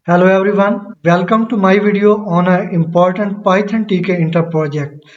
Hello everyone, welcome to my video on an important Python TK Inter project।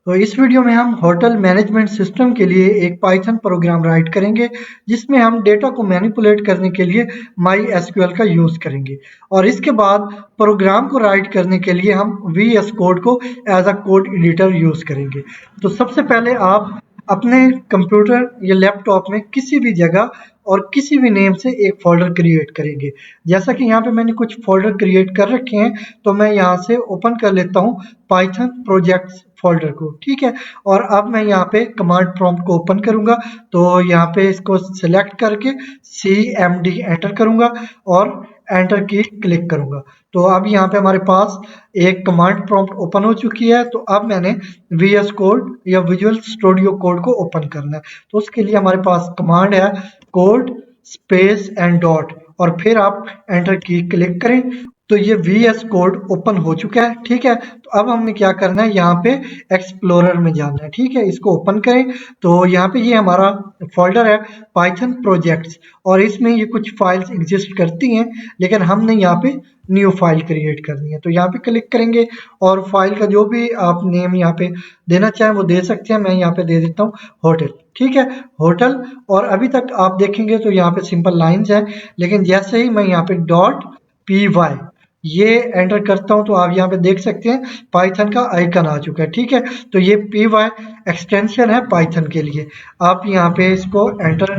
तो इस video में हम hotel management system के लिए एक पाइथन प्रोग्राम राइट करेंगे जिसमें हम डेटा को मैनिपुलेट करने के लिए MySQL का यूज़ करेंगे और इसके बाद प्रोग्राम को राइट करने के लिए हम VS कोड को as a code editor use करेंगे। तो सबसे पहले आप अपने कंप्यूटर या लैपटॉप में किसी भी जगह और किसी भी नेम से एक फोल्डर क्रिएट करेंगे। जैसा कि यहाँ पे मैंने कुछ फोल्डर क्रिएट कर रखे हैं, तो मैं यहाँ से ओपन कर लेता हूँ पाइथन प्रोजेक्ट्स फोल्डर को, ठीक है। और अब मैं यहाँ पे कमांड प्रॉम्प्ट को ओपन करूंगा, तो यहाँ पे इसको सिलेक्ट करके CMD एंटर करूंगा और एंटर की क्लिक करूंगा। तो अब यहाँ पे हमारे पास एक कमांड प्रॉम्प्ट ओपन हो चुकी है। तो अब मैंने VS कोड या विजुअल स्टूडियो कोड को ओपन करना है। तो उसके लिए हमारे पास कमांड है कोड स्पेस एंड डॉट और फिर आप एंटर की क्लिक करें। तो ये VS कोड ओपन हो चुका है, ठीक है। तो अब हमने क्या करना है, यहाँ पे एक्सप्लोरर में जाना है, ठीक है। इसको ओपन करें तो यहाँ पे ये हमारा फोल्डर है पाइथन प्रोजेक्ट्स और इसमें ये कुछ फाइल्स एग्जिस्ट करती हैं, लेकिन हमने यहाँ पे न्यू फाइल क्रिएट करनी है। तो यहाँ पे क्लिक करेंगे और फाइल का जो भी आप नेम यहाँ पे देना चाहें वो दे सकते हैं। मैं यहाँ पे दे देता हूँ होटल, ठीक है, होटल। और अभी तक आप देखेंगे तो यहाँ पे सिंपल लाइंस है, लेकिन जैसे ही मैं यहाँ पे .py ये एंटर करता हूं तो आप यहाँ पे देख सकते हैं पाइथन का आइकन आ चुका है, ठीक है। तो ये py एक्सटेंशन है पाइथन के लिए। आप यहाँ पे इसको एंटर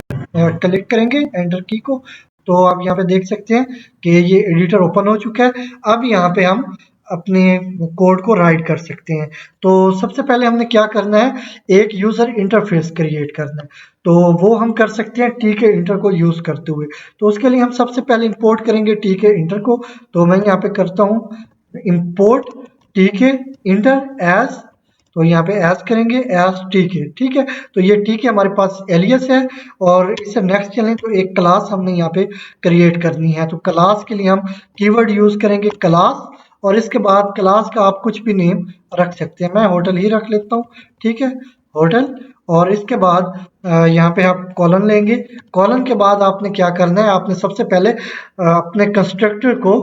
क्लिक करेंगे एंटर की को, तो आप यहाँ पे देख सकते हैं कि ये एडिटर ओपन हो चुका है। अब यहाँ पे हम अपने कोड को राइट कर सकते हैं। तो सबसे पहले हमने क्या करना है, एक यूजर इंटरफेस क्रिएट करना है। तो वो हम कर सकते हैं TK इंटर को यूज करते हुए। तो उसके लिए हम सबसे पहले इंपोर्ट करेंगे TK इंटर को। तो मैं यहाँ पे करता हूँ इंपोर्ट TK इंटर एज, तो यहाँ पे एज करेंगे एज TK, ठीक है। तो ये TK हमारे पास एलियस है और इससे नेक्स्ट चलें तो एक क्लास हमने यहाँ पे क्रिएट करनी है। तो क्लास के लिए हम कीवर्ड यूज करेंगे क्लास और इसके बाद क्लास का आप कुछ भी नेम रख सकते हैं। मैं होटल ही रख लेता हूँ, ठीक है, होटल। और इसके बाद यहाँ पे आप कॉलन लेंगे। कॉलन के बाद आपने क्या करना है, आपने सबसे पहले अपने कंस्ट्रक्टर को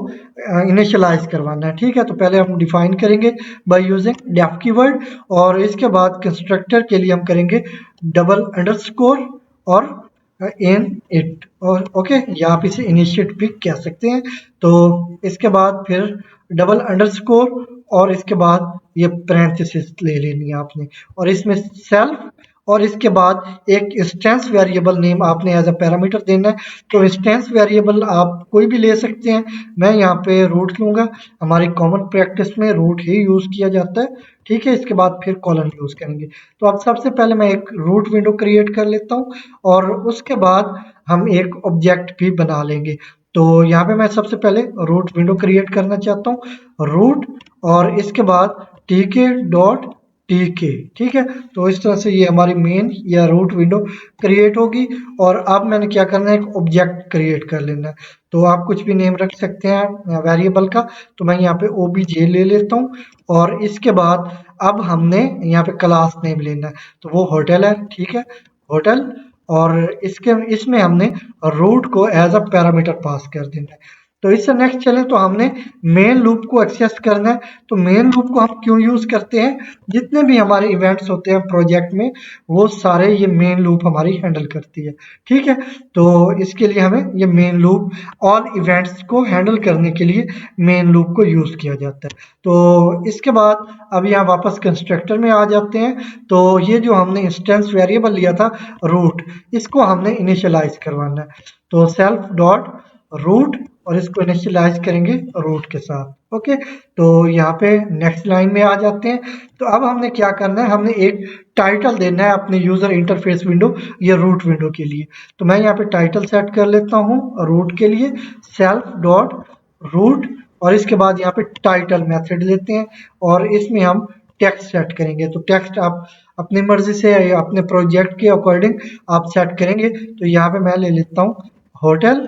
इनिशियलाइज करवाना है, ठीक है। तो पहले हम डिफाइन करेंगे बाय यूजिंग डेफ कीवर्ड और इसके बाद कंस्ट्रक्टर के लिए हम करेंगे डबल अंडरस्कोर और इन इट और ओके, या आप इसे इनिशिएट भी कह सकते हैं। तो इसके बाद फिर डबल अंडरस्कोर और इसके बाद ये पैरेंथेसिस ले लेनी है आपने और इसमें सेल्फ और इसके बाद एक इंस्टेंस वेरिएबल नेम आपने एज अ पैरामीटर देना है। तो इंस्टेंस वेरिएबल आप कोई भी ले सकते हैं, मैं यहाँ पे रूट लूंगा। हमारी कॉमन प्रैक्टिस में रूट ही यूज किया जाता है, ठीक है। इसके बाद फिर कॉलन यूज करेंगे। तो अब सबसे पहले मैं एक रूट विंडो क्रिएट कर लेता हूँ और उसके बाद हम एक ऑब्जेक्ट भी बना लेंगे। तो यहाँ पे मैं सबसे पहले रूट विंडो क्रिएट करना चाहता हूँ, रूट और इसके बाद tk.tk, ठीक है। तो इस तरह से ये हमारी मेन या रूट विंडो क्रिएट होगी। और अब मैंने क्या करना है, एक ऑब्जेक्ट क्रिएट कर लेना है। तो आप कुछ भी नेम रख सकते हैं वेरिएबल का। तो मैं यहाँ पे obj ले लेता हूँ और इसके बाद अब हमने यहाँ पे क्लास नेम लेना है, तो वो होटल है, ठीक है, होटल। और इसमें हमने रूट को एज अ पैरामीटर पास कर देना है। तो इससे नेक्स्ट चलें तो हमने मेन लूप को एक्सेस करना है। तो मेन लूप को हम क्यों यूज करते हैं, जितने भी हमारे इवेंट्स होते हैं प्रोजेक्ट में वो सारे ये मेन लूप हमारी हैंडल करती है, ठीक है। तो इसके लिए हमें ये मेन लूप ऑल इवेंट्स को हैंडल करने के लिए मेन लूप को यूज किया जाता है। तो इसके बाद अब यहाँ वापस कंस्ट्रक्टर में आ जाते हैं। तो ये जो हमने इंस्टेंस वेरिएबल लिया था रूट, इसको हमने इनिशियलाइज करवाना है। तो सेल्फ डॉट रूट और इसको इनिशियलाइज करेंगे रूट के साथ, ओके। तो यहाँ पे नेक्स्ट लाइन में आ जाते हैं। तो अब हमने क्या करना है, हमने एक टाइटल देना है अपने यूजर इंटरफेस विंडो या रूट विंडो के लिए। तो मैं यहाँ पे टाइटल सेट कर लेता हूँ रूट के लिए, सेल्फ डॉट रूट और इसके बाद यहाँ पे टाइटल मेथड लेते हैं और इसमें हम टेक्स्ट सेट करेंगे। तो टेक्स्ट आप अपनी मर्जी से या अपने प्रोजेक्ट के अकॉर्डिंग आप सेट करेंगे। तो यहाँ पे मैं ले लेता हूँ hotel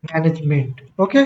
management, okay,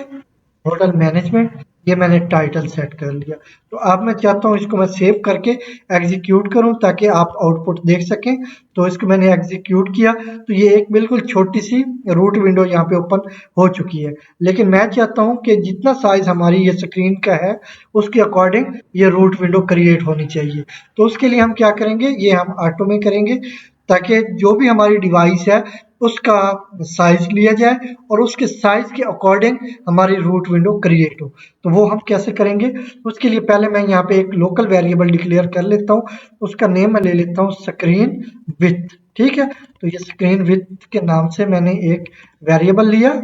hotel management. ये मैंने टाइटल सेट कर लिया। तो अब मैं चाहता हूँ इसको मैं सेव करके एग्जीक्यूट करूँ ताकि आप आउटपुट देख सकें। तो इसको मैंने एग्जीक्यूट किया तो ये एक बिल्कुल छोटी सी रूट विंडो यहाँ पे ओपन हो चुकी है। लेकिन मैं चाहता हूँ कि जितना साइज हमारी ये स्क्रीन का है उसके अकॉर्डिंग ये रूट विंडो क्रिएट होनी चाहिए। तो उसके लिए हम क्या करेंगे, ये हम ऑटो में करेंगे ताकि जो भी हमारी डिवाइस है उसका साइज लिया जाए और उसके साइज के अकॉर्डिंग हमारी रूट विंडो क्रिएट हो। तो वो हम कैसे करेंगे, उसके लिए पहले मैं यहाँ पे एक लोकल वेरिएबल डिक्लेयर कर लेता हूँ। उसका नेम मैं ले लेता हूँ स्क्रीन विथ। ठीक है, तो ये स्क्रीन विथ के नाम से मैंने एक वेरिएबल लिया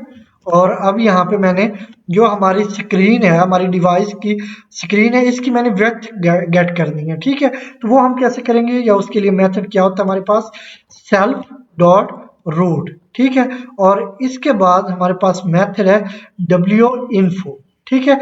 और अब यहाँ पे मैंने जो हमारी स्क्रीन है, हमारी डिवाइस की स्क्रीन है, इसकी मैंने ब्रेथ गेट करनी है। ठीक है, तो वो हम कैसे करेंगे, या उसके लिए मेथड क्या होता है हमारे पास, सेल्फ डॉट रूट। ठीक है, और इसके बाद हमारे पास मेथड है w info। ठीक है,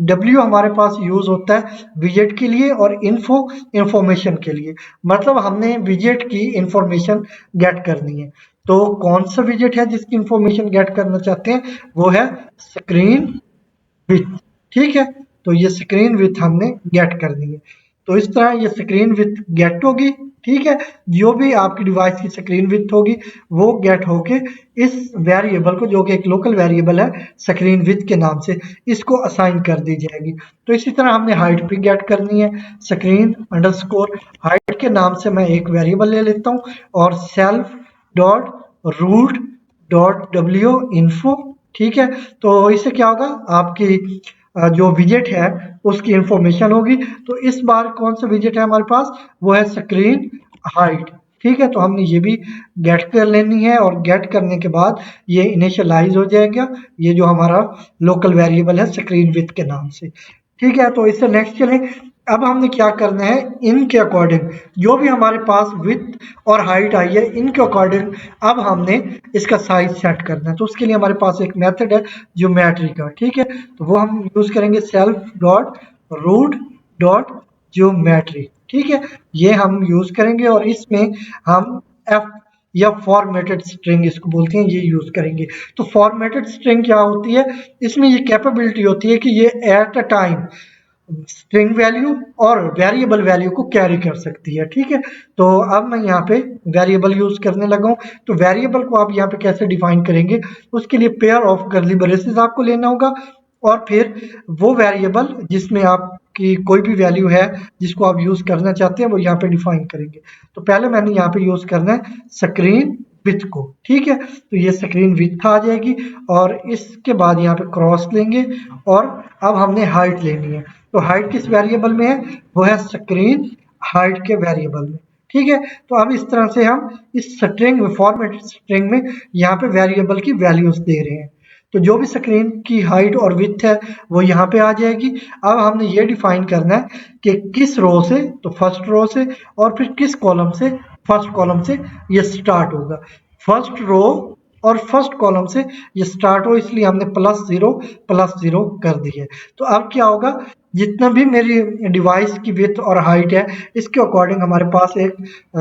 w हमारे पास यूज होता है विजेट के लिए और info इंफॉर्मेशन के लिए। मतलब हमने विजेट की इंफॉर्मेशन गेट करनी है। तो कौन सा विजेट है जिसकी इंफॉर्मेशन गेट करना चाहते हैं, वो है स्क्रीन विथ। ठीक है, तो ये स्क्रीन विथ हमने गेट करनी है। तो इस तरह ये स्क्रीन विथ गेट होगी। ठीक है, जो भी आपकी डिवाइस की स्क्रीन विथ होगी वो गेट होके इस वेरिएबल को, जो कि एक लोकल वेरिएबल है स्क्रीन विथ के नाम से, इसको असाइन कर दी जाएगी। तो इसी तरह हमने हाइट भी गेट करनी है, स्क्रीन अंडरस्कोर हाइट के नाम से मैं एक वेरिएबल ले लेता हूँ और self dot root dot w info। ठीक है, तो इससे क्या होगा, आपकी जो विजेट है उसकी इंफॉर्मेशन होगी। तो इस बार कौन सा विजेट है हमारे पास, वो है स्क्रीन हाइट। ठीक है, तो हमने ये भी गेट कर लेनी है और गेट करने के बाद ये इनिशियलाइज हो जाएगा, ये जो हमारा लोकल वेरिएबल है स्क्रीन विथ के नाम से। ठीक है, तो इससे नेक्स्ट चलें। अब हमने क्या करना है, इनके अकॉर्डिंग जो भी हमारे पास विथ और हाइट आई है इनके अकॉर्डिंग अब हमने इसका साइज सेट करना है। तो उसके लिए हमारे पास एक मेथड है ज्योमेट्री का। ठीक है, तो वो हम यूज करेंगे self dot root dot geometry. ठीक है, ये हम यूज करेंगे और इसमें हम एफ या फॉर्मेटेड स्ट्रिंग इसको बोलते हैं, ये यूज करेंगे। तो फॉर्मेटेड स्ट्रिंग क्या होती है, इसमें ये कैपेबिलिटी होती है कि ये at a time string value और वेरिएबल वैल्यू को कैरी कर सकती है। ठीक है, तो अब मैं यहाँ पे वेरिएबल यूज करने लगा हूँ। तो वेरिएबल को आप यहाँ पे कैसे डिफाइन करेंगे, उसके लिए पेयर ऑफ कर्ली ब्रेसेस आपको लेना होगा और फिर वो वेरिएबल जिसमें आपकी कोई भी वैल्यू है जिसको आप यूज करना चाहते हैं वो यहाँ पे डिफाइन करेंगे। तो पहले मैंने यहाँ पे यूज करना है स्क्रीन विथ को। ठीक है, तो ये स्क्रीन विथ आ जाएगी और इसके बाद यहाँ पे क्रॉस लेंगे और अब हमने हाइट लेनी है। तो हाइट किस वेरिएबल में है, वो है स्क्रीन हाइट के वेरिएबल में। ठीक है, तो अब इस तरह से हम इस स्ट्रिंग में, फॉर्मेटेड स्ट्रिंग में यहाँ पे वेरिएबल की वैल्यूज दे रहे हैं। तो जो भी स्क्रीन की हाइट और विड्थ है वो यहाँ पे आ जाएगी। अब हमने ये डिफाइन करना है कि किस रो से, तो फर्स्ट रो से, और फिर किस कॉलम से, फर्स्ट कॉलम से ये स्टार्ट होगा। फर्स्ट रो और फर्स्ट कॉलम से ये स्टार्ट हो, इसलिए हमने +0 कर दी है। तो अब क्या होगा, जितना भी मेरी डिवाइस की विड्थ और हाइट है इसके अकॉर्डिंग हमारे पास एक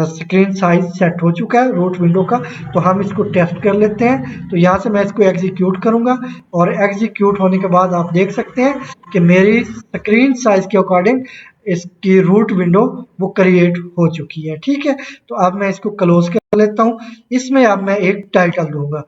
स्क्रीन साइज सेट हो चुका है रूट विंडो का। तो हम इसको टेस्ट कर लेते हैं। तो यहाँ से मैं इसको एग्जीक्यूट करूंगा और एग्जीक्यूट होने के बाद आप देख सकते हैं कि मेरी स्क्रीन साइज के अकॉर्डिंग इसकी रूट विंडो वो क्रिएट हो चुकी है। ठीक है, तो अब मैं इसको क्लोज कर लेता हूँ। इसमें अब मैं एक टाइटल दूंगा।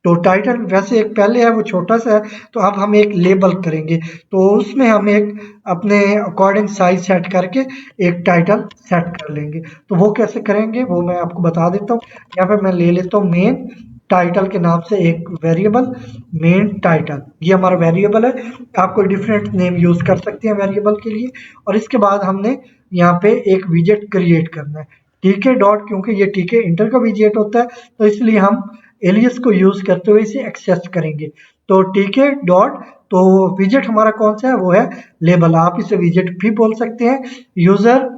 तो टाइटल वैसे एक पहले है वो छोटा सा है, तो अब हम एक लेबल करेंगे। तो उसमें हम एक अपने अकॉर्डिंग साइज सेट करके एक टाइटल सेट कर लेंगे। तो वो कैसे करेंगे वो मैं आपको बता देता हूँ। यहाँ पे मैं ले लेता हूँ मेन टाइटल के नाम से एक वेरिएबल, मेन टाइटल ये हमारा वेरिएबल है। आप कोई डिफरेंट नेम यूज कर सकते हैं वेरिएबल के लिए। और इसके बाद हमने यहाँ पे एक विजेट क्रिएट करना है, टीके डॉट, क्योंकि ये टीके इंटर का विजेट होता है तो इसलिए हम एलियस को यूज करते हुए इसे एक्सेस करेंगे। तो टीके डॉट, तो विजेट हमारा कौन सा है, वो है लेबल। आप इसे विजेट भी बोल सकते हैं, यूजर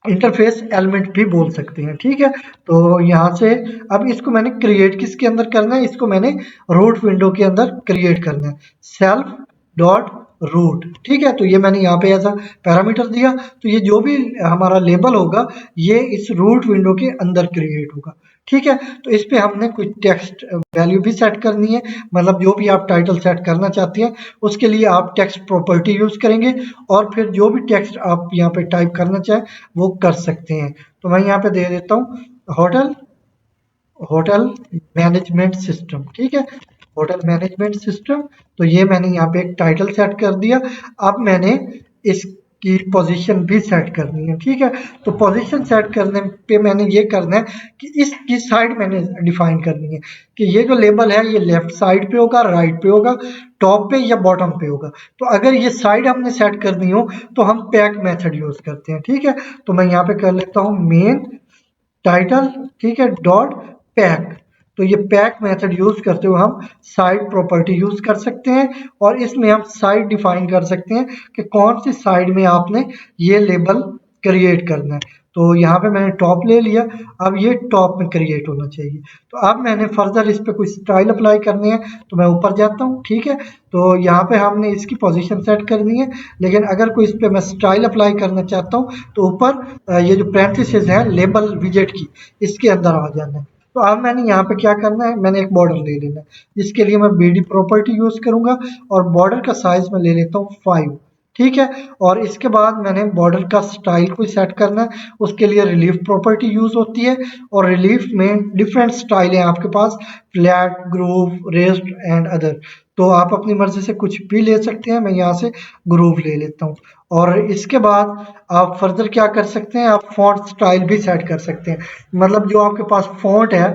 इंटरफेस एलिमेंट भी बोल सकते हैं। ठीक है, तो यहाँ से अब इसको मैंने क्रिएट किसके अंदर करना है, इसको मैंने रूट विंडो के अंदर क्रिएट करना है, सेल्फ डॉट रूट। ठीक है, तो ये मैंने यहाँ पे ऐसा पैरामीटर दिया। तो ये जो भी हमारा लेबल होगा ये इस रूट विंडो के अंदर क्रिएट होगा। ठीक है। तो इस पे हमने कुछ टेक्स्ट वैल्यू भी सेट करनी है, मतलब जो भी आप टाइटल सेट करना चाहते हैं उसके लिए आप टेक्स्ट प्रॉपर्टी यूज करेंगे और फिर जो भी टेक्स्ट आप यहाँ पे टाइप करना चाहें वो कर सकते हैं। तो मैं यहाँ पे दे देता हूँ होटल होटल मैनेजमेंट सिस्टम, ठीक है, होटल मैनेजमेंट सिस्टम। तो ये मैंने यहाँ पे एक टाइटल सेट कर दिया। अब मैंने इसकी पोजीशन भी सेट करनी है, ठीक है। तो पोजीशन सेट करने पे मैंने ये करना है कि इसकी साइड मैंने डिफाइन करनी है कि ये जो लेबल है ये लेफ्ट साइड पे होगा, राइट पे होगा, टॉप पे या बॉटम पे होगा। तो अगर ये साइड हमने सेट करनी हो तो हम पैक मेथड यूज करते हैं, ठीक है। तो मैं यहाँ पे कर लेता हूँ मेन टाइटल, ठीक है, डॉट पैक। तो ये पैक मेथड यूज करते हुए हम साइड प्रॉपर्टी यूज कर सकते हैं और इसमें हम साइड डिफाइन कर सकते हैं कि कौन सी साइड में आपने ये लेबल क्रिएट करना है। तो यहाँ पे मैंने टॉप ले लिया, अब ये टॉप में क्रिएट होना चाहिए। तो अब मैंने फर्दर इस पे कुछ स्टाइल अप्लाई करनी है, तो मैं ऊपर जाता हूँ, ठीक है। तो यहाँ पे हमने इसकी पोजीशन सेट करनी है, लेकिन अगर कोई इस पे मैं स्टाइल अप्लाई करना चाहता हूँ तो ऊपर ये जो पैरेंथेसिस है लेबल विजेट की, इसके अंदर आ जाना है। तो अब मैंने यहाँ पे क्या करना है, मैंने एक बॉर्डर ले लेना है, जिसके लिए मैं BD प्रॉपर्टी यूज करूंगा और बॉर्डर का साइज में ले लेता हूँ 5, ठीक है। और इसके बाद मैंने बॉर्डर का स्टाइल को सेट करना है, उसके लिए रिलीफ प्रॉपर्टी यूज होती है और रिलीफ में डिफरेंट स्टाइल है आपके पास, flat, groove, rest and other. तो आप अपनी मर्जी से कुछ भी ले सकते हैं, मैं यहाँ से ग्रूव ले लेता हूँ। और इसके बाद आप फर्दर क्या कर सकते हैं, आप फॉन्ट स्टाइल भी सेट कर सकते हैं, मतलब जो आपके पास फॉन्ट है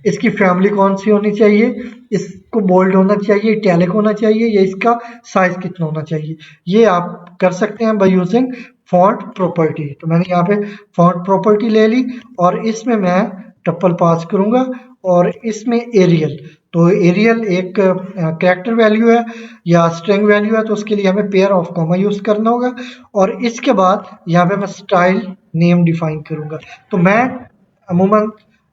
इसकी फैमिली कौन सी होनी चाहिए, इसको बोल्ड होना चाहिए, इटैलिक होना चाहिए, या इसका साइज कितना होना चाहिए, ये आप कर सकते हैं बाय यूजिंग फॉन्ट प्रॉपर्टी। तो मैंने यहाँ पे फॉन्ट प्रॉपर्टी ले ली और इसमें मैं टप्पल पास करूंगा और इसमें एरियल। तो एरियल एक कैरेक्टर वैल्यू है या स्ट्रिंग वैल्यू है, तो उसके लिए हमें पेयर ऑफ कॉमा यूज करना होगा। और इसके बाद यहाँ पे मैं स्टाइल नेम डिफाइन करूंगा। तो मैं अमूमन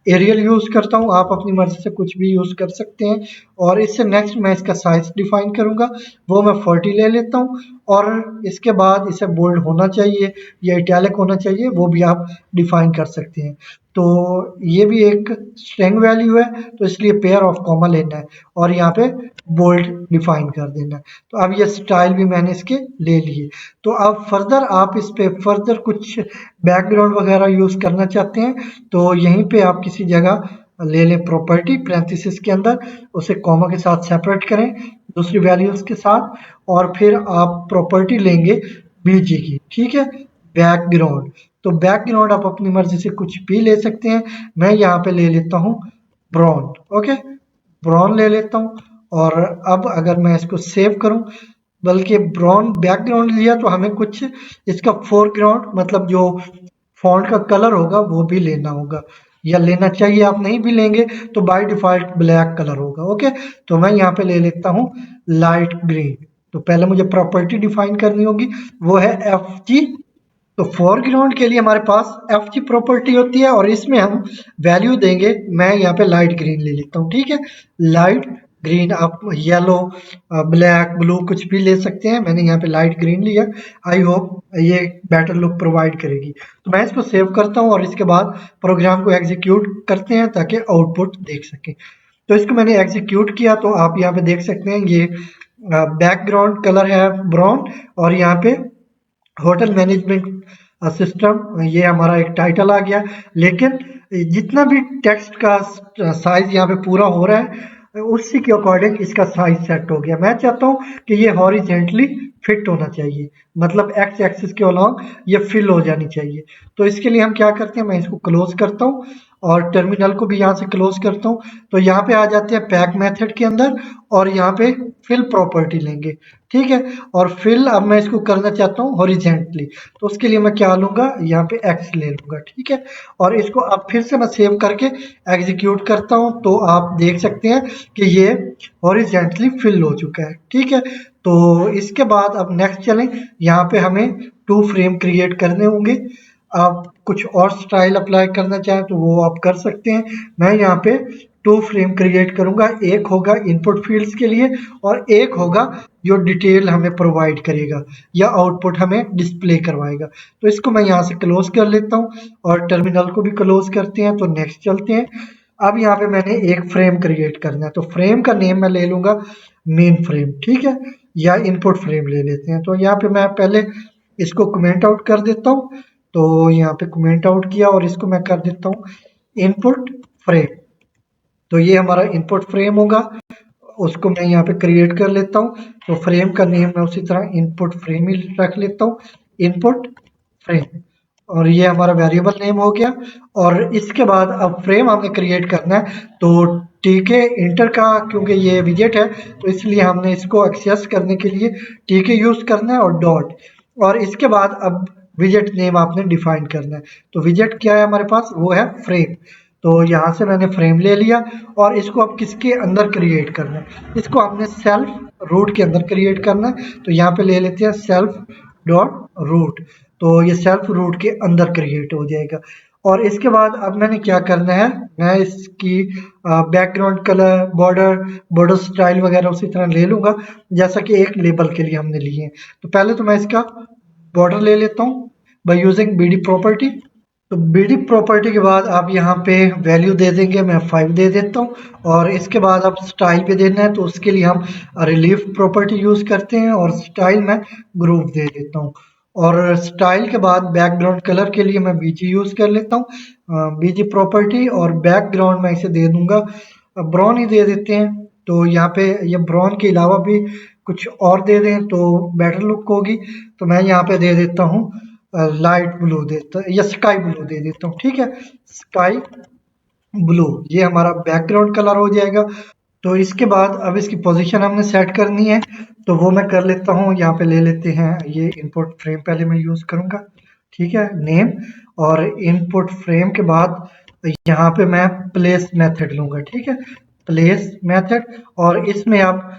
एरियल यूज करता हूँ, आप अपनी मर्जी से कुछ भी यूज कर सकते हैं। और इससे नेक्स्ट मैं इसका साइज डिफाइन करूंगा, वो मैं 40 ले लेता हूँ। और इसके बाद इसे बोल्ड होना चाहिए या इटैलिक होना चाहिए, वो भी आप डिफाइन कर सकते हैं। तो ये भी एक स्ट्रिंग वैल्यू है, तो इसलिए पेयर ऑफ कॉमा लेना है और यहाँ पे बोल्ड डिफाइन कर देना है। तो अब ये स्टाइल भी मैंने इसके ले लिए। तो अब फर्दर आप इस पे फर्दर कुछ बैकग्राउंड वगैरह यूज करना चाहते हैं तो यहीं पे आप किसी जगह ले लें प्रॉपर्टी पैरेंथेसिस के अंदर, उसे कॉमा के साथ सेपरेट करें दूसरी वैल्यूज के साथ, और फिर आप प्रॉपर्टी लेंगे BG की, ठीक है, बैकग्राउंड। तो बैकग्राउंड आप अपनी मर्जी से कुछ भी ले सकते हैं, मैं यहाँ पे ले लेता हूँ ब्राउन, ओके, ब्राउन ले लेता हूँ। और अब अगर मैं इसको सेव करूं, बल्कि ब्राउन बैकग्राउंड लिया तो हमें कुछ इसका फोरग्राउंड मतलब जो फॉन्ट का कलर होगा वो भी लेना होगा, या लेना चाहिए, आप नहीं भी लेंगे तो बाय डिफॉल्ट ब्लैक कलर होगा, ओके। तो मैं यहाँ पे ले लेता हूँ लाइट ग्रीन। तो पहले मुझे प्रॉपर्टी डिफाइन करनी होगी, वो है FG। तो फोरग्राउंड के लिए हमारे पास FG प्रॉपर्टी होती है और इसमें हम वैल्यू देंगे, मैं यहाँ पे लाइट ग्रीन ले लेता हूँ, ठीक है, लाइट ग्रीन। आप येलो, ब्लैक, ब्लू कुछ भी ले सकते हैं, मैंने यहाँ पे लाइट ग्रीन लिया। आई होप ये बेटर लुक प्रोवाइड करेगी। तो मैं इसको सेव करता हूँ और इसके बाद प्रोग्राम को एग्जीक्यूट करते हैं ताकि आउटपुट देख सकें। तो इसको मैंने एग्जीक्यूट किया, तो आप यहाँ पे देख सकते हैं ये बैकग्राउंड कलर है ब्राउन और यहाँ पे होटल मैनेजमेंट सिस्टम, ये हमारा एक टाइटल आ गया। लेकिन जितना भी टेक्स्ट का साइज यहाँ पे पूरा हो रहा है उसी के अकॉर्डिंग इसका साइज सेट हो गया। मैं चाहता हूँ कि ये हॉरिजेंटली फिट होना चाहिए, मतलब एक्स एक्सिस के अलॉन्ग ये फिल हो जानी चाहिए। तो इसके लिए हम क्या करते हैं, मैं इसको क्लोज करता हूँ और टर्मिनल को भी यहाँ से क्लोज करता हूँ। तो यहाँ पे आ जाते हैं पैक मेथड के अंदर और यहाँ पे फिल प्रॉपर्टी लेंगे, ठीक है। और फिल अब मैं इसको करना चाहता हूँ हॉरिजेंटली, तो उसके लिए मैं क्या लूंगा, यहाँ पे एक्स ले लूंगा, ठीक है। और इसको अब फिर से मैं सेव करके एग्जीक्यूट करता हूँ, तो आप देख सकते हैं कि ये हॉरिजेंटली फिल हो चुका है, ठीक है। तो इसके बाद अब नेक्स्ट चलें, यहाँ पे हमें 2 फ्रेम क्रिएट करने होंगे। आप कुछ और स्टाइल अप्लाई करना चाहें तो वो आप कर सकते हैं। मैं यहाँ पे 2 फ्रेम क्रिएट करूंगा, एक होगा इनपुट फील्ड्स के लिए और एक होगा जो डिटेल हमें प्रोवाइड करेगा या आउटपुट हमें डिस्प्ले करवाएगा। तो इसको मैं यहाँ से क्लोज कर लेता हूँ और टर्मिनल को भी क्लोज करते हैं। तो नेक्स्ट चलते हैं। अब यहाँ पे मैंने एक फ्रेम क्रिएट करना है, तो फ्रेम का नेम मैं ले लूंगा मेन फ्रेम, ठीक है, या इनपुट फ्रेम ले लेते हैं। तो यहाँ पे मैं पहले इसको कमेंट आउट कर देता हूँ, तो यहाँ पे कमेंट आउट किया और इसको मैं कर देता हूँ इनपुट फ्रेम। तो ये हमारा इनपुट फ्रेम होगा, उसको मैं यहाँ पे क्रिएट कर लेता हूँ। तो फ्रेम का नेम मैं उसी तरह इनपुट फ्रेम ही रख लेता हूँ, इनपुट फ्रेम, और ये हमारा वेरिएबल नेम हो गया। और इसके बाद अब फ्रेम हमें क्रिएट करना है, तो टीके इंटर का क्योंकि ये विजेट है तो इसलिए हमने इसको एक्सेस करने के लिए टीके यूज करना है और डॉट, और इसके बाद अब विजेट नेम आपने डिफाइन करना है। तो विजेट क्या है हमारे पास, वो है फ्रेम। तो यहाँ से मैंने फ्रेम ले लिया और इसको अब किसके अंदर क्रिएट करना है, इसको हमने सेल्फ रूट के अंदर क्रिएट करना है। तो यहाँ पे ले लेते हैं सेल्फ डॉट रूट, तो ये सेल्फ रूट के अंदर क्रिएट हो जाएगा। और इसके बाद अब मैंने क्या करना है, मैं इसकी बैकग्राउंड कलर, बॉर्डर स्टाइल वगैरह उसी तरह ले लूंगा जैसा कि एक लेबल के लिए हमने लिए हैं। तो पहले तो मैं इसका बॉर्डर ले लेता हूँ बाय यूजिंग बीडी प्रॉपर्टी। तो बीडी प्रॉपर्टी के बाद आप यहाँ पे वैल्यू दे देंगे, मैं 5 दे देता हूँ। और इसके बाद आप स्टाइल पे देना है, तो उसके लिए हम रिलीफ प्रॉपर्टी यूज करते हैं और स्टाइल में ग्रुप दे देता हूँ। और स्टाइल के बाद बैकग्राउंड कलर के लिए मैं बीजी यूज कर लेता हूँ, बीजी प्रॉपर्टी, और बैकग्राउंड में इसे दे दूंगा ब्राउन ही दे देते हैं। तो यहाँ पे ये ब्राउन के अलावा भी कुछ और दे दें तो बेटर लुक होगी, तो मैं यहाँ पे दे देता हूँ लाइट ब्लू देता या स्काई ब्लू दे देता हूँ, ठीक है, स्काई ब्लू, ये हमारा बैकग्राउंड कलर हो जाएगा। तो इसके बाद अब इसकी पोजीशन हमने सेट करनी है, तो वो मैं कर लेता हूँ। यहाँ पे ले लेते हैं ये इनपुट फ्रेम, पहले मैं यूज करूंगा, ठीक है, नेम, और इनपुट फ्रेम के बाद यहाँ पे मैं प्लेस मेथड लूंगा, ठीक है, प्लेस मेथड। और इसमें आप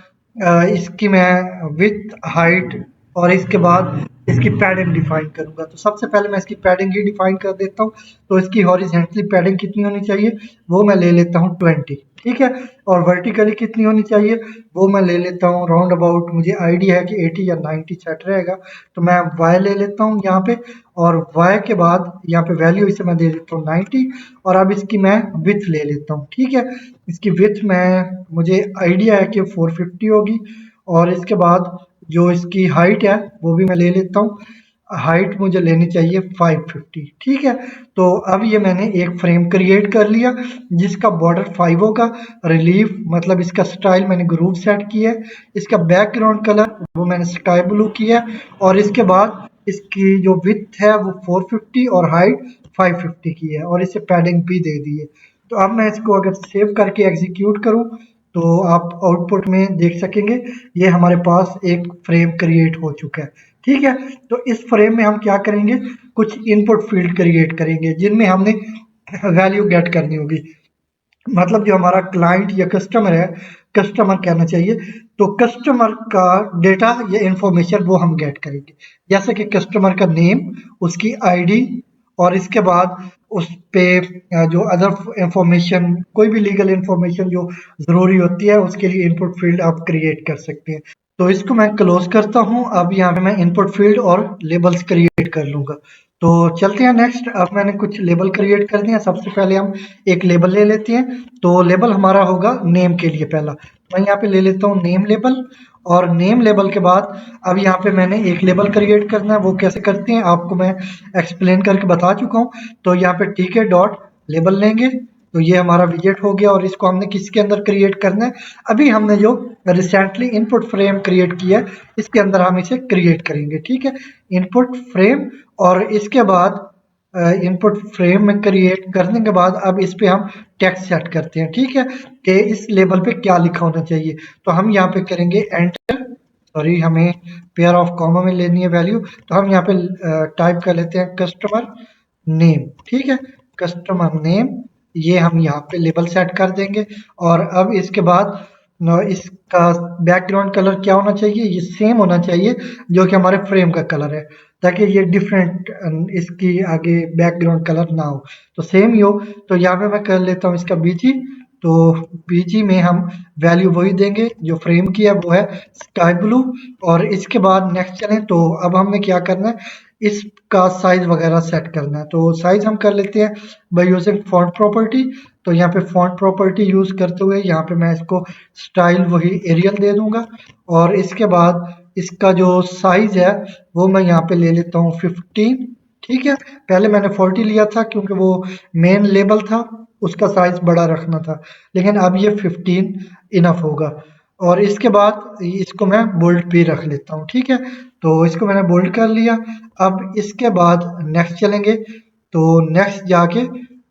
इसकी मैं विथ हाइट और इसके बाद इसकी पैडिंग डिफाइन करूंगा। तो सबसे पहले मैं इसकी पैडिंग ही डिफाइन कर देता हूँ। तो इसकी हॉरिजेंटली पैडिंग कितनी होनी चाहिए, वो मैं ले लेता हूँ 20, ठीक है। और वर्टिकली कितनी होनी चाहिए, वो मैं ले लेता हूँ राउंड अबाउट, मुझे आइडिया है कि 80 या 90 सेट रहेगा। तो मैं y ले लेता हूँ यहाँ पे, और y के बाद यहाँ पे वैल्यू इसे मैं दे देता हूँ 90। और अब इसकी मैं विथ ले लेता हूँ, ठीक है, इसकी विथ में मुझे आइडिया है कि 450 होगी। और इसके बाद जो इसकी हाइट है वो भी मैं ले लेता हूँ, हाइट मुझे लेनी चाहिए 550, ठीक है। तो अब ये मैंने एक फ्रेम क्रिएट कर लिया जिसका बॉर्डर 5 होगा, रिलीफ मतलब इसका स्टाइल मैंने ग्रुप सेट किया है, इसका बैकग्राउंड कलर वो मैंने स्काई ब्लू किया है, और इसके बाद इसकी जो विड्थ है वो 450 और हाइट 550 की है, और इसे पैडिंग भी दे दी है। तो अब मैं इसको अगर सेव करके एग्जीक्यूट करूं तो आप आउटपुट में देख सकेंगे ये हमारे पास एक फ्रेम क्रिएट हो चुका है, ठीक है। तो इस फ्रेम में हम क्या करेंगे, कुछ इनपुट फील्ड क्रिएट करेंगे जिनमें हमने वैल्यू गेट करनी होगी। मतलब जो हमारा क्लाइंट या कस्टमर है, कस्टमर कहना चाहिए, तो कस्टमर का डेटा या इंफॉर्मेशन वो हम गेट करेंगे, जैसे कि कस्टमर का नेम, उसकी आईडी, और इसके बाद उस पे जो अदर इंफॉर्मेशन, कोई भी लीगल इंफॉर्मेशन जो जरूरी होती है उसके लिए इनपुट फील्ड आप क्रिएट कर सकते हैं। तो इसको मैं क्लोज करता हूँ। अब यहाँ पे मैं इनपुट फील्ड और लेबल्स क्रिएट कर लूंगा। तो चलते हैं नेक्स्ट। अब मैंने कुछ लेबल क्रिएट कर दिए हैं। सबसे पहले हम एक लेबल ले लेते हैं। तो लेबल हमारा होगा नेम के लिए पहला, मैं यहाँ पे ले लेता हूँ नेम लेबल। और नेम लेबल के बाद अब यहाँ पे मैंने एक लेबल क्रिएट करना है, वो कैसे करते हैं आपको मैं एक्सप्लेन करके बता चुका हूँ। तो यहाँ पे टीके डॉट लेबल लेंगे, तो ये हमारा विजेट हो गया। और इसको हमने किसके अंदर क्रिएट करना है, अभी हमने जो रिसेंटली इनपुट फ्रेम क्रिएट किया है इसके अंदर हम इसे क्रिएट करेंगे, ठीक है, इनपुट फ्रेम। और इसके बाद इनपुट फ्रेम में क्रिएट करने के बाद अब इस पे हम टेक्स्ट सेट करते हैं, ठीक है, कि इस लेबल पे क्या लिखा होना चाहिए। तो हम यहाँ पे करेंगे एंटर, सॉरी हमें पेयर ऑफ कॉमा में लेनी है वैल्यू, तो हम यहाँ पे टाइप कर लेते हैं कस्टमर नेम, ठीक है, कस्टमर नेम, ये हम यहाँ पे लेबल सेट कर देंगे। और अब इसके बाद इसका बैकग्राउंड कलर क्या होना चाहिए, ये सेम होना चाहिए जो कि हमारे फ्रेम का कलर है, ताकि ये डिफरेंट इसकी आगे बैकग्राउंड कलर ना हो, तो सेम ही हो। तो यहाँ पे मैं कर लेता हूँ इसका बीजी तो बीजी में हम वैल्यू वही देंगे जो फ्रेम की है, वो है स्काई ब्लू। और इसके बाद नेक्स्ट चलें तो अब हमने क्या करना है, इसका साइज वगैरह सेट करना है। तो साइज हम कर लेते हैं बाय यूजिंग फॉन्ट प्रॉपर्टी। तो यहाँ पे फॉन्ट प्रॉपर्टी यूज करते हुए यहाँ पे मैं इसको स्टाइल वही एरियल दे दूंगा। और इसके बाद इसका जो साइज है वो मैं यहाँ पे ले लेता हूँ 15। ठीक है, पहले मैंने 40 लिया था क्योंकि वो मेन लेबल था, उसका साइज बड़ा रखना था, लेकिन अब ये 15 इनफ होगा। और इसके बाद इसको मैं बोल्ड भी रख लेता हूँ। ठीक है, तो इसको मैंने बोल्ड कर लिया। अब इसके बाद नेक्स्ट चलेंगे। तो नेक्स्ट जाके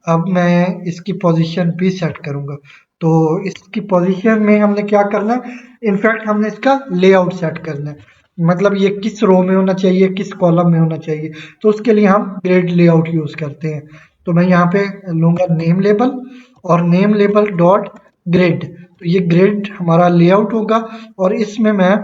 अब मैं इसकी पोजीशन भी सेट करूंगा। तो इसकी पोजीशन में हमने क्या करना है, इनफैक्ट हमने इसका लेआउट सेट करना है, मतलब ये किस रो में होना चाहिए, किस कॉलम में होना चाहिए। तो उसके लिए हम ग्रिड लेआउट यूज करते हैं। तो मैं यहाँ पे लूंगा नेम लेबल और नेम लेबल डॉट ग्रिड। तो ये ग्रिड हमारा लेआउट होगा और इसमें मैं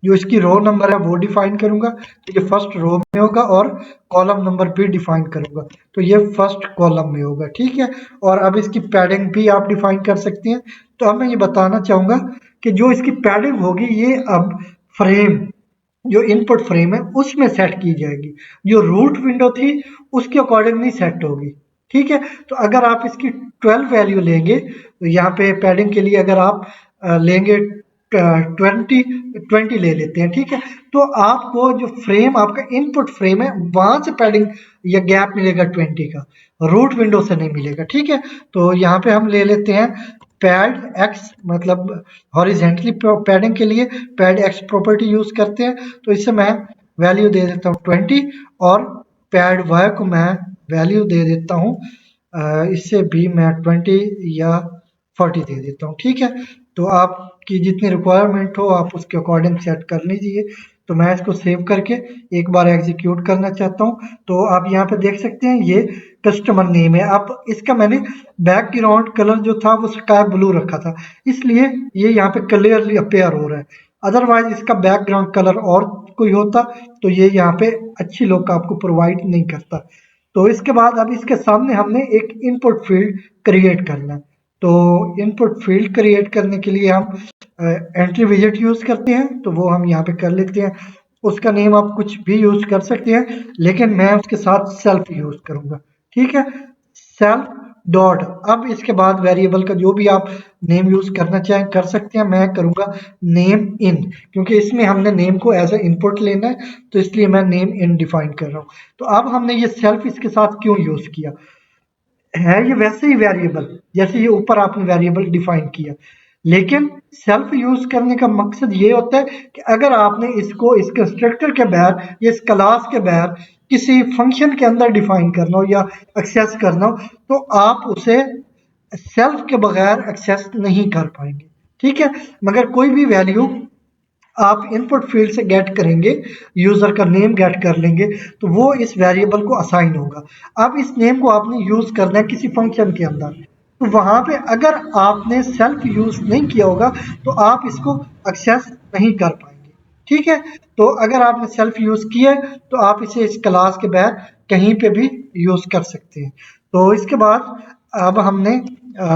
जो इसकी रो नंबर है वो डिफाइन करूंगा। तो ये फर्स्ट रो में होगा और कॉलम नंबर भी डिफाइन करूंगा। तो ये फर्स्ट कॉलम में होगा। ठीक है, और अब इसकी पैडिंग भी आप डिफाइन कर सकती हैं। तो अब मैं ये बताना चाहूंगा कि जो इसकी पैडिंग होगी ये अब फ्रेम, जो इनपुट फ्रेम है उसमें सेट की जाएगी, जो रूट विंडो थी उसके अकॉर्डिंग नहीं सेट होगी। ठीक है, तो अगर आप इसकी 12 वैल्यू लेंगे तो यहाँ पे पैडिंग के लिए अगर आप लेंगे 20 ले लेते हैं। ठीक है, तो आपको जो फ्रेम आपका इनपुट फ्रेम है वहां से पैडिंग या गैप मिलेगा 20 का, रूट विंडो से नहीं मिलेगा। ठीक है, तो यहाँ पे हम ले लेते हैं पैड एक्स, मतलब हॉरिजेंटली पैडिंग के लिए पैड एक्स प्रॉपर्टी यूज करते हैं। तो इससे मैं वैल्यू दे देता हूँ 20 और पैड वाई को मैं वैल्यू दे देता हूँ इससे भी मैं 20 या 40 दे देता हूँ। ठीक है, तो आपकी जितनी रिक्वायरमेंट हो आप उसके अकॉर्डिंग सेट कर लीजिए। तो मैं इसको सेव करके एक बार एग्जीक्यूट करना चाहता हूँ। तो आप यहाँ पे देख सकते हैं ये कस्टमर नेम है। अब इसका मैंने बैकग्राउंड कलर जो था वो स्काई ब्लू रखा था, इसलिए ये यहाँ पे क्लियरली अपेयर हो रहा है। अदरवाइज इसका बैकग्राउंड कलर और कोई होता तो ये यहाँ पे अच्छी लुक आपको प्रोवाइड नहीं करता। तो इसके बाद अब इसके सामने हमने एक इनपुट फील्ड क्रिएट करना है। तो इनपुट फील्ड क्रिएट करने के लिए हम एंट्री विजिट यूज करते हैं। तो वो हम यहाँ पे कर लेते हैं। उसका नेम आप कुछ भी यूज कर सकते हैं, लेकिन मैं उसके साथ सेल्फ यूज करूंगा। ठीक है, सेल्फ डॉट, अब इसके बाद वेरिएबल का जो भी आप नेम यूज करना चाहें कर सकते हैं। मैं करूंगा नेम इन, क्योंकि इसमें हमने नेम को एज ए इनपुट लेना है, तो इसलिए मैं नेम इन डिफाइन कर रहा हूँ। तो अब हमने ये सेल्फ इसके साथ क्यों यूज किया है, ये वैसे ही वेरिएबल जैसे ये ऊपर आपने वेरिएबल डिफाइन किया, लेकिन सेल्फ यूज करने का मकसद ये होता है कि अगर आपने इसको इस कंस्ट्रक्टर के बाहर या इस क्लास के बाहर किसी फंक्शन के अंदर डिफाइन करना हो या एक्सेस करना हो, तो आप उसे सेल्फ के बगैर एक्सेस नहीं कर पाएंगे। ठीक है, मगर कोई भी वैल्यू आप इनपुट फील्ड से गेट करेंगे, यूजर का नेम गेट कर लेंगे, तो वो इस वेरिएबल को असाइन होगा। अब इस नेम को आपने यूज करना है किसी फंक्शन के अंदर, तो वहां पे अगर आपने सेल्फ यूज नहीं किया होगा तो आप इसको एक्सेस नहीं कर पाएंगे। ठीक है, तो अगर आपने सेल्फ यूज किया है तो आप इसे इस क्लास के बाहर कहीं पे भी यूज कर सकते हैं। तो इसके बाद अब हमने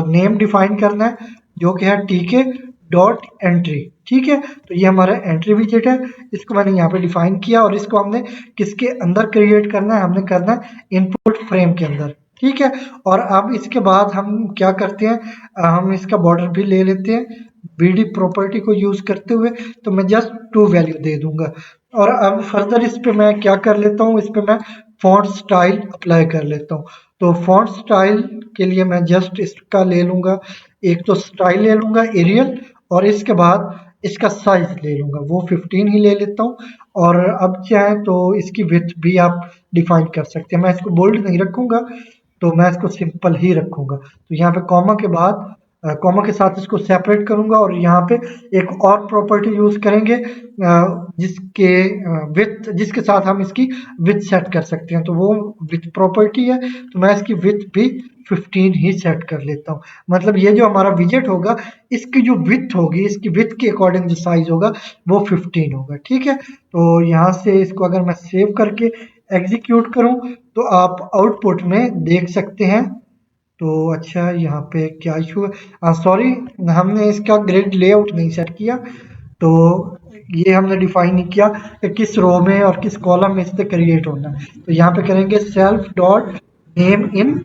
नेम डिफाइन करना है जो कि है टीके डॉट एंट्री। ठीक है, तो ये हमारा एंट्री विजेट है, इसको मैंने यहाँ पे डिफाइन किया और इसको हमने किसके अंदर क्रिएट करना है, हमने करना है इनपुट फ्रेम के अंदर। ठीक है, और अब इसके बाद हम क्या करते हैं, हम इसका बॉर्डर भी ले लेते हैं बीडी प्रॉपर्टी को यूज करते हुए। तो मैं जस्ट 2 वैल्यू दे दूंगा। और अब फर्दर इस पे मैं क्या कर लेता हूँ, इस पे मैं फॉन्ट स्टाइल अप्लाई कर लेता हूँ। तो फॉन्ट स्टाइल के लिए मैं जस्ट इसका ले लूंगा, एक तो स्टाइल ले लूंगा एरियल, और इसके बाद इसका साइज ले लूंगा, वो 15 ही ले लेता हूँ। और अब चाहे तो इसकी विड्थ भी आप डिफाइन कर सकते हैं। मैं इसको बोल्ड नहीं रखूंगा, तो मैं इसको सिंपल ही रखूंगा। तो यहाँ पे कॉमा के बाद कॉमा के साथ इसको सेपरेट करूंगा और यहाँ पे एक और प्रॉपर्टी यूज करेंगे जिसके विथ जिसके साथ हम इसकी विथ सेट कर सकते हैं। तो वो विथ प्रॉपर्टी है, तो मैं इसकी विथ भी 15 ही सेट कर लेता हूँ। मतलब ये जो हमारा विजेट होगा इसकी जो विथ होगी, इसकी विथ के अकॉर्डिंग जो साइज होगा वो 15 होगा। ठीक है, तो यहाँ से इसको अगर मैं सेव करके एग्जीक्यूट करूं तो आप आउटपुट में देख सकते हैं। तो अच्छा यहाँ पे क्या इशू है, सॉरी हमने इसका ग्रिड लेआउट नहीं सेट किया, तो ये हमने डिफाइन नहीं किया कि किस रो में और किस कॉलम में इससे क्रिएट होना है। तो यहाँ पे करेंगे सेल्फ डॉट नेम इन,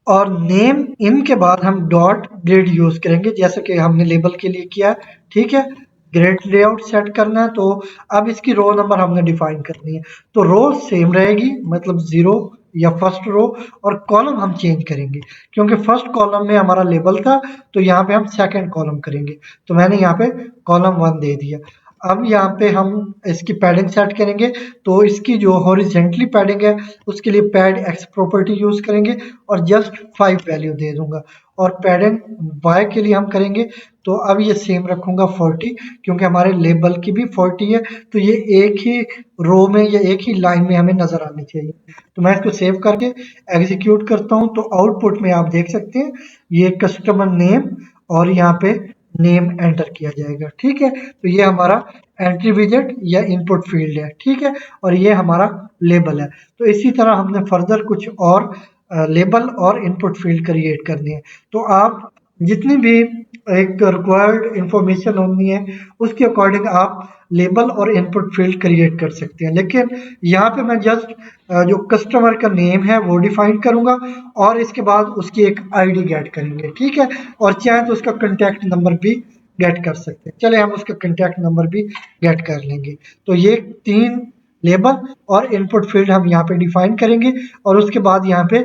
और नेम इन के बाद हम डॉट ग्रिड यूज करेंगे जैसे कि हमने लेबल के लिए किया है। ठीक है, ग्रिड लेआउट सेट करना है, तो अब इसकी रो नंबर हमने डिफाइन करनी है। तो रो सेम रहेगी, मतलब 0 या फर्स्ट रो, और कॉलम हम चेंज करेंगे क्योंकि फर्स्ट कॉलम में हमारा लेबल था, तो यहाँ पे हम सेकंड कॉलम करेंगे। तो मैंने यहाँ पे कॉलम 1 दे दिया। अब यहाँ पे हम इसकी पैडिंग सेट करेंगे, तो इसकी जो हॉरिजेंटली पैडिंग है उसके लिए पैड एक्स प्रॉपर्टी यूज करेंगे और जस्ट 5 वैल्यू दे दूंगा। और पैडिंग वाई के लिए हम करेंगे, तो अब ये सेम रखूंगा 40, क्योंकि हमारे लेबल की भी 40 है, तो ये एक ही रो में या एक ही लाइन में हमें नजर आनी चाहिए। तो मैं इसको सेव करके एग्जीक्यूट करता हूँ, तो आउटपुट में आप देख सकते हैं ये कस्टमर नेम और यहाँ पे नेम एंटर किया जाएगा। ठीक है, तो ये हमारा एंट्री विजेट या इनपुट फील्ड है। ठीक है, और ये हमारा लेबल है। तो इसी तरह हमने फर्दर कुछ और लेबल और इनपुट फील्ड क्रिएट करनी है। तो आप जितनी भी एक रिक्वायर्ड इंफॉर्मेशन होनी है उसके अकॉर्डिंग आप लेबल और इनपुट फील्ड क्रिएट कर सकते हैं, लेकिन यहाँ पे मैं जस्ट जो कस्टमर का नेम है वो डिफाइन करूंगा और इसके बाद उसकी एक आईडी गेट करेंगे। ठीक है, और चाहे तो उसका कॉन्टैक्ट नंबर भी गेट कर सकते हैं। चले हम उसका कॉन्टैक्ट नंबर भी गेट कर लेंगे। तो ये 3 लेबल और इनपुट फील्ड हम यहाँ पे डिफाइन करेंगे और उसके बाद यहाँ पे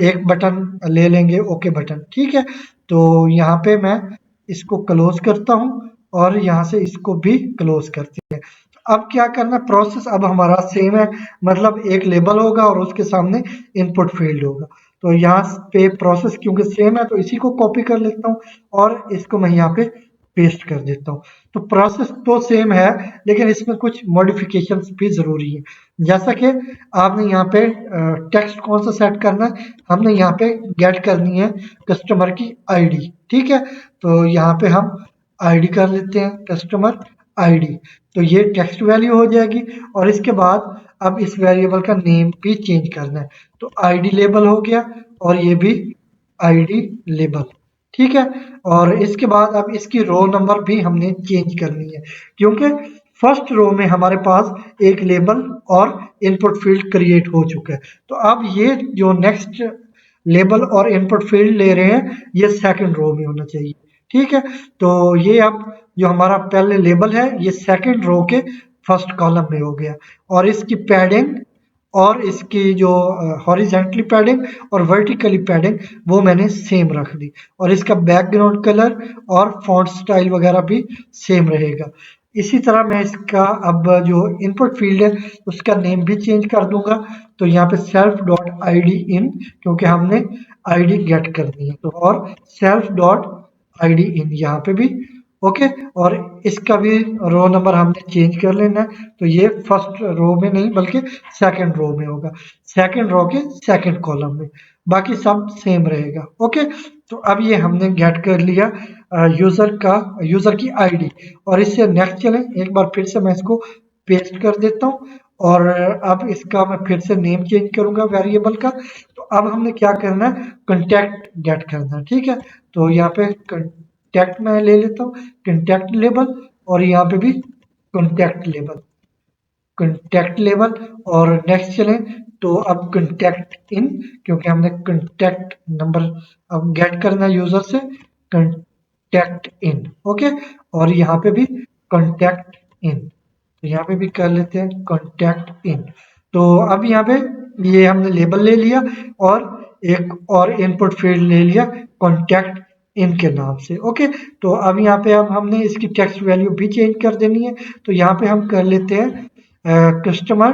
एक बटन ले लेंगे, ओके बटन। ठीक है, तो यहाँ पे मैं इसको क्लोज करता हूँ और यहाँ से इसको भी क्लोज करते हैं। अब क्या करना, प्रोसेस अब हमारा सेम है, मतलब एक लेबल होगा और उसके सामने इनपुट फील्ड होगा। तो यहाँ पे प्रोसेस क्योंकि सेम है तो इसी को कॉपी कर लेता हूँ और इसको मैं यहाँ पे पेस्ट कर देता हूँ। तो प्रोसेस तो सेम है लेकिन इसमें कुछ मॉडिफिकेशंस भी जरूरी है, जैसा कि आपने यहाँ पे टेक्स्ट कौन सा सेट करना है, हमने यहाँ पे गेट करनी है कस्टमर की आईडी। ठीक है, तो यहाँ पे हम आईडी कर लेते हैं कस्टमर आईडी, तो ये टेक्स्ट वैल्यू हो जाएगी। और इसके बाद अब इस वेरिएबल का नेम भी चेंज करना है, तो आईडी लेबल हो गया और ये भी आईडी लेबल। ठीक है, और इसके बाद अब इसकी रो नंबर भी हमने चेंज करनी है, क्योंकि फर्स्ट रो में हमारे पास एक लेबल और इनपुट फील्ड क्रिएट हो चुका है। तो अब ये जो नेक्स्ट लेबल और इनपुट फील्ड ले रहे हैं ये सेकंड रो में होना चाहिए। ठीक है, तो ये अब जो हमारा पहले लेबल है ये सेकंड रो के फर्स्ट कॉलम में हो गया, और इसकी पैडिंग और इसकी जो हॉरिजेंटली पैडिंग और वर्टिकली पैडिंग वो मैंने सेम रख दी, और इसका बैकग्राउंड कलर और फॉन्ट स्टाइल वगैरह भी सेम रहेगा। इसी तरह मैं इसका अब जो इनपुट फील्ड है उसका नेम भी चेंज कर दूंगा। तो यहाँ पे सेल्फ डॉट आई डी इन, क्योंकि हमने आईडी गेट करनी है, तो और सेल्फ डॉट आई डी इन यहाँ पे भी ओके। और इसका भी रो नंबर हमने चेंज कर लेना है, तो ये फर्स्ट रो में नहीं बल्कि सेकंड रो में होगा, सेकंड रो के सेकंड कॉलम में, बाकी सब सेम रहेगा। ओके, तो अब ये हमने गेट कर लिया यूजर की आईडी, और इससे नेक्स्ट चलें, एक बार फिर से मैं इसको पेस्ट कर देता हूँ और अब इसका मैं फिर से नेम चेंज करूंगा वेरिएबल का। तो अब हमने क्या करना है, कंटेक्ट गेट करना है। ठीक है, तो यहाँ पे कंटेक्ट में ले लेता हूँ कंटेक्ट लेबल, और यहाँ पे भी कंटेक्ट लेबल, और नेक्स्ट चलें तो अब कंटेक्ट इन, क्योंकि हमने कंटेक्ट नंबर अब गेट करना है यूजर से, कंटेक्ट इन। ओके, और यहाँ पे भी कंटेक्ट इन, तो यहाँ पे भी कर लेते हैं कंटेक्ट इन। तो अब यहाँ पे ये हमने लेबल ले लिया और एक और इनपुट फील्ड ले लिया कॉन्टैक्ट इन के नाम से। ओके, तो अब यहाँ पे अब हमने इसकी टेक्स्ट वैल्यू भी चेंज कर देनी है, तो यहाँ पे हम कर लेते हैं कस्टमर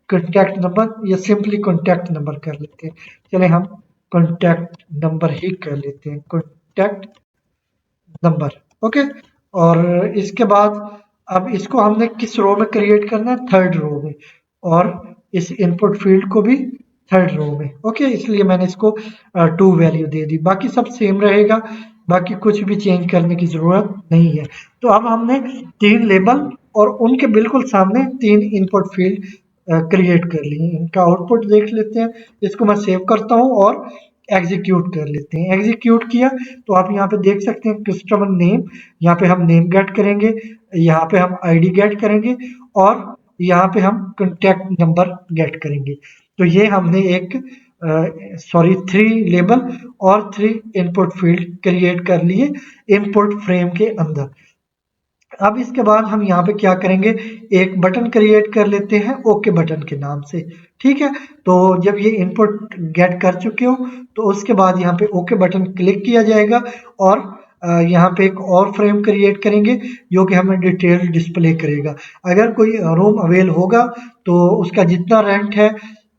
कॉन्टैक्ट नंबर या सिंपली कॉन्टैक्ट नंबर कर लेते हैं। चले हम कॉन्टैक्ट नंबर ही कर लेते हैं, कॉन्टैक्ट नंबर। ओके, और इसके बाद अब इसको हमने किस रो में क्रिएट करना है, थर्ड रो में, और इस इनपुट फील्ड को भी थर्ड रो में। ओके, इसलिए मैंने इसको 2 वैल्यू दे दी, बाकी सब सेम रहेगा, बाकी कुछ भी चेंज करने की जरूरत नहीं है। तो अब हमने 3 लेबल और उनके बिल्कुल सामने 3 इनपुट फील्ड क्रिएट कर लिए। इनका आउटपुट देख लेते हैं, इसको मैं सेव करता हूँ और एग्जीक्यूट कर लेते हैं। एग्जीक्यूट किया तो आप यहाँ पे देख सकते हैं कस्टमर नेम, यहाँ पे हम नेम गेट करेंगे, यहाँ पे हम आईडी गेट करेंगे और यहाँ पे हम कॉन्टैक्ट नंबर गेट करेंगे। तो ये हमने एक थ्री लेबल और थ्री इनपुट फील्ड क्रिएट कर लिए इनपुट फ्रेम के अंदर। अब इसके बाद हम यहाँ पे क्या करेंगे, एक बटन क्रिएट कर लेते हैं ओके बटन के नाम से। ठीक है, तो जब ये इनपुट गेट कर चुके हो तो उसके बाद यहाँ पे ओके बटन क्लिक किया जाएगा और यहाँ पे एक और फ्रेम क्रिएट करेंगे जो कि हमें डिटेल डिस्प्ले करेगा। अगर कोई रूम अवेल होगा तो उसका जितना रेंट है,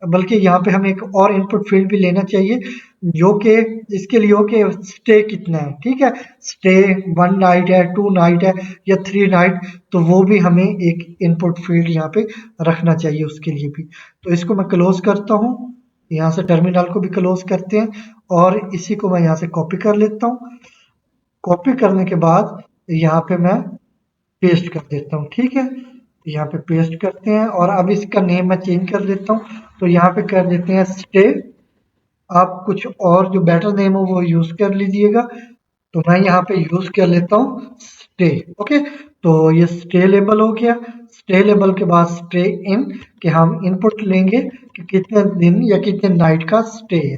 बल्कि यहाँ पे हमें एक और इनपुट फील्ड भी लेना चाहिए जो कि इसके लिए हो कि स्टे कितना है। ठीक है, स्टे 1 नाइट है, 2 नाइट है या 3 नाइट, तो वो भी हमें एक इनपुट फील्ड यहाँ पे रखना चाहिए उसके लिए भी। तो इसको मैं क्लोज करता हूँ, यहाँ से टर्मिनल को भी क्लोज करते हैं और इसी को मैं यहाँ से कॉपी कर लेता हूँ। कॉपी करने के बाद यहाँ पे मैं पेस्ट कर देता हूँ। ठीक है, यहाँ पे पेस्ट करते हैं और अब इसका नेम मैं चेंज कर देता हूँ। तो यहाँ पे कर देते हैं स्टे, आप कुछ और जो बेटर नेम हो वो यूज कर लीजिएगा। तो मैं यहाँ पे यूज कर लेता हूँ स्टे। ओके, तो ये स्टे लेबल हो गया। स्टे लेबल के बाद स्टे इन, कि हम इनपुट लेंगे कि कितने दिन या कितने नाइट का स्टे है।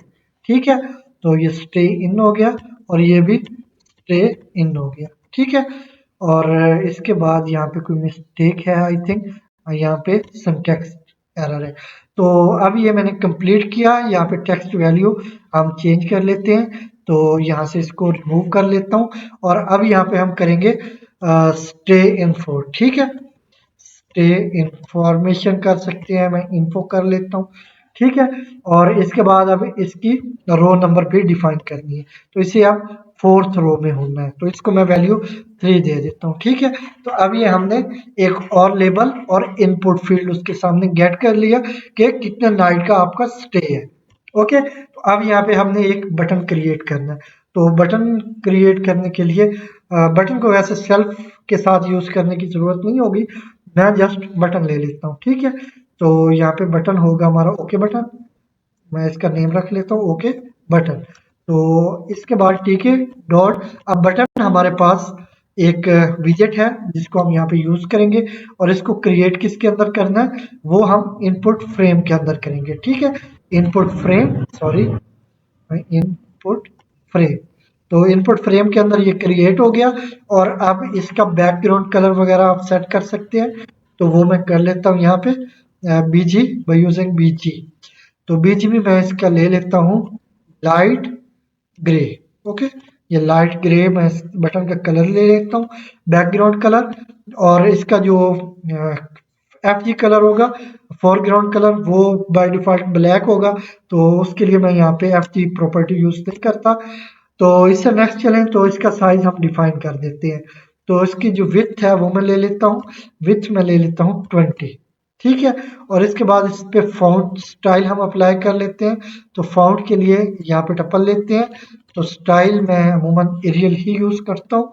ठीक है, तो ये स्टे इन हो गया और ये भी स्टे इन हो गया। ठीक है, और इसके बाद यहाँ पे कोई मिस्टेक है आई थिंक, यहाँ पे सिंटैक्स एरर है। तो अब ये मैंने कंप्लीट किया। यहाँ पे टेक्स्ट वैल्यू हम चेंज कर लेते हैं, तो यहाँ से इसको रिमूव कर लेता हूँ और अब यहाँ पे हम करेंगे स्टे इन्फो। ठीक है, स्टे इंफॉर्मेशन कर सकते हैं, मैं इन्फो कर लेता हूँ। ठीक है, और इसके बाद अब इसकी रो नंबर भी डिफाइन करनी है, तो इसे अब 4th रो में होना है, तो इसको मैं वैल्यू 3 दे देता हूँ। ठीक है, तो अब ये हमने एक और लेबल और इनपुट फील्ड उसके सामने गेट कर लिया कि कितने नाइट का आपका स्टे है। ओके, तो अब यहाँ पे हमने एक बटन क्रिएट करना है। तो बटन क्रिएट करने के लिए बटन को वैसे सेल्फ के साथ यूज करने की जरूरत नहीं होगी, मैं जस्ट बटन ले लेता हूँ। ठीक है, तो यहाँ पे बटन होगा हमारा ओके बटन, मैं इसका नेम रख लेता हूँ ओके बटन। तो इसके बाद ठीक है डॉट, अब बटन हमारे पास एक विजेट है जिसको हम यहाँ पे यूज करेंगे और इसको क्रिएट किसके अंदर करना है, वो हम इनपुट फ्रेम के अंदर करेंगे। ठीक है, इनपुट फ्रेम, इनपुट फ्रेम, तो इनपुट फ्रेम के अंदर ये क्रिएट हो गया और अब इसका बैकग्राउंड कलर वगैरह आप सेट कर सकते हैं, तो वो मैं कर लेता हूँ यहाँ पे बीजी बाय यूजिंग बीजी। तो बीजीबी मैं इसका ले लेता हूँ लाइट ग्रे। ओके, ये लाइट ग्रे मैं इस बटन का कलर ले लेता हूँ, बैकग्राउंड कलर, और इसका जो एफ जी कलर होगा फोरग्राउंड कलर वो बाय डिफॉल्ट ब्लैक होगा, तो उसके लिए मैं यहाँ पे एफ जी प्रॉपर्टी यूज नहीं करता। तो इससे नेक्स्ट चलें तो इसका साइज हम डिफाइन कर देते हैं। तो इसकी जो विड्थ है वो मैं ले लेता हूँ, विड्थ मैं ले लेता हूँ 20। ठीक है, और इसके बाद इस पे फॉन्ट स्टाइल हम अप्लाई कर लेते हैं। तो फॉन्ट के लिए यहाँ पे टप्पल लेते हैं, तो स्टाइल मैं अमूमन एरियल ही यूज करता हूँ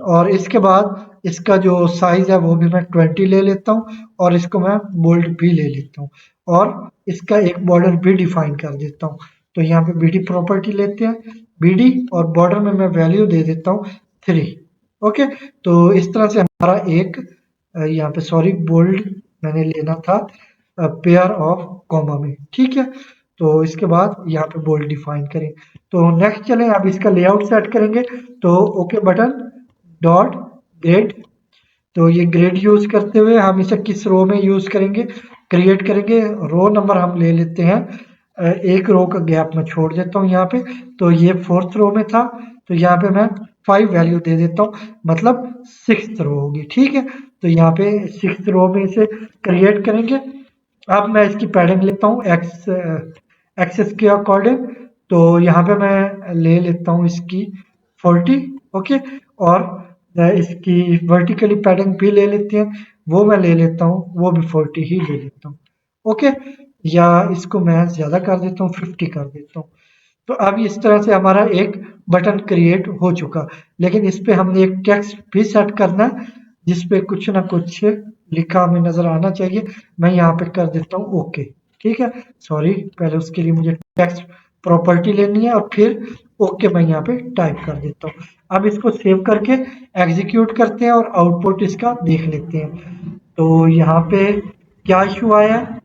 और इसके बाद इसका जो साइज है वो भी मैं 20 ले लेता हूँ और इसको मैं बोल्ड भी ले लेता हूँ और इसका एक बॉर्डर भी डिफाइन कर देता हूँ। तो यहाँ पे बीडी प्रॉपर्टी लेते हैं, बीडी और बॉर्डर में मैं वैल्यू दे देता हूँ 3। ओके, तो इस तरह से हमारा एक यहाँ पे बोल्ड मैंने लेना था पेयर ऑफ कॉमा में। ठीक है, तो इसके बाद यहाँ पे बोल्ड डिफाइन करें। तो नेक्स्ट चलें, अब इसका लेआउट सेट करेंगे। तो ओके बटन डॉट ग्रेड, तो ये ग्रेड यूज करते हुए हम इसे किस रो में यूज करेंगे, क्रिएट करेंगे। रो नंबर हम ले लेते हैं, एक रो का गैप मैं छोड़ देता हूँ यहाँ पे, तो ये 4th रो में था, तो यहाँ पे मैं 5 वैल्यू दे देता हूँ, मतलब 6th रो होगी। ठीक है, तो यहाँ पे 6th रो में इसे क्रिएट करेंगे। अब मैं इसकी पैडिंग लेता हूँ एक्सेस के अकॉर्डिंग, तो यहाँ पे मैं ले लेता हूँ इसकी 40। ओके, और इसकी वर्टिकली पैडिंग भी ले लेते हैं, वो मैं ले लेता हूँ, वो भी 40 ही ले लेता हूँ। ओके, या इसको मैं ज़्यादा कर देता हूँ, 50 कर देता हूँ। तो अब इस तरह से हमारा एक बटन क्रिएट हो चुका, लेकिन इस पे हमने एक टेक्स्ट भी सेट करना है जिस पे कुछ ना कुछ लिखा हमें नजर आना चाहिए। मैं यहाँ पे कर देता हूँ ओके। ठीक है, सॉरी, पहले उसके लिए मुझे टेक्स्ट प्रॉपर्टी लेनी है और फिर ओके मैं यहाँ पे टाइप कर देता हूँ। अब इसको सेव करके एग्जीक्यूट करते हैं और आउटपुट इसका देख लेते हैं। तो यहाँ पे क्या इशू आया है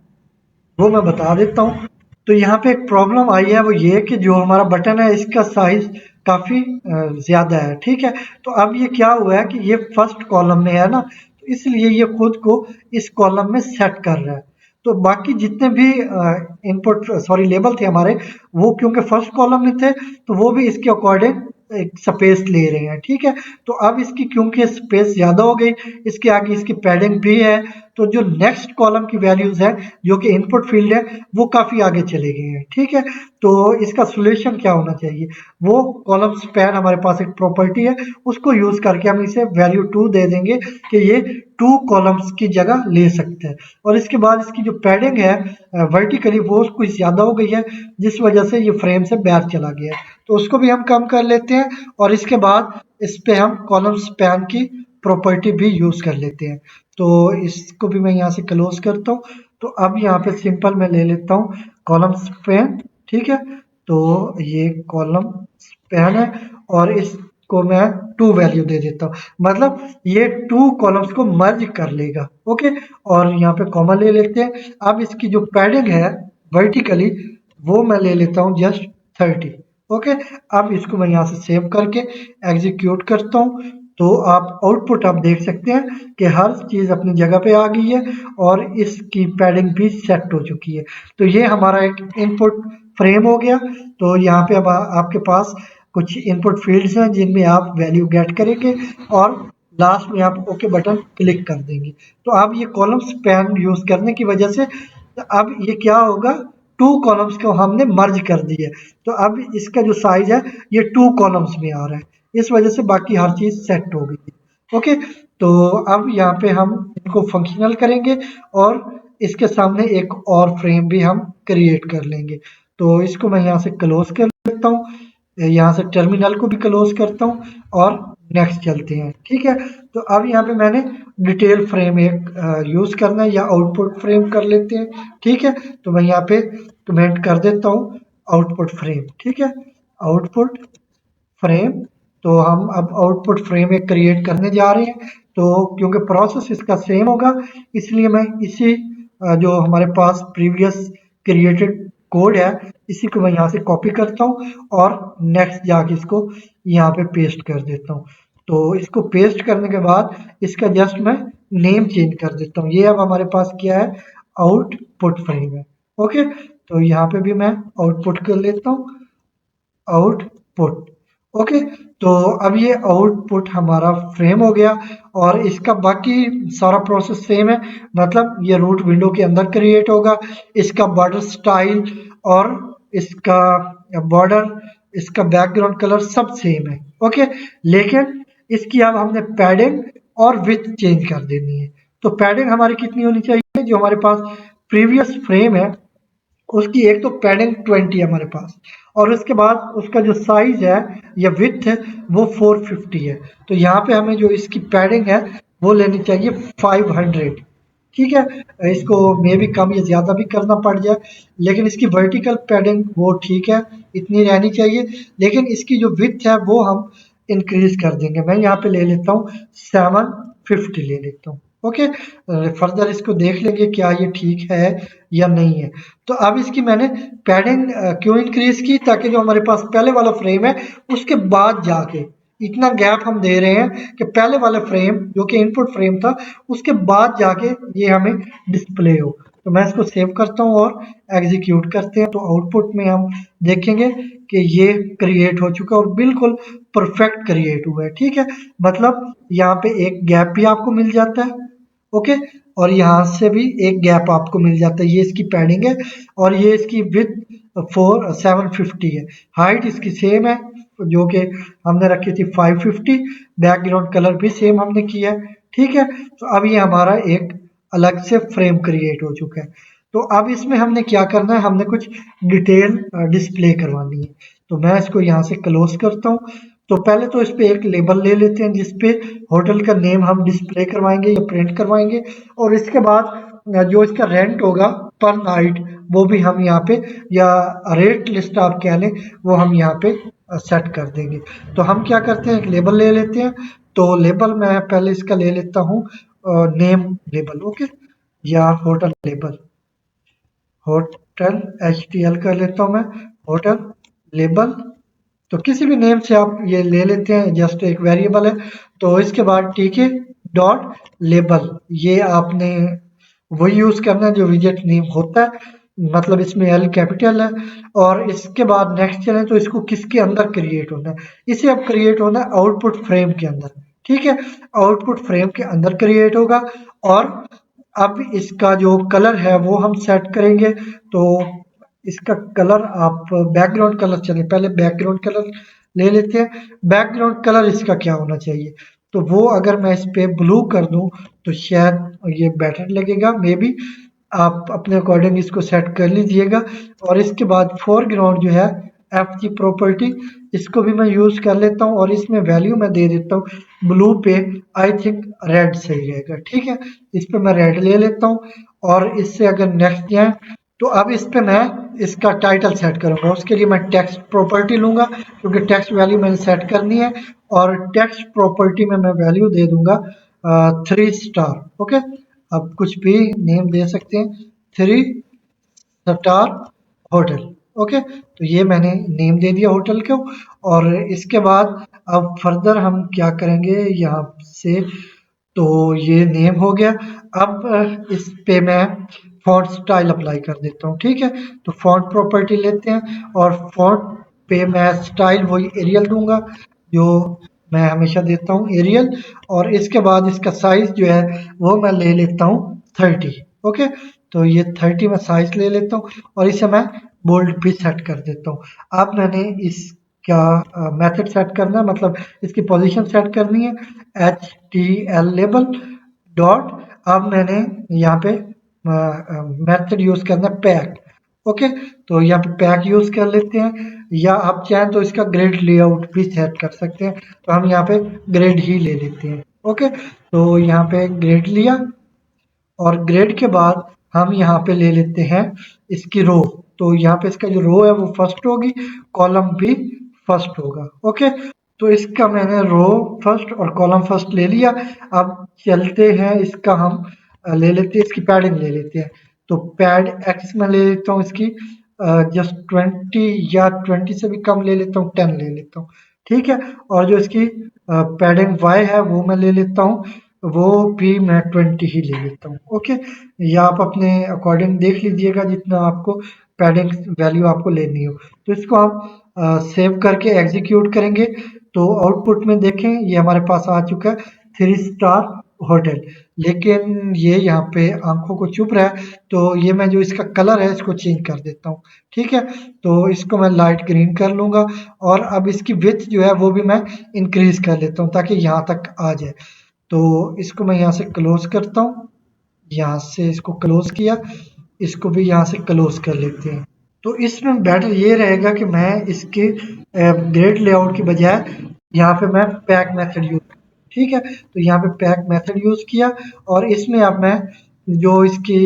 वो मैं बता देता हूँ। तो यहाँ पे एक प्रॉब्लम आई है, वो ये है कि जो हमारा बटन है इसका साइज काफी ज्यादा है, ठीक है। तो अब ये क्या हुआ है कि ये फर्स्ट कॉलम में है ना, तो इसलिए ये खुद को इस कॉलम में सेट कर रहा है। तो बाकी जितने भी लेबल थे हमारे, वो क्योंकि फर्स्ट कॉलम में थे तो वो भी इसके अकॉर्डिंग एक स्पेस ले रहे हैं, ठीक है। तो अब इसकी क्योंकि स्पेस ज्यादा हो गई, इसके आगे इसकी पैडिंग भी है, तो जो नेक्स्ट कॉलम की वैल्यूज है जो कि इनपुट फील्ड है वो काफी आगे चले गए हैं, ठीक है। तो इसका सोल्यूशन क्या होना चाहिए, वो कॉलम स्पैन हमारे पास एक प्रॉपर्टी है, उसको यूज करके हम इसे वैल्यू 2 दे देंगे कि ये 2 कॉलम्स की जगह ले सकते हैं। और इसके बाद इसकी जो पैडिंग है वर्टिकली वो कुछ ज्यादा हो गई है, जिस वजह से ये फ्रेम से बाहर चला गया है, तो उसको भी हम कम कर लेते हैं। और इसके बाद इस पे हम कॉलम स्पैन की प्रॉपर्टी भी यूज कर लेते हैं। तो इसको भी मैं यहाँ से क्लोज करता हूँ। तो अब यहाँ पे सिंपल मैं ले लेता हूँ कॉलम स्पैन, ठीक है। तो ये कॉलम स्पैन है और इसको मैं 2 वैल्यू दे देता हूँ, मतलब ये 2 कॉलम्स को मर्ज कर लेगा, ओके। और यहाँ पे कॉमा ले लेते हैं। अब इसकी जो पैडिंग है वर्टिकली वो मैं ले लेता हूँ जस्ट 30, ओके। अब इसको मैं यहाँ से सेव करके एग्जीक्यूट करता हूँ। तो आप आउटपुट आप देख सकते हैं कि हर चीज अपनी जगह पे आ गई है और इसकी पैडिंग भी सेट हो चुकी है। तो ये हमारा एक इनपुट फ्रेम हो गया। तो यहाँ पे अब आपके पास कुछ इनपुट फील्ड्स हैं जिनमें आप वैल्यू गेट करेंगे और लास्ट में आप ओके बटन क्लिक कर देंगे। तो अब ये कॉलम स्पैन यूज करने की वजह से अब ये क्या होगा, 2 कॉलम्स को हमने मर्ज कर दिया, तो अब इसका जो साइज है ये 2 कॉलम्स में आ रहा है, इस वजह से बाकी हर चीज सेट हो गई है, ओके। तो अब यहाँ पे हम इनको फंक्शनल करेंगे और इसके सामने एक और फ्रेम भी हम क्रिएट कर लेंगे। तो इसको मैं यहाँ से क्लोज कर लेता हूँ, यहाँ से टर्मिनल को भी क्लोज करता हूँ और नेक्स्ट चलते हैं, ठीक है। तो अब यहाँ पे मैंने डिटेल फ्रेम एक यूज करना है या आउटपुट फ्रेम कर लेते हैं, ठीक है। तो मैं यहाँ पे कमेंट कर देता हूँ आउटपुट फ्रेम, ठीक है, आउटपुट फ्रेम। तो हम अब आउटपुट फ्रेम एक क्रिएट करने जा रहे हैं। तो क्योंकि प्रोसेस इसका सेम होगा इसलिए मैं इसी जो हमारे पास प्रीवियस क्रिएटेड कोड है इसी को मैं यहाँ से कॉपी करता हूँ और नेक्स्ट जाके इसको यहाँ पे पेस्ट कर देता हूँ। तो इसको पेस्ट करने के बाद इसका जस्ट मैं नेम चेंज कर देता हूँ। ये अब हमारे पास क्या है, आउटपुट फ्रेम है, ओके। तो यहाँ पे भी मैं आउटपुट कर लेता हूँ, आउटपुट, ओके। तो अब ये आउटपुट हमारा फ्रेम हो गया और इसका बाकी सारा प्रोसेस सेम है, मतलब ये रूट विंडो के अंदर क्रिएट होगा। इसका बॉर्डर स्टाइल और इसका बॉर्डर, इसका बैकग्राउंड कलर सब सेम है, ओके। लेकिन इसकी अब हमने पैडिंग और विड्थ चेंज कर देनी है। तो पैडिंग हमारी कितनी होनी चाहिए, जो हमारे पास प्रीवियस फ्रेम है उसकी एक तो पैडिंग 20 है हमारे पास, और उसके बाद उसका जो साइज है या विड्थ है वो 450 है। तो यहाँ पे हमें जो इसकी पैडिंग है वो लेनी चाहिए 500, ठीक है। इसको मे भी कम या ज्यादा भी करना पड़ जाए, लेकिन इसकी वर्टिकल पैडिंग वो ठीक है, इतनी रहनी चाहिए। लेकिन इसकी जो विड्थ है वो हम इंक्रीज कर देंगे। मैं यहाँ पे ले लेता हूँ 750 ले लेता हूँ, ओके। फर्दर इसको देख लेंगे क्या ये ठीक है या नहीं है। तो अब इसकी मैंने पैडिंग क्यों इंक्रीज की, ताकि जो हमारे पास पहले वाला फ्रेम है उसके बाद जाके इतना गैप हम दे रहे हैं कि पहले वाला फ्रेम जो कि इनपुट फ्रेम था उसके बाद जाके ये हमें डिस्प्ले हो। तो मैं इसको सेव करता हूँ और एग्जीक्यूट करते हैं। तो आउटपुट में हम देखेंगे कि ये क्रिएट हो चुका है और बिल्कुल परफेक्ट क्रिएट हुआ है, ठीक है। मतलब यहाँ पे एक गैप भी आपको मिल जाता है, ओके। और यहाँ से भी एक गैप आपको मिल जाता है। ये इसकी पैडिंग है और ये इसकी विड्थ 750 है। हाइट इसकी सेम है जो कि हमने रखी थी 550, बैकग्राउंड कलर भी सेम हमने किया है, ठीक है। तो अब ये हमारा एक अलग से फ्रेम क्रिएट हो चुका है। तो अब इसमें हमने क्या करना है, हमने कुछ डिटेल डिस्प्ले करवानी है। तो मैं इसको यहाँ से क्लोज करता हूँ। तो पहले तो इस पे एक लेबल ले लेते हैं जिसपे होटल का नेम हम डिस्प्ले करवाएंगे या प्रिंट करवाएंगे, और इसके बाद जो इसका रेंट होगा पर नाइट, वो भी हम यहाँ पे, या रेट लिस्ट आप कह लें, वो हम यहाँ पे सेट कर देंगे। तो हम क्या करते हैं, एक लेबल ले लेते हैं। तो लेबल मैं पहले इसका ले लेता हूँ नेम लेबल, ओके, या होटल लेबल, होटल HTL कर लेता हूँ मैं, होटल लेबल। तो किसी भी नेम से आप ये ले लेते हैं, जस्ट एक वेरिएबल है। तो इसके बाद टीके डॉट लेबल, ये आपने वही यूज करना है जो विजेट नेम होता है, मतलब इसमें एल कैपिटल है। और इसके बाद नेक्स्ट चलें तो इसको किसके अंदर क्रिएट होना है, इसे अब क्रिएट होना है आउटपुट फ्रेम के अंदर, ठीक है, आउटपुट फ्रेम के अंदर क्रिएट होगा। और अब इसका जो कलर है वो हम सेट करेंगे। तो इसका कलर आप बैकग्राउंड कलर, चले पहले बैकग्राउंड कलर ले लेते हैं। बैकग्राउंड कलर इसका क्या होना चाहिए, तो वो अगर मैं इस पे ब्लू कर दूं तो शायद ये बेटर लगेगा, मे बी आप अपने अकॉर्डिंग इसको सेट कर लीजिएगा। और इसके बाद फोरग्राउंड जो है FG प्रॉपर्टी, इसको भी मैं यूज कर लेता हूँ और इसमें वैल्यू मैं दे देता हूँ ब्लू पे, आई थिंक रेड सही रहेगा, ठीक है, इस पे मैं रेड ले लेता हूँ। और इससे अगर नेक्स्ट जाए तो अब इस पे मैं इसका टाइटल सेट करूंगा, उसके लिए मैं टेक्स्ट प्रॉपर्टी लूंगा क्योंकि टेक्स्ट वैल्यू मैंने सेट करनी है। और टेक्स्ट प्रॉपर्टी में मैं वैल्यू दे दूंगा 3 स्टार, ओके, अब कुछ भी नेम दे सकते हैं, 3 स्टार होटल, ओके। तो ये मैंने नेम दे दिया होटल को। और इसके बाद अब फर्दर हम क्या करेंगे यहाँ से, तो ये नेम हो गया। अब इस पे मैं फॉन्ट स्टाइल अप्लाई कर देता हूँ, ठीक है। तो फॉन्ट प्रॉपर्टी लेते हैं और फॉन्ट पे मैं स्टाइल वही एरियल दूंगा जो मैं हमेशा देता हूँ, एरियल। और इसके बाद इसका साइज जो है वो मैं ले लेता हूँ 30, ओके। तो ये 30 में साइज ले लेता हूँ और इसे मैं बोल्ड भी सेट कर देता हूँ। अब मैंने इसका मेथड सेट करना है, मतलब इसकी पोजीशन सेट करनी है, HTL लेबल डॉट। अब मैंने यहाँ पे मेथड यूज करना है पैक, ओके। तो यहाँ पे पैक यूज कर लेते हैं, या आप चाहें तो इसका ग्रेड लेआउट भी सेट कर सकते हैं। तो हम यहाँ पे ग्रेड ही ले लेते हैं, ओके। तो यहाँ पे ग्रेड लिया और ग्रेड के बाद हम यहाँ पे ले लेते हैं इसकी रो। तो यहाँ पे इसका जो रो है वो फर्स्ट होगी, कॉलम भी फर्स्ट होगा, ओके। तो इसका मैंने रो फर्स्ट और कॉलम फर्स्ट ले लिया। अब चलते हैं इसका हम ले लेते हैं, इसकी पैडिंग ले लेते हैं। तो पैड एक्स में ले लेता हूँ इसकी जस्ट 20 या 20 से भी कम ले लेता हूँ, 10 ले लेता हूँ, ठीक है। और जो इसकी पैडिंग वाई है वो मैं ले लेता हूँ, वो भी मैं 20 ही ले लेता हूँ, ओके। या आप अपने अकॉर्डिंग देख लीजिएगा जितना आपको पैडिंग वैल्यू आपको लेनी हो। तो इसको हम सेव करके एग्जीक्यूट करेंगे। तो आउटपुट में देखें ये हमारे पास आ चुका है 3 स्टार होटल, लेकिन ये यहाँ पे आंखों को चुभ रहा है। तो ये मैं जो इसका कलर है इसको चेंज कर देता हूँ, ठीक है। तो इसको मैं लाइट ग्रीन कर लूंगा और अब इसकी विड्थ जो है वो भी मैं इंक्रीज कर लेता हूँ ताकि यहाँ तक आ जाए। तो इसको मैं यहाँ से क्लोज करता हूँ, यहाँ से इसको क्लोज किया, इसको भी यहाँ से क्लोज कर लेते हैं। तो इसमें बेटर ये रहेगा कि मैं इसके ग्रेड लेआउट की बजाय यहाँ पे मैं पैक मेथड यूज, ठीक है। तो यहाँ पे पैक मेथड यूज किया और इसमें अब मैं जो इसकी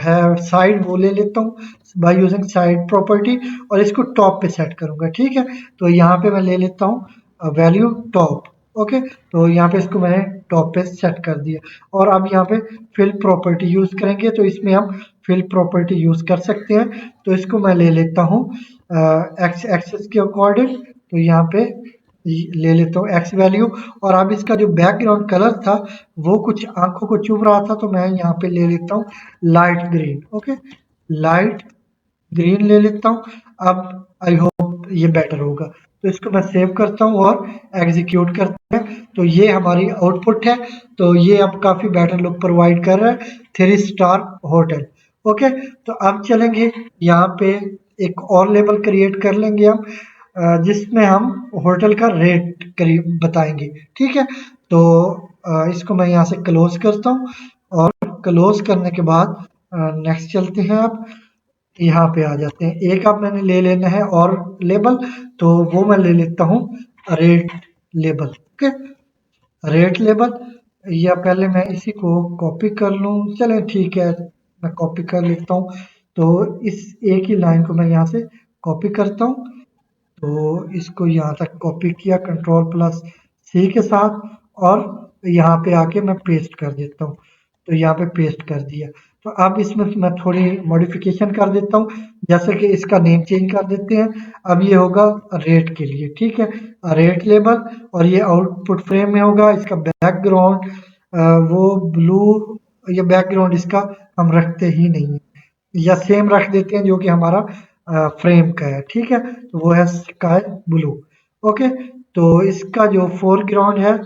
है साइड वो ले लेता हूँ बाय यूजिंग साइड प्रॉपर्टी और इसको टॉप पे सेट करूंगा, ठीक है। तो यहाँ पे मैं ले लेता हूँ वैल्यू टॉप, ओके। तो यहाँ पे इसको मैंने टॉप पे सेट कर दिया। और अब यहाँ पे फिल प्रॉपर्टी यूज करेंगे, तो इसमें हम फिल प्रॉपर्टी यूज कर सकते हैं। तो इसको मैं ले लेता हूँ एक्स एक्सेस के अकॉर्डिंग, तो यहाँ पे ले लेता हूँ एक्स वैल्यू। और अब इसका जो बैकग्राउंड कलर था वो कुछ आंखों को चुभ रहा था, तो मैं यहाँ पे ले लेता हूँ light green, okay, light green ले लेता हूँ। अब आई होप ये बेटर होगा। तो इसको मैं सेव करता हूँ और एग्जीक्यूट करते हैं। तो ये हमारी आउटपुट है। तो ये अब काफी बेटर लुक प्रोवाइड कर रहा है 3 स्टार होटल, ओके। तो अब चलेंगे यहाँ पे एक और लेवल क्रिएट कर लेंगे हम जिसमें हम होटल का रेट करीब बताएंगे, ठीक है। तो इसको मैं यहाँ से क्लोज करता हूँ और क्लोज करने के बाद नेक्स्ट चलते हैं। अब यहाँ पे आ जाते हैं, एक अब मैंने ले लेना है और लेबल, तो वो मैं ले लेता हूँ rate label, okay, rate label. या पहले मैं इसी को कॉपी कर लूँ, चले ठीक है, मैं कॉपी कर लेता हूँ। तो इस एक ही लाइन को मैं यहाँ से कॉपी करता हूँ, तो इसको यहाँ तक कॉपी किया कंट्रोल प्लस सी के साथ, और यहाँ पे आके मैं पेस्ट कर देता हूँ। तो यहाँ पे पेस्ट कर दिया। तो अब इसमें मैं थोड़ी मॉडिफिकेशन कर देता हूँ, जैसे कि इसका नेम चेंज कर देते हैं। अब ये होगा रेट के लिए, ठीक है, रेट लेबल, और ये आउटपुट फ्रेम में होगा। इसका बैकग्राउंड वो ब्लू, ये बैकग्राउंड इसका हम रखते ही नहीं है, या सेम रख देते हैं जो कि हमारा फ्रेम का है, ठीक है, तो वो है स्काई ब्लू। ओके, तो इसका जो फोरग्राउंड है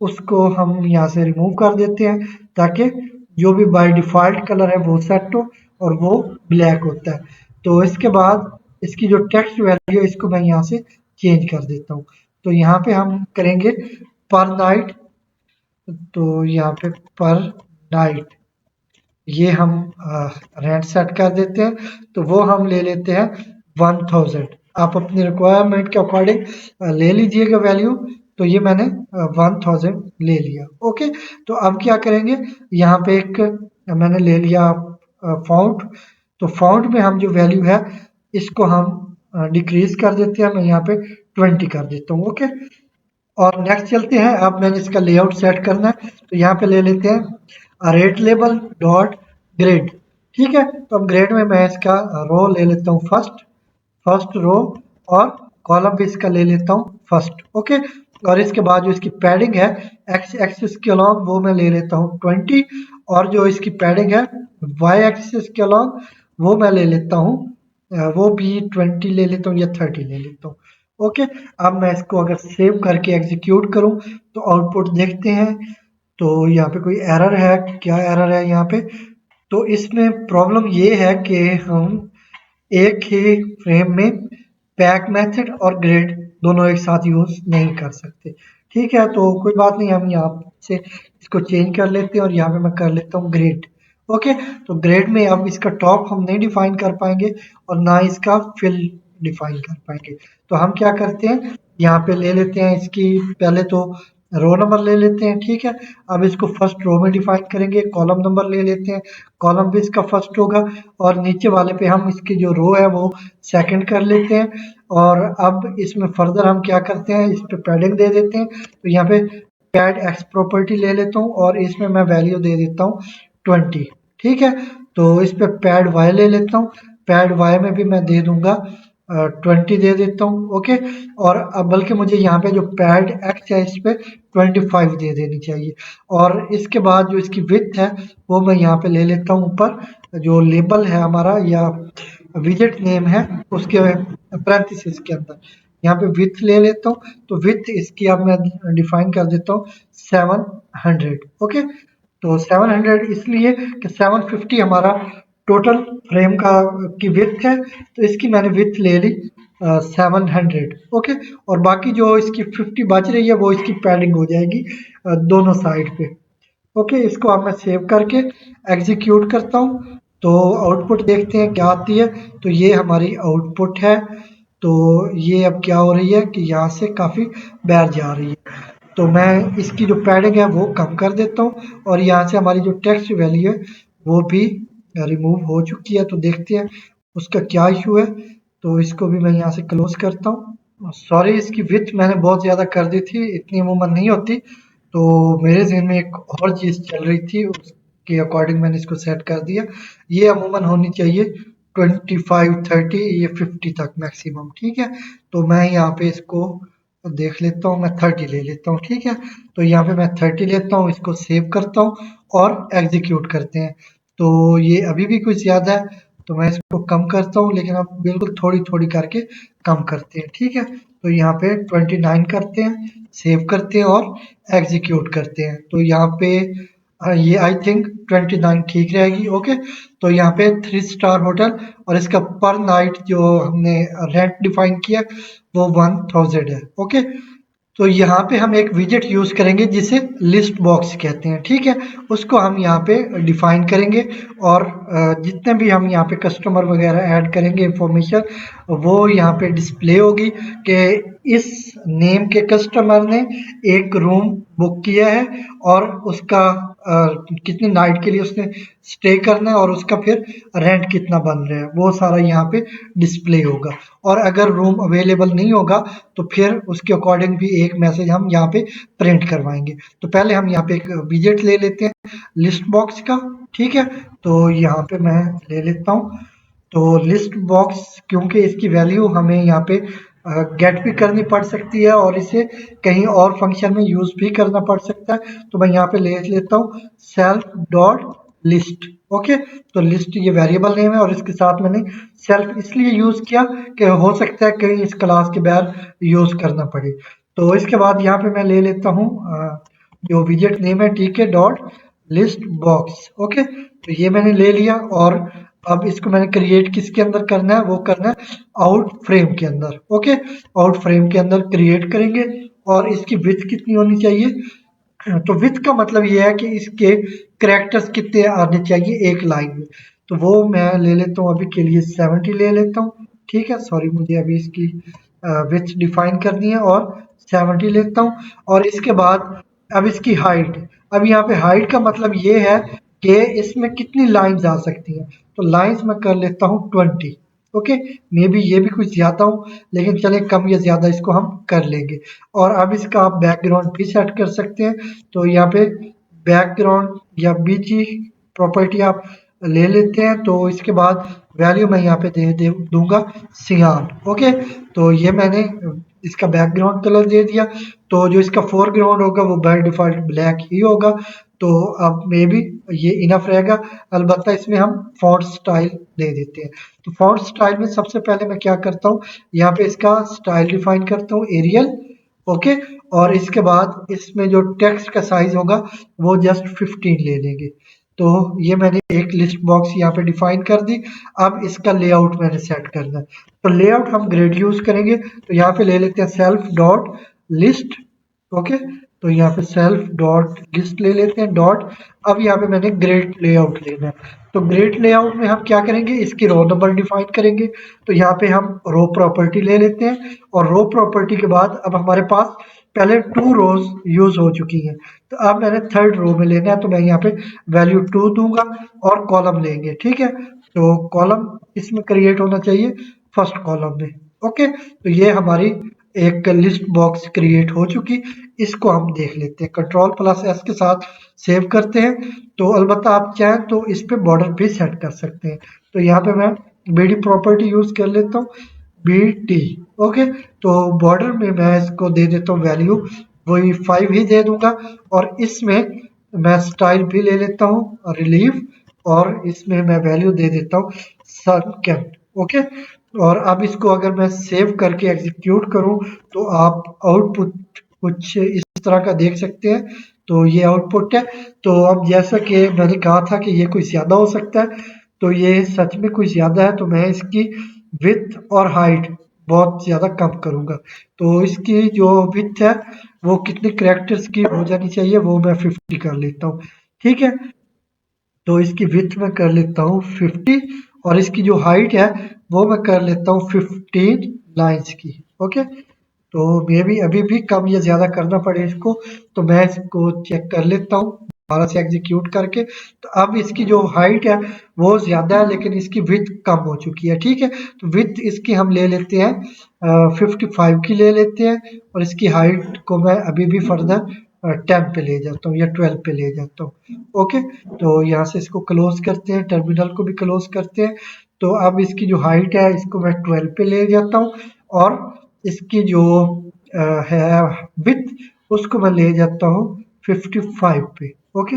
उसको हम यहाँ से रिमूव कर देते हैं, ताकि जो भी बाय डिफॉल्ट कलर है वो सेट हो, और वो ब्लैक होता है। तो इसके बाद इसकी जो टेक्स्ट वैल्यू है इसको मैं यहाँ से चेंज कर देता हूँ। तो यहाँ पे हम करेंगे पर नाइट, तो यहाँ पे पर नाइट ये हम रेंट सेट कर देते हैं। तो वो हम ले लेते हैं 1000। आप अपनी रिक्वायरमेंट के अकॉर्डिंग ले लीजिएगा वैल्यू। तो ये मैंने 1000 ले लिया। ओके, तो अब क्या करेंगे, यहाँ पे एक मैंने ले लिया फाउंट। तो फाउंट में हम जो वैल्यू है इसको हम डिक्रीज कर देते हैं। मैं यहाँ पे 20 कर देता हूँ। ओके, और नेक्स्ट चलते हैं। अब मैंने इसका लेआउट सेट करना है, तो यहाँ पे ले लेते हैं रेट लेबल डॉट ग्रेड, ठीक है। तो अब ग्रेड में मैं इसका रो ले लेता हूँ फर्स्ट रो, और कॉलम भी इसका ले लेता हूँ फर्स्ट। ओके, और इसके बाद जो इसकी पैडिंग है एक्स एक्सिस के अलॉन्ग वो मैं ले लेता हूँ 20, और जो इसकी पैडिंग है वाई एक्सिस के अलॉन्ग वो मैं ले लेता हूँ वो भी 20 ले लेता हूँ, या 30 ले लेता हूँ। ओके, अब मैं इसको अगर सेव करके एग्जीक्यूट करूं तो आउटपुट देखते हैं। तो यहाँ पे कोई एरर है, क्या एरर है यहाँ पे, तो इसमें प्रॉब्लम ये है कि हम एक ही फ्रेम में पैक मेथड और ग्रेड दोनों एक साथ यूज नहीं कर सकते, ठीक है। तो कोई बात नहीं, हम यहाँ से इसको चेंज कर लेते हैं, और यहाँ पे मैं कर लेता हूँ ग्रेड। ओके, तो ग्रेड में अब इसका टॉप हम नहीं डिफाइन कर पाएंगे, और ना इसका फिल डिफाइन कर पाएंगे। तो हम क्या करते हैं, यहाँ पे ले लेते हैं इसकी पहले तो रो नंबर ले लेते हैं, ठीक है। अब इसको फर्स्ट रो में डिफाइन करेंगे, कॉलम नंबर ले लेते हैं, कॉलम भी इसका फर्स्ट होगा, और नीचे वाले पे हम इसकी जो रो है वो सेकंड कर लेते हैं। और अब इसमें फर्दर हम क्या करते हैं, इस पे पैडिंग दे देते हैं। तो यहाँ पे पैड एक्स प्रॉपर्टी ले लेता हूँ, और इसमें मैं वैल्यू दे देता हूँ 20, ठीक है। तो इस पे पैड वाई ले लेता हूँ, पैड वाई में भी मैं दे दूंगा 20 दे देता हूँ। ओके, और अब बल्कि मुझे यहाँ पे जो पैड एक्स है इस पे 25 दे देनी चाहिए। और इसके बाद जो इसकी विड्थ है वो मैं यहाँ पे ले लेता हूँ ऊपर जो लेबल है हमारा या विजेट नेम है उसके पैरेंथेसिस के अंदर यहाँ पे विड्थ ले लेता हूँ। तो विड्थ इसकी अब मैं डिफाइन कर देता हूँ 700। ओके, तो 700 इसलिए कि 750 हमारा टोटल फ्रेम का की विड्थ है, तो इसकी मैंने विड्थ ले ली 700। ओके, और बाकी जो इसकी 50 बच रही है वो इसकी पैडिंग हो जाएगी दोनों साइड पे। ओके, इसको अब मैं सेव करके एग्जीक्यूट करता हूँ, तो आउटपुट देखते हैं क्या आती है। तो ये हमारी आउटपुट है। तो ये अब क्या हो रही है कि यहाँ से काफ़ी बाहर जा रही है। तो मैं इसकी जो पैडिंग है वो कम कर देता हूँ, और यहाँ से हमारी जो टेक्स्ट वैल्यू है वो भी रिमूव हो चुकी है। तो देखते हैं उसका क्या इशू है। तो इसको भी मैं यहाँ से क्लोज करता हूँ। सॉरी, इसकी विड्थ मैंने बहुत ज़्यादा कर दी थी, इतनी अमूमन नहीं होती। तो मेरे ज़हन में एक और चीज़ चल रही थी, उसके अकॉर्डिंग मैंने इसको सेट कर दिया। ये अमूमन होनी चाहिए 25 30, ये 50 तक मैक्सिमम, ठीक है। तो मैं यहाँ पे इसको देख लेता हूँ, मैं 30 ले लेता हूँ, ठीक है। तो यहाँ पे मैं 30 लेता हूँ, इसको सेव करता हूँ और एग्जीक्यूट करते हैं। तो ये अभी भी कुछ ज़्यादा है, तो मैं इसको कम करता हूँ, लेकिन अब बिल्कुल थोड़ी थोड़ी करके कम करते हैं, ठीक है। तो यहाँ पे 29 करते हैं, सेव करते हैं और एग्जीक्यूट करते हैं। तो यहाँ पे ये आई थिंक 29 ठीक रहेगी। ओके, तो यहाँ पे 3 स्टार होटल, और इसका पर नाइट जो हमने रेंट डिफाइन किया वो 1000 है। ओके, तो यहाँ पे हम एक विजेट यूज करेंगे जिसे लिस्ट बॉक्स कहते हैं, ठीक है। उसको हम यहाँ पे डिफाइन करेंगे, और जितने भी हम यहाँ पे कस्टमर वगैरह ऐड करेंगे इंफॉर्मेशन वो यहाँ पे डिस्प्ले होगी कि इस नेम के कस्टमर ने एक रूम बुक किया है, और उसका कितनी नाइट के लिए उसने स्टे करना है और उसका फिर रेंट कितना बन रहा है वो सारा यहाँ पे डिस्प्ले होगा। और अगर रूम अवेलेबल नहीं होगा तो फिर उसके अकॉर्डिंग भी एक मैसेज हम यहाँ पे प्रिंट करवाएंगे। तो पहले हम यहाँ पे एक विजेट ले लेते हैं लिस्ट बॉक्स का, ठीक है। तो यहाँ पे मैं ले लेता हूँ। तो लिस्ट बॉक्स क्योंकि इसकी वैल्यू हमें यहाँ पे गेट भी करनी पड़ सकती है और इसे कहीं और फंक्शन में यूज भी करना पड़ सकता है। तो मैं यहाँ पे ले लेता हूँ सेल्फ डॉट लिस्ट। ओके, तो लिस्ट ये वेरिएबल नेम है और इसके साथ मैंने सेल्फ इसलिए यूज किया कि हो सकता है कहीं इस क्लास के बाहर यूज करना पड़े। तो इसके बाद यहाँ पे मैं ले लेता हूँ जो विजेट नेम है, ठीक है, डॉट लिस्ट बॉक्स। ओके, तो ये मैंने ले लिया और अब इसको मैंने क्रिएट किसके अंदर करना है, वो करना है आउट फ्रेम के अंदर। ओके, आउट फ्रेम के अंदर क्रिएट करेंगे और इसकी विड्थ कितनी होनी चाहिए। तो विड्थ का मतलब ये है कि इसके कैरेक्टर्स कितने आने चाहिए एक लाइन में। तो वो मैं ले लेता हूँ अभी के लिए 70 ले लेता हूँ, ठीक है। सॉरी, मुझे अभी इसकी विड्थ डिफाइन करनी है और 70 लेता हूँ। और इसके बाद अब इसकी हाइट, अब यहाँ पे हाइट का मतलब ये है कि इसमें कितनी लाइंस आ सकती हैं। तो लाइंस मैं कर लेता हूँ 20। ओके, मे बी ये भी कुछ ज्यादा हो लेकिन चले कम या ज्यादा इसको हम कर लेंगे। और अब इसका आप बैकग्राउंड भी सेट कर सकते हैं। तो यहाँ पे बैकग्राउंड या बीची प्रॉपर्टी आप ले लेते हैं। तो इसके बाद वैल्यू मैं यहाँ पे दे दूंगा सियान। ओके, तो ये मैंने इसका बैकग्राउंड कलर दे दिया। तो जो इसका फोरग्राउंड होगा वो बाय डिफॉल्ट ब्लैक ही होगा। तो अब मे बी ये इनफ रहेगा। अलबत्ता इसमें हम फॉन्ट स्टाइल दे देते हैं। तो फॉन्ट स्टाइल में सबसे पहले मैं क्या करता हूँ, यहाँ पे इसका स्टाइल डिफाइन करता हूँ एरियल। ओके, और इसके बाद इसमें जो टेक्स्ट का साइज होगा वो जस्ट 15 ले लेंगे। तो ये मैंने एक लिस्ट बॉक्स यहाँ पे डिफाइन कर दी। अब इसका लेआउट मैंने सेट करना है। तो लेआउट हम ग्रेड यूज करेंगे। तो यहाँ पे ले लेते हैं सेल्फ डॉट लिस्ट। ओके, तो यहाँ पे सेल्फ डॉट लिस्ट ले लेते हैं डॉट। अब यहाँ पे मैंने ग्रेड लेआउट लेना है। तो ग्रेड लेआउट में हम क्या करेंगे, इसकी रो नंबर डिफाइन करेंगे। तो यहाँ पे हम रो प्रॉपर्टी ले लेते हैं और रो प्रॉपर्टी के बाद अब हमारे पास पहले 2 रोज यूज हो चुकी हैं। तो अब मैंने थर्ड रो में लेना है। तो मैं यहाँ पे वैल्यू 2 दूंगा और कॉलम लेंगे, ठीक है। तो कॉलम इसमें क्रिएट होना चाहिए फर्स्ट कॉलम में। ओके, तो ये हमारी एक लिस्ट बॉक्स क्रिएट हो चुकी। इसको हम देख लेते हैं, कंट्रोल प्लस एस के साथ सेव करते हैं। तो अलबत्ता आप चाहें तो इस पे बॉर्डर भी सेट कर सकते हैं। तो यहाँ पे मैं बीडी प्रॉपर्टी यूज कर लेता हूँ, BT। ओके, तो बॉर्डर में मैं इसको दे देता हूँ वैल्यू वही 5 ही दे दूंगा। और इसमें मैं स्टाइल भी ले लेता हूँ रिलीफ और इसमें मैं वैल्यू दे देता हूँ सेकंड। ओके, और अब इसको अगर मैं सेव करके एग्जीक्यूट करूं तो आप आउटपुट कुछ इस तरह का देख सकते हैं। तो ये आउटपुट है। तो अब जैसा कि मैंने कहा था कि ये कुछ ज़्यादा हो सकता है, तो ये सच में कुछ ज़्यादा है। तो मैं इसकी विड्थ और हाइट बहुत ज़्यादा कम करूँगा। तो इसकी जो विड्थ है वो कितने कैरेक्टर्स की हो जानी चाहिए वो मैं 50 कर लेता हूँ, ठीक है। तो इसकी विड्थ मैं कर लेता हूँ 50 और इसकी जो हाइट है वो मैं कर लेता हूँ 15 लाइन्स की। ओके, तो मे भी अभी भी कम या ज़्यादा करना पड़े इसको। तो मैं इसको चेक कर लेता हूँ दोबारा से एग्जीक्यूट करके। तो अब इसकी जो हाइट है वो ज़्यादा है लेकिन इसकी विड्थ कम हो चुकी है, ठीक है। तो विड्थ इसकी हम ले लेते हैं 55 की ले लेते हैं और इसकी हाइट को मैं अभी भी फर्दर 10 पे ले जाता हूँ या 12 पे ले जाता हूँ। ओके, तो यहाँ से इसको क्लोज करते हैं, टर्मिनल को भी क्लोज करते हैं। तो अब इसकी जो हाइट है इसको मैं 12 पे ले जाता हूँ और इसकी जो है विड्थ उसको मैं ले जाता हूँ 55 पे। ओके,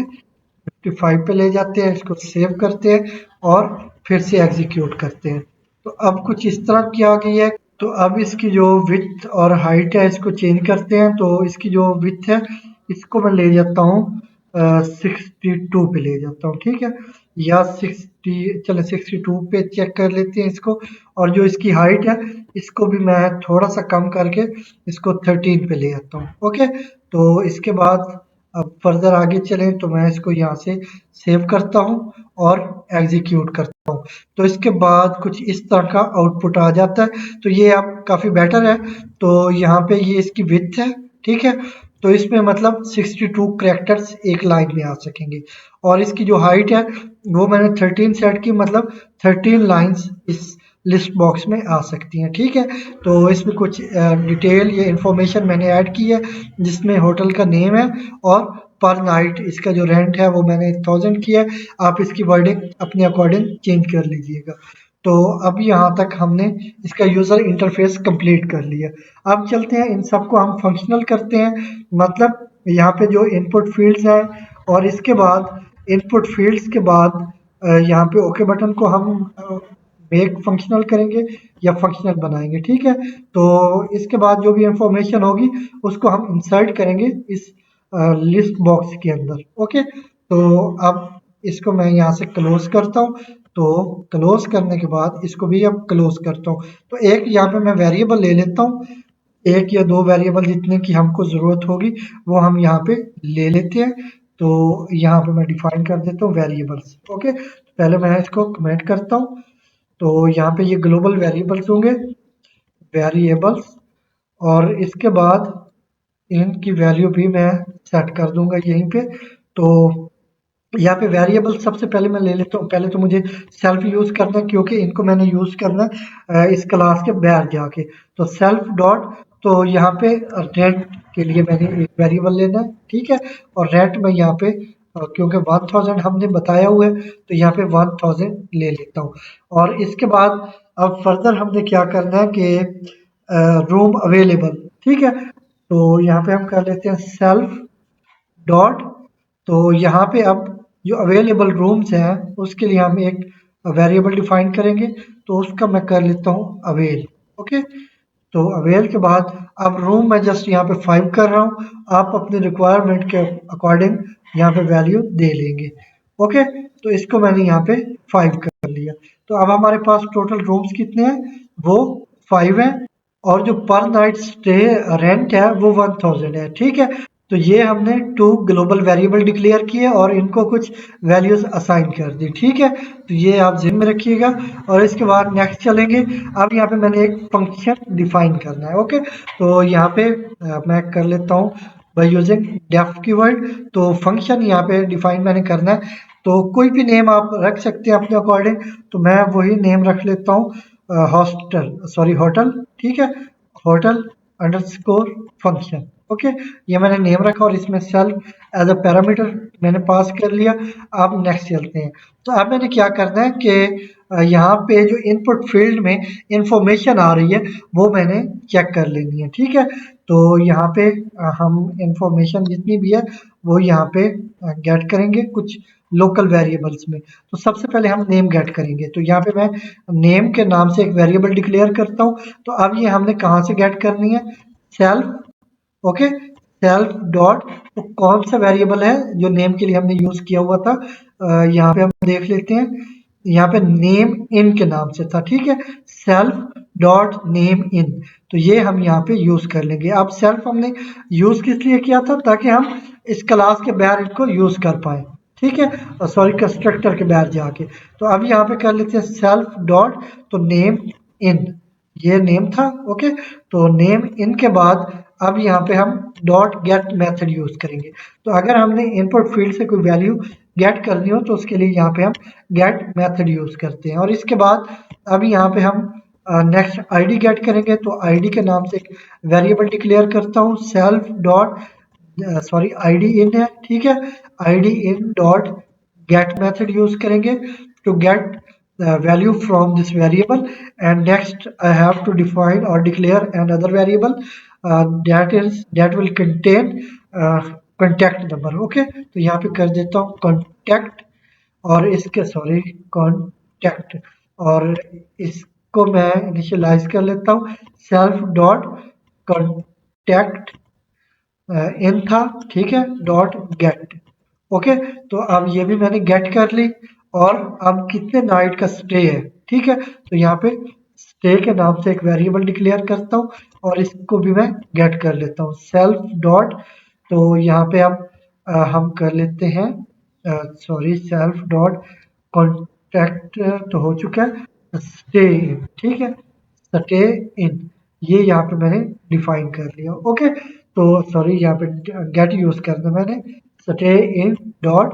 55 पे ले जाते हैं, इसको सेव करते हैं और फिर से एग्जीक्यूट करते हैं। तो अब कुछ इस तरह की आ गई है। तो अब इसकी जो विड्थ और हाइट है इसको चेंज करते हैं। तो इसकी जो विड्थ है इसको मैं ले जाता हूँ 62 पे ले जाता हूँ, ठीक है। या 60, चले 62 पे चेक कर लेते हैं इसको। और जो इसकी हाइट है इसको भी मैं थोड़ा सा कम करके इसको 13 पे ले जाता हूँ। ओके, तो इसके बाद अब फर्दर आगे चलें तो मैं इसको यहाँ से सेव करता हूँ और एग्जीक्यूट करता हूँ। तो इसके बाद कुछ इस तरह का आउटपुट आ जाता है। तो ये अब काफ़ी बेटर है। तो यहाँ पे ये इसकी विड्थ है, ठीक है। तो इसमें मतलब 62 कैरेक्टर्स एक लाइन में आ सकेंगे। और इसकी जो हाइट है वो मैंने 13 सेट की, मतलब 13 लाइंस इस लिस्ट बॉक्स में आ सकती हैं। ठीक है, तो इसमें कुछ डिटेल या इंफॉर्मेशन मैंने ऐड की है, जिसमें होटल का नेम है और पर नाइट इसका जो रेंट है वो मैंने 1000 किया है। आप इसकी वर्डिंग अपने अकॉर्डिंग चेंज कर लीजिएगा। तो अब यहाँ तक हमने इसका यूज़र इंटरफेस कंप्लीट कर लिया। अब चलते हैं इन सबको हम फंक्शनल करते हैं, मतलब यहाँ पे जो इनपुट फील्ड्स हैं और इसके बाद इनपुट फील्ड्स के बाद यहाँ पे ओके बटन को हम मेक फंक्शनल करेंगे या फंक्शनल बनाएंगे। ठीक है, तो इसके बाद जो भी इंफॉर्मेशन होगी उसको हम इंसर्ट करेंगे इस लिस्ट बॉक्स के अंदर। ओके, तो अब इसको मैं यहाँ से क्लोज करता हूँ। तो क्लोज करने के बाद इसको भी अब क्लोज करता हूँ। तो एक यहाँ पे मैं वेरिएबल ले लेता हूँ, एक या दो वेरिएबल जितने की हमको ज़रूरत होगी वो हम यहाँ पे ले लेते हैं। तो यहाँ पे मैं डिफाइन कर देता हूँ वेरिएबल्स। ओके, पहले मैं इसको कमेंट करता हूँ। तो यहाँ पे ये ग्लोबल वेरिएबल्स होंगे, वेरिएबल्स, और इसके बाद इनकी वैल्यू भी मैं सेट कर दूंगा यहीं पे। तो यहाँ पे वेरिएबल सबसे पहले मैं ले लेता हूँ। पहले तो मुझे सेल्फ यूज करना है क्योंकि इनको मैंने यूज करना है इस क्लास के बाहर जाके। तो सेल्फ डॉट, तो यहाँ पे रेंट के लिए मैंने एक वेरिएबल लेना है। ठीक है, और रेंट में यहाँ पे क्योंकि 1000 हमने बताया हुआ है तो यहाँ पे 1000 ले लेता हूँ। और इसके बाद अब फर्दर हमने क्या करना है कि रूम अवेलेबल। ठीक है, तो यहाँ पे हम कर लेते हैं सेल्फ डॉट। तो यहाँ पे अब जो अवेलेबल रूम्स हैं उसके लिए हम एक वेरिएबल डिफाइन करेंगे। तो उसका मैं कर लेता हूँ अवेल। ओके, तो अवेल के बाद अब रूम मैं जस्ट यहाँ पे 5 कर रहा हूँ, आप अपनी रिक्वायरमेंट के अकॉर्डिंग यहाँ पे वैल्यू दे लेंगे। ओके, तो इसको मैंने यहाँ पे 5 कर लिया। तो अब हमारे पास टोटल रूम्स कितने हैं, वो 5 हैं, और जो पर नाइट स्टे रेंट है वो 1000 है। ठीक है, तो ये हमने 2 ग्लोबल वेरिएबल डिक्लेयर किए और इनको कुछ वैल्यूज असाइन कर दी। ठीक है, तो ये आप ज़हन में रखिएगा। और इसके बाद नेक्स्ट चलेंगे। अब यहाँ पे मैंने एक फंक्शन डिफाइन करना है। ओके, तो यहाँ पे मैं कर लेता हूँ बाय यूजिंग डेफ कीवर्ड। तो फंक्शन यहाँ पे डिफाइन मैंने करना है, तो कोई भी नेम आप रख सकते हैं अपने अकॉर्डिंग। तो मैं वही नेम रख लेता हूँ हॉस्टल, सॉरी होटल। ठीक है, होटल अंडरस्कोर फंक्शन। ओके, ये मैंने नेम रखा और इसमें सेल्फ एज अ पैरामीटर मैंने पास कर लिया। अब नेक्स्ट चलते हैं। तो अब मैंने क्या करना है कि यहाँ पे जो इनपुट फील्ड में इंफॉर्मेशन आ रही है वो मैंने चेक कर लेनी है। ठीक है, तो यहाँ पे हम इंफॉर्मेशन जितनी भी है वो यहाँ पे गेट करेंगे कुछ लोकल वेरिएबल्स में। तो सबसे पहले हम नेम गेट करेंगे। तो यहाँ पे मैं नेम के नाम से एक वेरिएबल डिक्लेयर करता हूँ। तो अब ये हमने कहाँ से गेट करनी है, सेल्फ। ओके, सेल्फ डॉट, तो कौन सा वेरिएबल है जो नेम के लिए हमने यूज किया हुआ था, यहाँ पे हम देख लेते हैं। यहाँ पे नेम इन के नाम से था। ठीक है, सेल्फ डॉट नेम इन, तो ये हम यहाँ पे यूज कर लेंगे। अब सेल्फ हमने यूज किस लिए किया था, ताकि हम इस क्लास के बाहर इनको यूज कर पाए। ठीक है, सॉरी कंस्ट्रक्टर के बाहर जाके। तो अब यहाँ पे कर लेते हैं सेल्फ डॉट, तो नेम इन, ये नेम था। ओके, तो नेम इन के बाद अब यहाँ पे हम डॉट गेट मेथड यूज करेंगे। तो अगर हमने इनपुट फील्ड से कोई वैल्यू गेट करनी हो तो उसके लिए यहाँ पे हम गेट मेथड यूज करते हैं। और इसके बाद अब यहाँ पे हम नेक्स्ट आईडी गेट करेंगे। तो आईडी के नाम से एक वेरिएबल डिक्लेयर करता हूँ, self dot, sorry ID in है। ठीक है, ID in dot get method use करेंगे to get value from this variable। and next I have to define or declare another variable that will contain contact number। Okay, तो यहाँ पे कर देता हूँ contact, और इसके सॉरी contact, और इसको मैं इनिशियलाइज कर लेता हूँ सेल्फ डॉट contact इन था। ठीक है, डॉट गेट। ओके, तो अब ये भी मैंने गेट कर ली। और अब कितने नाइट का स्टे है। ठीक है, तो यहाँ पे स्टे के नाम से एक वेरिएबल डिक्लेयर करता हूँ और इसको भी मैं गेट कर लेता हूँ सेल्फ डॉट। तो यहाँ पे अब हम कर लेते हैं सॉरी सेल्फ डॉट कॉन्टैक्ट, तो हो चुका है स्टे इन। ठीक है, स्टे इन, ये यहाँ पे मैंने डिफाइन कर लिया। ओके, तो सॉरी यहाँ पे गेट यूज करना मैंने, स्टे इन डॉट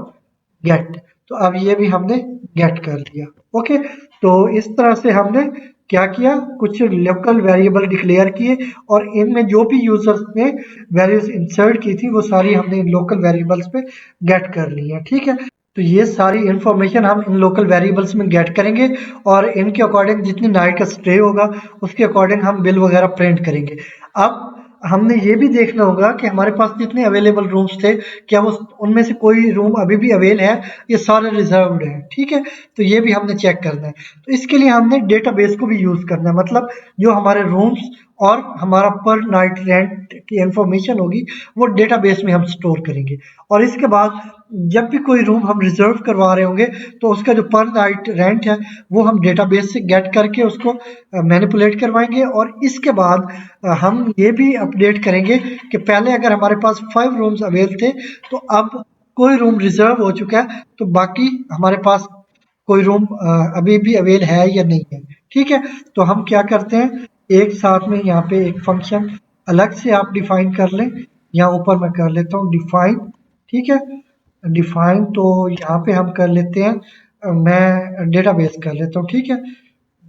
गेट। तो अब ये भी हमने गेट कर लिया। ओके, तो इस तरह से हमने क्या किया, कुछ लोकल वेरिएबल डिक्लेयर किए और इनमें जो भी यूजर्स ने वैल्यूज इंसर्ट की थी वो सारी हमने इन लोकल वेरिएबल्स पे गेट कर ली है। ठीक है, तो ये सारी इंफॉर्मेशन हम इन लोकल वेरिएबल्स में गेट करेंगे और इनके अकॉर्डिंग जितनी नाइट का स्टे होगा उसके अकॉर्डिंग हम बिल वगैरह प्रिंट करेंगे। अब हमने ये भी देखना होगा कि हमारे पास जितने अवेलेबल रूम्स थे क्या वो उनमें से कोई रूम अभी भी अवेल है, ये सारे रिजर्व्ड हैं। ठीक है, तो ये भी हमने चेक करना है। तो इसके लिए हमने डेटाबेस को भी यूज करना है, मतलब जो हमारे रूम्स और हमारा पर नाइट रेंट की इंफॉर्मेशन होगी वो डेटाबेस में हम स्टोर करेंगे। और इसके बाद जब भी कोई रूम हम रिजर्व करवा रहे होंगे तो उसका जो पर नाइट रेंट है वो हम डेटाबेस से गेट करके उसको मैनिपुलेट करवाएंगे। और इसके बाद हम ये भी अपडेट करेंगे कि पहले अगर हमारे पास 5 रूम्स अवेल थे तो अब कोई रूम रिजर्व हो चुका है, तो बाकी हमारे पास कोई रूम अभी भी अवेल है या नहीं है। ठीक है, तो हम क्या करते हैं, एक साथ में यहाँ पे एक फंक्शन अलग से आप डिफाइन कर लें। यहाँ ऊपर मैं कर लेता हूँ डिफाइन। ठीक है, डिफाइन तो यहाँ पे हम कर लेते हैं मैं डेटाबेस कर लेता हूँ। ठीक है,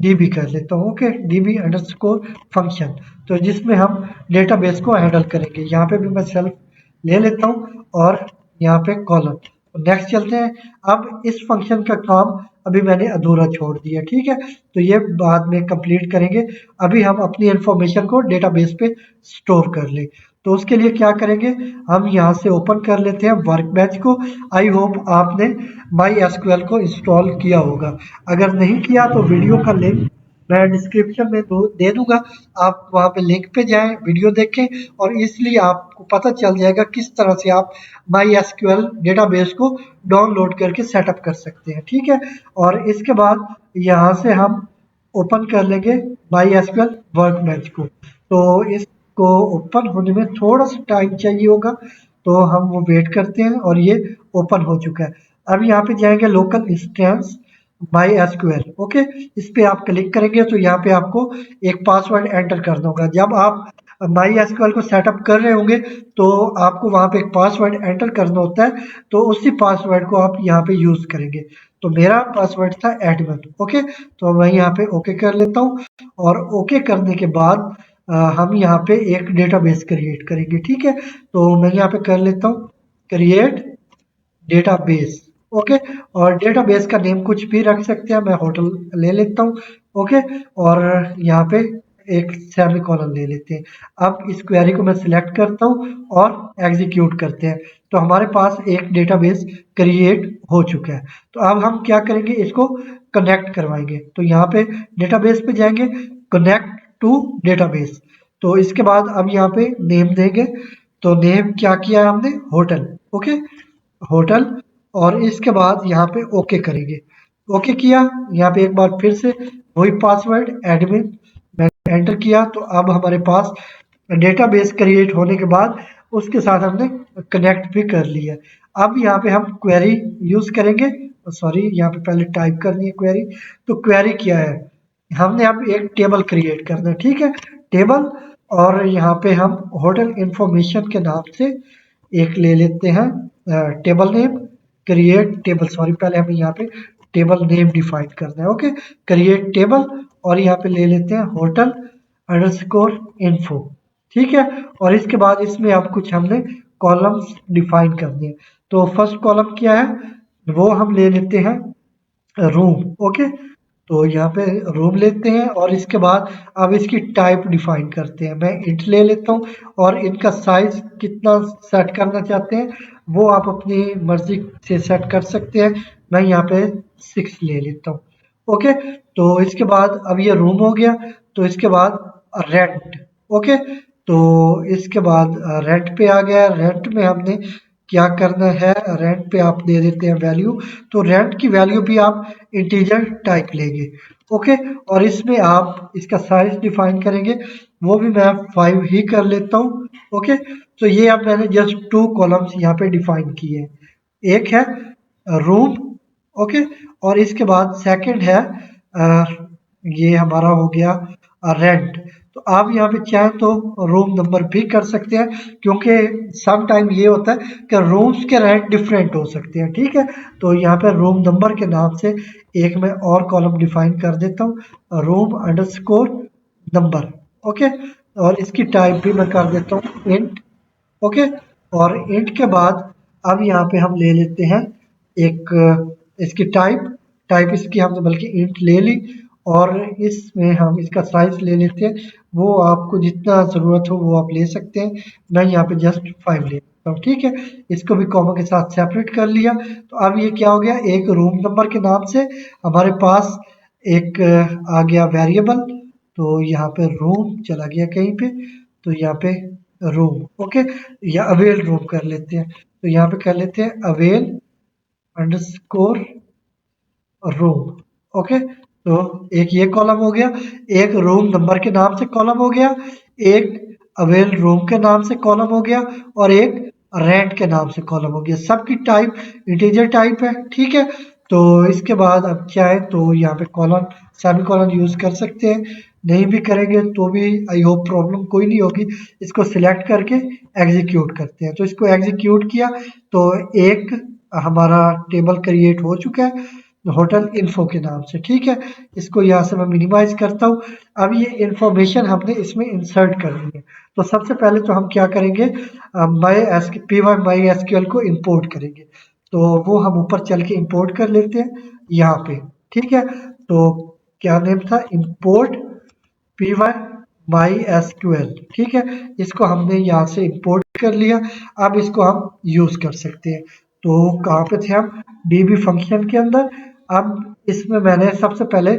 डीबी कर लेता हूँ। ओके, डीबी अंडरस्कोर फंक्शन, तो जिसमें हम डेटाबेस को हैंडल करेंगे। यहाँ पे भी मैं सेल्फ ले लेता हूँ और यहाँ पे कॉलम। नेक्स्ट चलते हैं। अब इस फंक्शन का काम अभी मैंने अधूरा छोड़ दिया। ठीक है, तो ये बाद में कंप्लीट करेंगे। अभी हम अपनी इंफॉर्मेशन को डेटाबेस पे स्टोर कर लें। तो उसके लिए क्या करेंगे, हम यहाँ से ओपन कर लेते हैं वर्कबेंच को। आई होप आपने माई एसक्यूएल को इंस्टॉल किया होगा। अगर नहीं किया तो वीडियो का लिंक मैं डिस्क्रिप्शन में दे दूंगा, आप वहाँ पे लिंक पे जाएं, वीडियो देखें और इसलिए आपको पता चल जाएगा किस तरह से आप माई एसक्यूएल डेटाबेस को डाउनलोड करके सेटअप कर सकते हैं। ठीक है, और इसके बाद यहाँ से हम ओपन कर लेंगे माई एसक्यूएल वर्कबेंच को। तो इसको ओपन होने में थोड़ा सा टाइम चाहिए होगा, तो हम वो वेट करते हैं और ये ओपन हो चुका है। अब यहाँ पे जाएंगे local instance my SQL. Okay, इस पे आप क्लिक करेंगे तो यहाँ पे आपको एक पासवर्ड एंटर करना होगा। जब आप माई एसक्यूएल को सेटअप कर रहे होंगे तो आपको वहाँ पे एक पासवर्ड एंटर करना होता है, तो उसी पासवर्ड को आप यहाँ पे यूज करेंगे। तो मेरा पासवर्ड था एडमिन। ओके, तो मैं यहाँ पे ओके कर लेता हूँ और ओके करने के बाद हम यहाँ पे एक डेटाबेस क्रिएट करेंगे। ठीक है, तो मैं यहाँ पे कर लेता हूँ क्रिएट डेटाबेस। ओके, और डेटाबेस का नेम कुछ भी रख सकते हैं, मैं होटल ले लेता हूँ। ओके, और यहाँ पे एक सेमीकोलन ले लेते हैं। अब इस क्वेरी को मैं सिलेक्ट करता हूँ और एग्जीक्यूट करते हैं। तो हमारे पास एक डेटाबेस क्रिएट हो चुका है। तो अब हम क्या करेंगे, इसको कनेक्ट करवाएंगे। तो यहाँ पे डेटाबेस पे जाएंगे, कनेक्ट टू डेटाबेस। तो इसके बाद अब यहाँ पे नेम देंगे। तो नेम क्या किया हमने, होटल। ओके, होटल, और इसके बाद यहाँ पे ओके करेंगे। ओके किया, यहाँ पे एक बार फिर से वही पासवर्ड एडमिन मैंने एंटर किया। तो अब हमारे पास डेटाबेस क्रिएट होने के बाद उसके साथ हमने कनेक्ट भी कर लिया। अब यहाँ पे हम क्वेरी यूज करेंगे। सॉरी, यहाँ पे पहले टाइप करनी है क्वेरी। तो क्वेरी क्या है, हमने अब एक टेबल क्रिएट करना है। ठीक है, टेबल, और यहाँ पे हम होटल इंफॉर्मेशन के नाम से एक ले लेते हैं table name, create table. Sorry, पहले हमें यहाँ पे टेबल नेम डिफाइन करना है। ओके, क्रिएट टेबल, और यहाँ पे ले लेते हैं होटल अंडरस्कोर इन्फो। ठीक है, और इसके बाद इसमें अब कुछ हमने कॉलम्स डिफाइन करने हैं। तो फर्स्ट कॉलम क्या है, वो हम ले लेते हैं रूम। ओके, तो यहाँ पे रूम लेते हैं और इसके बाद अब इसकी टाइप डिफाइन करते हैं। मैं इंट ले लेता हूँ और इनका साइज कितना सेट करना चाहते हैं वो आप अपनी मर्जी से सेट कर सकते हैं। मैं यहाँ पे 6 ले लेता हूँ। ओके, तो इसके बाद अब ये रूम हो गया। तो इसके बाद रेंट। ओके, तो इसके बाद रेंट पे आ गया। रेंट में हमने क्या करना है, रेंट पे आप दे देते हैं वैल्यू। तो रेंट की वैल्यू भी आप इंटीजर टाइप लेंगे। ओके, और इसमें आप इसका साइज डिफाइन करेंगे, वो भी मैं 5 ही कर लेता हूँ। ओके, तो ये अब मैंने जस्ट 2 कॉलम्स यहाँ पे डिफाइन किए हैं। एक है रूम। ओके, और इसके बाद सेकंड है ये हमारा हो गया रेंट। तो आप यहाँ पे चाहें तो रूम नंबर भी कर सकते हैं, क्योंकि सम टाइम ये होता है कि रूम्स के रेंट डिफरेंट हो सकते हैं। ठीक है, तो यहाँ पे रूम नंबर के नाम से एक मैं और कॉलम डिफाइन कर देता हूँ, रूम अंडरस्कोर नंबर। ओके, और इसकी टाइप भी मैं कर देता हूँ इंट। ओके, और इंट के बाद अब यहाँ पे हम ले लेते हैं एक इसकी टाइप टाइप इसकी हमने बल्कि इंट ले ली, और इसमें हम इसका साइज ले लेते हैं। वो आपको जितना ज़रूरत हो वो आप ले सकते हैं, मैं यहाँ पे जस्ट 5 ले लेता हूँ। ठीक है, इसको भी कॉमा के साथ सेपरेट कर लिया। तो अब ये क्या हो गया, एक रूम नंबर के नाम से हमारे पास एक आ गया वेरिएबल। तो यहाँ पे रूम चला गया कहीं पे, तो यहाँ पे रूम। ओके, या अवेल रूम कर लेते हैं, तो यहाँ पे कर लेते हैं अवेल अंडरस्कोर रूम। ओके, तो एक ये कॉलम हो गया, एक रूम नंबर के नाम से कॉलम हो गया, एक अवेल रूम के नाम से कॉलम हो गया, और एक रेंट के नाम से कॉलम हो गया। सबकी टाइप इंटीजर टाइप है। ठीक है, तो इसके बाद अब चाहे तो यहाँ पे कॉलन सेमी कॉलन यूज कर सकते हैं, नहीं भी करेंगे तो भी आई होप प्रॉब्लम कोई नहीं होगी। इसको सिलेक्ट करके एग्जीक्यूट करते हैं, तो इसको एग्जीक्यूट किया तो एक हमारा टेबल क्रिएट हो चुका है होटल इन्फो के नाम से। ठीक है, इसको यहाँ से मैं मिनिमाइज करता हूँ। अब ये इंफॉर्मेशन हमने इसमें इंसर्ट करनी है, तो सबसे पहले तो हम क्या करेंगे, माई एसक्यूएल को इंपोर्ट करेंगे। तो वो हम ऊपर चल के इंपोर्ट कर लेते हैं यहाँ पे। ठीक है, तो क्या नेम था, import P Y my SQL. ठीक है, इसको हमने यहाँ से इंपोर्ट कर लिया। अब इसको हम यूज कर सकते हैं। तो कहाँ पे थे हम, डीबी फंक्शन के अंदर। अब इसमें मैंने सबसे पहले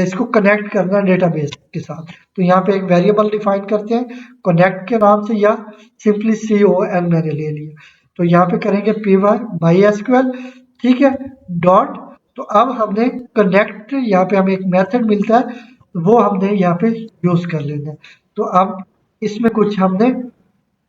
इसको कनेक्ट करना डेटाबेस के साथ, तो यहाँ पे एक वेरिएबल डिफाइन करते हैं कनेक्ट के नाम से, या सिंपली CON मैंने ले लिया। तो यहाँ पे करेंगे पी वाई माई एसक्यूएल। ठीक है, डॉट। तो अब हमने कनेक्ट, यहाँ पे हमें एक मेथड मिलता है, वो हमने यहाँ पे यूज कर लेना है। तो अब इसमें कुछ हमने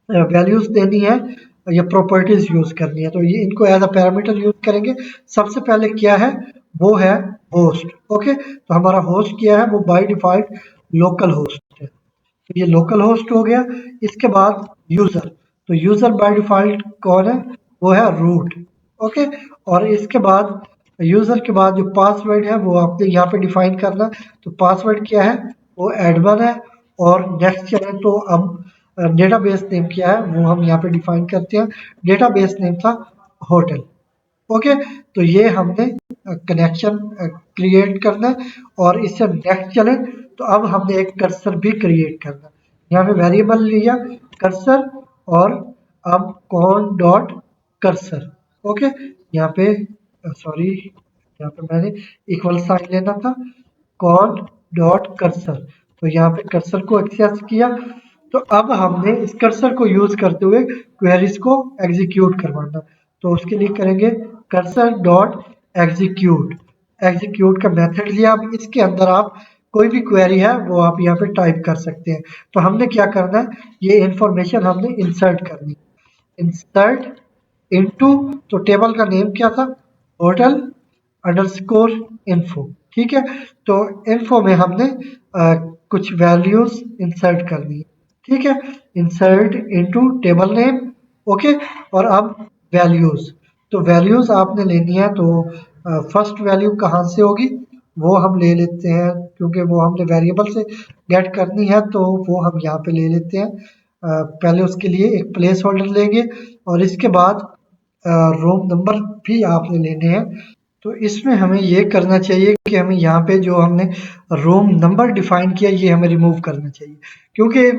वैल्यूज देनी है या प्रॉपर्टीज यूज करनी है, तो ये इनको एज अ पैरामीटर यूज करेंगे। सबसे पहले क्या है, वो है होस्ट। ओके, तो हमारा होस्ट क्या है, वो बाय डिफॉल्ट लोकल होस्ट है, तो ये लोकल होस्ट हो गया। इसके बाद यूजर, तो यूजर बाय डिफॉल्ट कौन है, वो है रूट। ओके, और इसके बाद यूजर के बाद जो पासवर्ड है वो आपने यहाँ पे डिफाइन करना। तो पासवर्ड क्या है, वो एडमिन है। और नेक्स्ट चलें तो अब डेटाबेस नेम क्या है वो हम यहाँ पे डिफाइन करते हैं। डेटाबेस नेम था होटल। ओके, तो ये हमने कनेक्शन क्रिएट करना है। और इससे नेक्स्ट चले तो अब हमने एक कर्सर भी क्रिएट करना है। यहाँ पे वेरिएबल लिया कर्सर, और अब कौन डॉट कर्सर। ओके, यहाँ पे सॉरी, यहाँ पे मैंने इक्वल साइन लेना था, कौन डॉट कर्सर। तो यहाँ पे कर्सर को एक्सेस किया। तो अब हमने इस कर्सर को यूज करते हुए क्वेरीज को एग्जीक्यूट करवाना। तो उसके लिए करेंगे कर्सर डॉट एग्जीक्यूट। एग्जीक्यूट का मेथड लिया। अब इसके अंदर आप कोई भी क्वेरी है वो आप यहाँ पे टाइप कर सकते हैं। तो हमने क्या करना है, ये इंफॉर्मेशन हमने इंसर्ट करनी। इंसर्ट इनटू, तो टेबल का नेम क्या था, होटल अंडरस्कोर इन्फो। ठीक है, तो इन्फो में हमने कुछ वैल्यूज इंसर्ट करनी है। ठीक है, insert into table name. Okay, और अब वैल्यूज, तो वैल्यूज आपने लेनी है। तो फर्स्ट वैल्यू कहाँ से होगी, वो हम ले लेते हैं, क्योंकि वो हमने वेरिएबल से गेट करनी है, तो वो हम यहाँ पे ले लेते हैं। पहले उसके लिए एक प्लेस होल्डर लेंगे, और इसके बाद रूम नंबर भी आपने लेने हैं। तो इसमें हमें ये करना चाहिए कि हमें यहाँ पे जो हमने रूम नंबर डिफाइन किया ये हमें रिमूव करना चाहिए, क्योंकि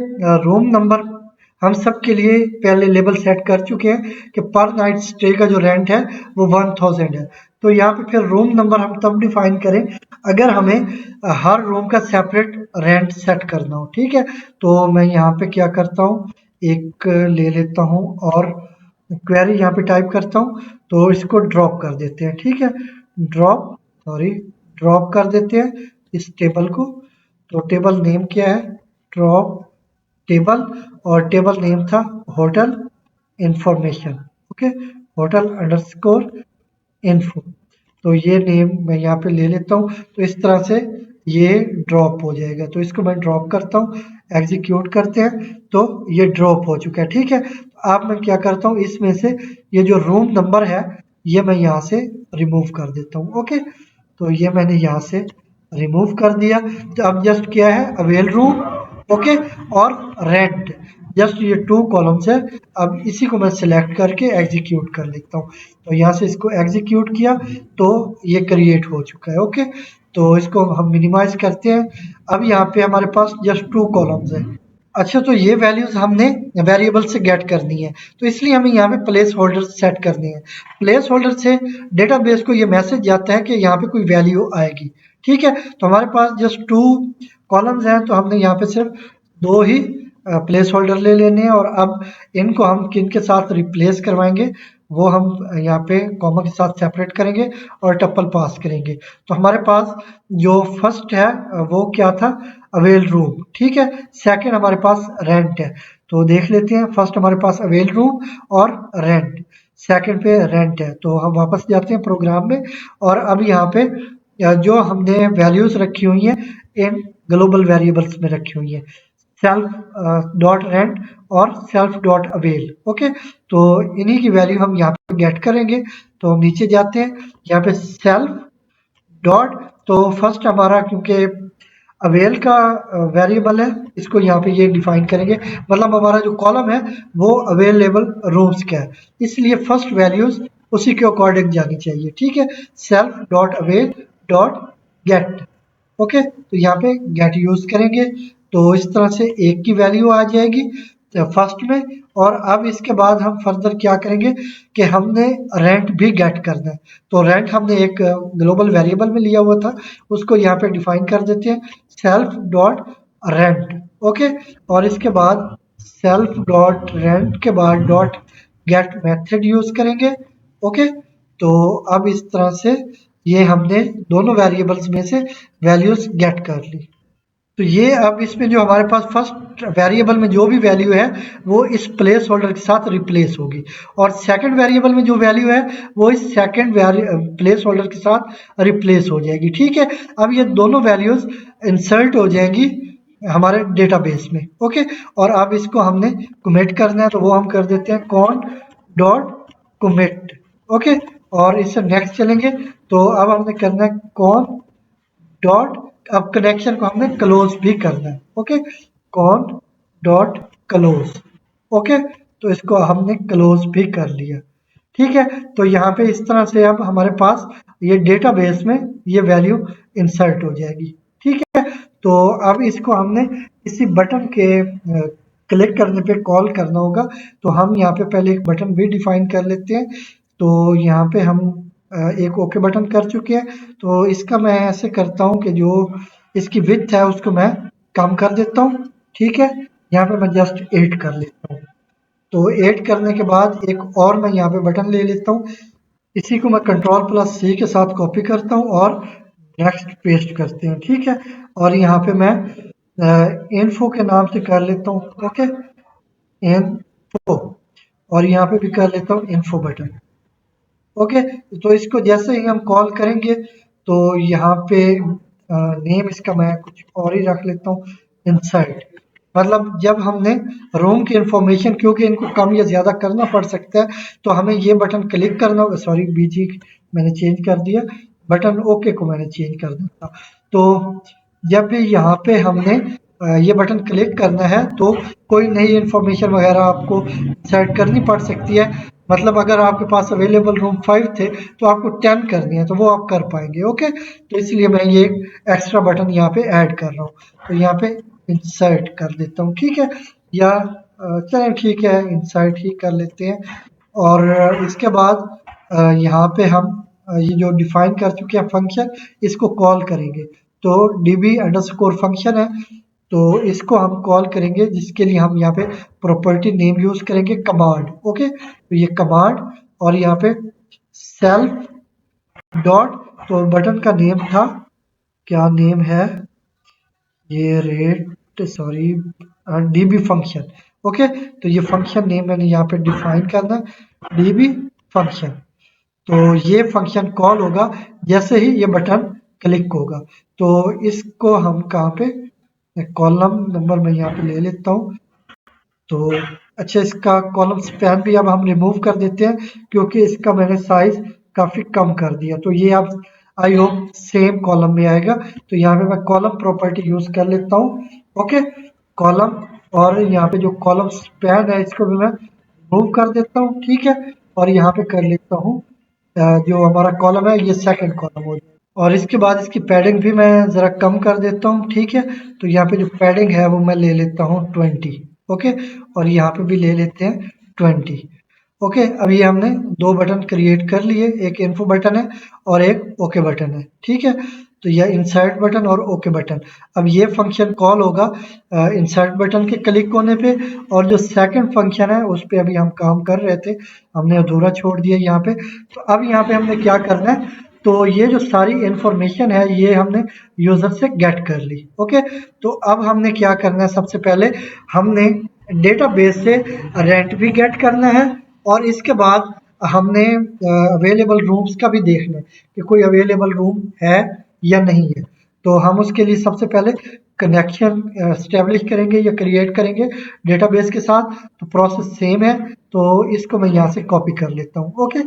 रूम नंबर हम सब के लिए पहले लेवल सेट कर चुके हैं कि पर नाइट स्टे का जो रेंट है वो 1000 है। तो यहाँ पे फिर रूम नंबर हम तब डिफाइन करें अगर हमें हर रूम का सेपरेट रेंट सेट करना हो। ठीक है, तो मैं यहाँ पे क्या करता हूँ, एक ले लेता हूँ और क्वेरी यहाँ पे टाइप करता हूँ, तो इसको ड्रॉप कर देते हैं। ठीक है, ड्रॉप कर देते हैं इस टेबल को। तो टेबल नेम क्या है, ड्रॉप टेबल, और टेबल नेम था hotel information. Okay, hotel underscore info. तो ये नेम मैं यहाँ पे ले लेता हूँ। तो इस तरह से ये ड्रॉप हो जाएगा। तो इसको मैं ड्रॉप करता हूँ, एग्जीक्यूट करते हैं तो ये ड्रॉप हो चुका है। ठीक है, अब मैं क्या करता हूँ, इसमें से ये जो रूम नंबर है ये मैं यहाँ से रिमूव कर देता हूँ। ओके, तो ये मैंने यहाँ से रिमूव कर दिया। तो अब जस्ट क्या है, अवेल रूम, ओके, और रेंट, जस्ट ये 2 कॉलम्स है। अब इसी को मैं सिलेक्ट करके एग्जीक्यूट कर लेता हूँ। तो यहाँ से इसको एग्जीक्यूट किया तो ये क्रिएट हो चुका है। ओके, तो इसको हम मिनिमाइज करते हैं। अब यहाँ पे हमारे पास जस्ट 2 कॉलम्स है। अच्छा, तो ये वैल्यूज हमने वेरिएबल से गेट करनी है, तो इसलिए हमें यहाँ पे प्लेस होल्डर सेट करने हैं। प्लेस होल्डर से डेटाबेस को ये मैसेज जाता है कि यहाँ पे कोई वैल्यू आएगी। ठीक है, तो हमारे पास जस्ट 2 कॉलम्स हैं, तो हमने यहाँ पे सिर्फ 2 ही प्लेस होल्डर ले लेने हैं। और अब इनको हम किन के साथ रिप्लेस करवाएंगे, वो हम यहाँ पे कॉमा के साथ सेपरेट करेंगे और टप्पल पास करेंगे। तो हमारे पास जो फर्स्ट है वो क्या था, अवेल रूम। ठीक है, सेकंड हमारे पास रेंट है। तो देख लेते हैं, फर्स्ट हमारे पास अवेल रूम और रेंट, सेकंड पे रेंट है। तो हम वापस जाते हैं प्रोग्राम में, और अब यहाँ पे जो हमने वैल्यूज रखी हुई हैं इन ग्लोबल वेरिएबल्स में रखी हुई हैं, सेल्फ डॉट रेंट और सेल्फ डॉट अवेल। ओके, तो इन्हीं की वैल्यू हम यहाँ पे गेट करेंगे। तो हम नीचे जाते हैं, यहाँ पे सेल्फ डॉट, तो फर्स्ट हमारा क्योंकि अवेल का वेरिएबल है, इसको यहाँ पे ये डिफाइन करेंगे, मतलब हमारा जो कॉलम है वो अवेलेबल रूम्स का है, इसलिए फर्स्ट वैल्यूज उसी के अकॉर्डिंग जानी चाहिए। ठीक है, self dot avail dot gate. Okay, तो यहाँ पे गेट यूज करेंगे, तो इस तरह से एक की वैल्यू आ जाएगी फर्स्ट में। और अब इसके बाद हम फर्दर क्या करेंगे कि हमने रेंट भी गेट करना है। तो रेंट हमने एक ग्लोबल वेरिएबल में लिया हुआ था, उसको यहाँ पे डिफाइन कर देते हैं, सेल्फ डॉट रेंट। ओके, और इसके बाद सेल्फ डॉट रेंट के बाद डॉट गेट मेथड यूज करेंगे। ओके, तो अब इस तरह से ये हमने दोनों वेरिएबल्स में से वैल्यूज गेट कर ली। तो ये अब इसमें जो हमारे पास फर्स्ट वेरिएबल में जो भी वैल्यू है वो इस प्लेस होल्डर के साथ रिप्लेस होगी, और सेकंड वेरिएबल में जो वैल्यू है वो इस सेकंड प्लेस होल्डर के साथ रिप्लेस हो जाएगी। ठीक है, अब ये दोनों वैल्यूज इंसर्ट हो जाएंगी हमारे डेटाबेस में। ओके, और अब इसको हमने कमिट करना है, तो वो हम कर देते हैं कॉन डॉट कमिट। ओके, और इससे नेक्स्ट चलेंगे, तो अब हमने करना है कॉन डॉट, अब कनेक्शन को हमने क्लोज भी करना है। Okay, cone dot close. Okay, तो इसको हमने क्लोज भी कर लिया। ठीक है, तो यहाँ पे इस तरह से अब हमारे पास ये डेटाबेस में ये वैल्यू इंसर्ट हो जाएगी। ठीक है, तो अब इसको हमने किसी बटन के क्लिक करने पे कॉल करना होगा, तो हम यहाँ पे पहले एक बटन भी डिफाइन कर लेते हैं। तो यहाँ पे हम एक ओके बटन कर चुके हैं, तो इसका मैं ऐसे करता हूँ कि जो इसकी विड्थ है उसको मैं कम कर देता हूँ। ठीक है, यहाँ पे मैं जस्ट 8 कर लेता हूँ। तो 8 करने के बाद एक और मैं यहाँ पे बटन ले लेता हूँ, इसी को मैं कंट्रोल प्लस सी के साथ कॉपी करता हूँ और नेक्स्ट पेस्ट करते हैं। ठीक है, और यहाँ पे मैं इन्फो के नाम से कर लेता हूँ। ओके, इन्फो, और यहाँ पे भी कर लेता हूँ इन्फो बटन। ओके, तो इसको जैसे ही हम कॉल करेंगे तो यहाँ पे नेम इसका मैं कुछ और ही रख लेता हूँ, इंसर्ट। मतलब जब हमने रूम की इंफॉर्मेशन, क्योंकि इनको कम या ज़्यादा करना पड़ सकता है, तो हमें ये बटन क्लिक करना होगा। सॉरी, बीजी मैंने चेंज कर दिया, बटन ओके को मैंने चेंज कर दिया। तो जब भी यहाँ पे हमने ये बटन क्लिक करना है तो कोई नई इंफॉर्मेशन वगैरह आपको सेट करनी पड़ सकती है। मतलब अगर आपके पास अवेलेबल रूम 5 थे तो आपको 10 करनी है, तो वो आप कर पाएंगे। ओके, तो इसलिए मैं ये एक्स्ट्रा बटन यहाँ पे ऐड कर रहा हूँ, तो यहाँ पे इंसर्ट कर देता हूँ। ठीक है, या चलें ठीक है, इंसर्ट ही कर लेते हैं। और इसके बाद यहाँ पे हम ये जो डिफाइन कर चुके हैं फंक्शन, इसको कॉल करेंगे। तो db अंडरस्कोर फंक्शन है, तो इसको हम कॉल करेंगे, जिसके लिए हम यहाँ पे प्रॉपर्टी नेम यूज करेंगे कमांड। ओके, तो ये कमांड, और यहाँ पे सेल्फ डॉट, तो बटन का नेम था, क्या नेम है ये, rate, sorry, db function. Okay, तो ये फंक्शन नेम मैंने यहाँ पे डिफाइन करना, db फंक्शन। तो ये फंक्शन कॉल होगा जैसे ही ये बटन क्लिक होगा। तो इसको हम कहाँ पे, कॉलम नंबर मैं यहाँ पे ले लेता हूँ। तो अच्छा, इसका कॉलम स्पैन भी अब हम रिमूव कर देते हैं क्योंकि इसका मैंने साइज काफी कम कर दिया। तो ये अब आई होप सेम कॉलम में आएगा। तो यहाँ पे मैं कॉलम प्रॉपर्टी यूज कर लेता हूँ। ओके, कॉलम, और यहाँ पे जो कॉलम स्पैन है इसको भी मैं रिमूव कर देता हूँ। ठीक है, और यहाँ पे कर लेता हूँ जो हमारा कॉलम है ये सेकंड कॉलम हो जाए। और इसके बाद इसकी पैडिंग भी मैं ज़रा कम कर देता हूँ। ठीक है, तो यहाँ पे जो पैडिंग है वो मैं ले लेता हूँ 20। ओके, और यहाँ पे भी ले लेते हैं 20। ओके, अभी हमने दो बटन क्रिएट कर लिए, एक इन्फो बटन है और एक ओके बटन है। ठीक है, तो यह इंसर्ट बटन और ओके बटन, अब ये फंक्शन कॉल होगा इंसर्ट बटन के क्लिक होने पे। और जो सेकंड फंक्शन है उस पे अभी हम काम कर रहे थे, हमने अधूरा छोड़ दिया यहाँ पे। तो अब यहाँ पे हमने क्या करना है, तो ये जो सारी इंफॉर्मेशन है ये हमने यूजर से गेट कर ली। ओके, तो अब हमने क्या करना है, सबसे पहले हमने डेटाबेस से रेंट भी गेट करना है और इसके बाद हमने अवेलेबल रूम्स का भी देखना है कि कोई अवेलेबल रूम है या नहीं है। तो हम उसके लिए सबसे पहले कनेक्शन स्टेब्लिश करेंगे या क्रिएट करेंगे डेटाबेस के साथ। तो प्रोसेस सेम है, तो इसको मैं यहाँ से कॉपी कर लेता हूँ। ओके,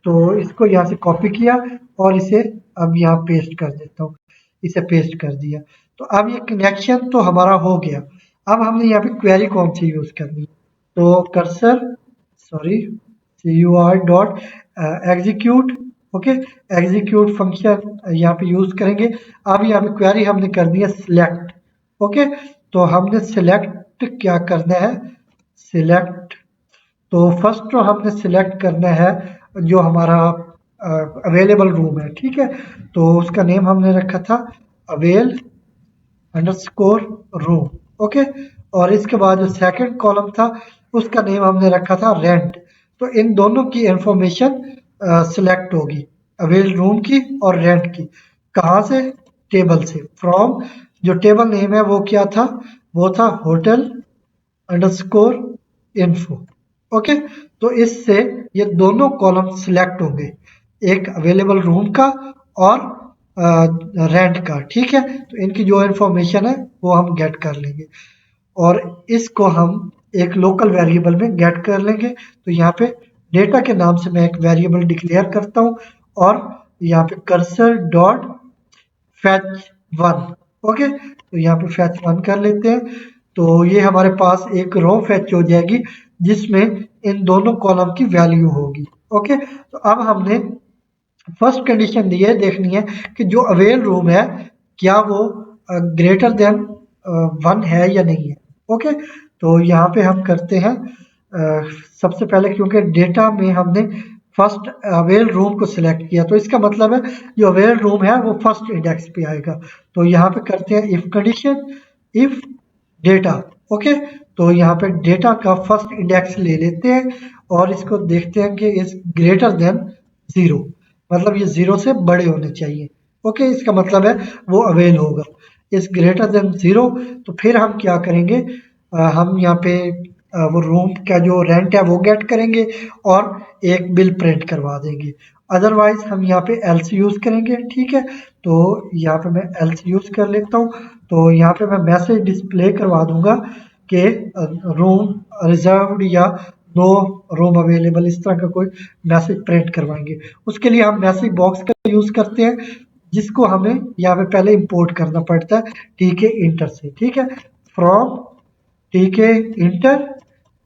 तो इसको यहाँ से कॉपी किया और इसे अब यहाँ पेस्ट कर देता हूँ। इसे पेस्ट कर दिया। तो अब ये कनेक्शन तो हमारा हो गया। अब हमने यहाँ पे क्वेरी कौन सी यूज करनी है, तो cursor, sorry, CUR dot execute. Okay, execute function यहाँ पे यूज करेंगे। अब यहाँ पे क्वेरी हमने कर दी है सिलेक्ट। ओके, तो हमने सिलेक्ट क्या करना है, सिलेक्ट, तो फर्स्ट तो हमने सिलेक्ट करना है जो हमारा अवेलेबल रूम है। ठीक है, तो उसका नेम हमने रखा था अवेल अंडरस्कोर रूम। ओके, और इसके बाद जो सेकंड कॉलम था उसका नेम हमने रखा था रेंट। तो इन दोनों की इंफॉर्मेशन सिलेक्ट होगी, अवेल रूम की और रेंट की। कहाँ से, टेबल से, फ्रॉम, जो टेबल नेम है वो क्या था, वो था होटल अंडरस्कोर इन्फो। ओके, तो इससे ये दोनों कॉलम सिलेक्ट होंगे, एक अवेलेबल रूम का और रेंट का। ठीक है, तो इनकी जो इंफॉर्मेशन है वो हम गेट कर लेंगे और इसको हम एक लोकल वेरिएबल में गेट कर लेंगे। तो यहाँ पे डेटा के नाम से मैं एक वेरिएबल डिक्लेयर करता हूँ और यहाँ पे cursor dot fetch one. Okay, तो यहाँ पे फैच वन कर लेते हैं। तो ये हमारे पास एक रो फैच हो जाएगी जिसमें इन दोनों कॉलम की वैल्यू होगी। ओके, तो अब हमने फर्स्ट कंडीशन ये देखनी है कि जो अवेल रूम है क्या वो ग्रेटर देन 1 है या नहीं है। ओके, तो यहाँ पे हम करते हैं सबसे पहले, क्योंकि डेटा में हमने फर्स्ट अवेल रूम को सिलेक्ट किया तो इसका मतलब है जो अवेल रूम है वो फर्स्ट इंडेक्स पे आएगा। तो यहाँ पे करते हैं if condition, if data. Okay, तो यहाँ पे डेटा का फर्स्ट इंडेक्स ले लेते हैं और इसको देखते हैं कि इज ग्रेटर देन 0, मतलब ये 0 से बड़े होने चाहिए। ओके, इसका मतलब है वो अवेल होगा। इज ग्रेटर देन 0, तो फिर हम क्या करेंगे, हम यहाँ पे वो रूम का जो रेंट है वो गेट करेंगे और एक बिल प्रिंट करवा देंगे। अदरवाइज हम यहाँ पे एल्स यूज करेंगे। ठीक है, तो यहाँ पे मैं एल्स यूज कर लेता हूँ। तो यहाँ पे मैं मैसेज डिस्प्ले करवा दूंगा कि रूम रिजर्व्ड या नो रूम अवेलेबल, इस तरह का कोई मैसेज प्रिंट करवाएंगे। उसके लिए हम मैसेज बॉक्स का यूज करते हैं जिसको हमें यहाँ पे पहले इंपोर्ट करना पड़ता है टीके इंटर से। ठीक है, फ्रॉम टीके इंटर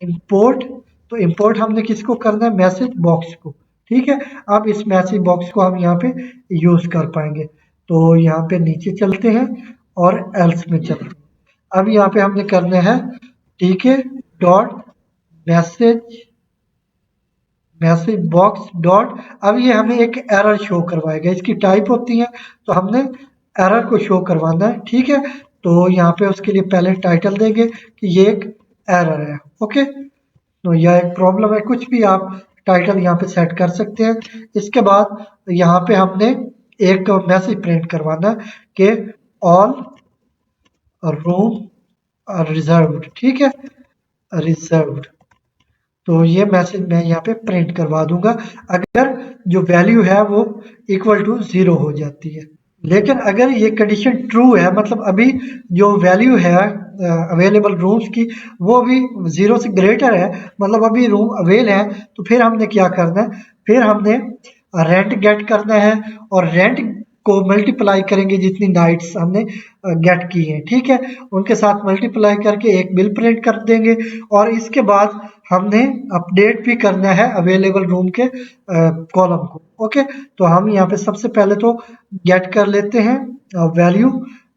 इंपोर्ट। तो इंपोर्ट हमने किसको करना है, मैसेज बॉक्स को। ठीक है, अब इस मैसेज बॉक्स को हम यहाँ पे यूज कर पाएंगे। तो यहाँ पे नीचे चलते हैं और एल्स में चलते हैं। अब यहाँ पे हमने करना है टीके dot message, message box dot, अब ये हमें एक एरर शो करवाएगा, इसकी टाइप होती है तो हमने एरर को शो करवाना है। ठीक है, तो यहाँ पे उसके लिए पहले टाइटल देंगे कि ये एक एरर है। ओके, तो यह एक प्रॉब्लम है, कुछ भी आप टाइटल यहाँ पे सेट कर सकते हैं। इसके बाद यहाँ पे हमने एक मैसेज प्रिंट करवाना है कि ऑल रूम रिजर्व्ड। ठीक है, रिजर्व्ड, तो ये मैसेज मैं यहाँ पे प्रिंट करवा दूंगा अगर जो वैल्यू है वो इक्वल टू 0 हो जाती है। लेकिन अगर ये कंडीशन ट्रू है, मतलब अभी जो वैल्यू है अवेलेबल रूम्स की वो अभी 0 से ग्रेटर है, मतलब अभी रूम अवेल है, तो फिर हमने क्या करना है, फिर हमने रेंट गेट करना है और रेंट को मल्टीप्लाई करेंगे जितनी नाइट्स हमने गेट की हैं, ठीक है, उनके साथ मल्टीप्लाई करके एक बिल प्रिंट कर देंगे। और इसके बाद हमने अपडेट भी करना है अवेलेबल रूम के कॉलम को। ओके, तो हम यहाँ पे सबसे पहले तो गेट कर लेते हैं वैल्यू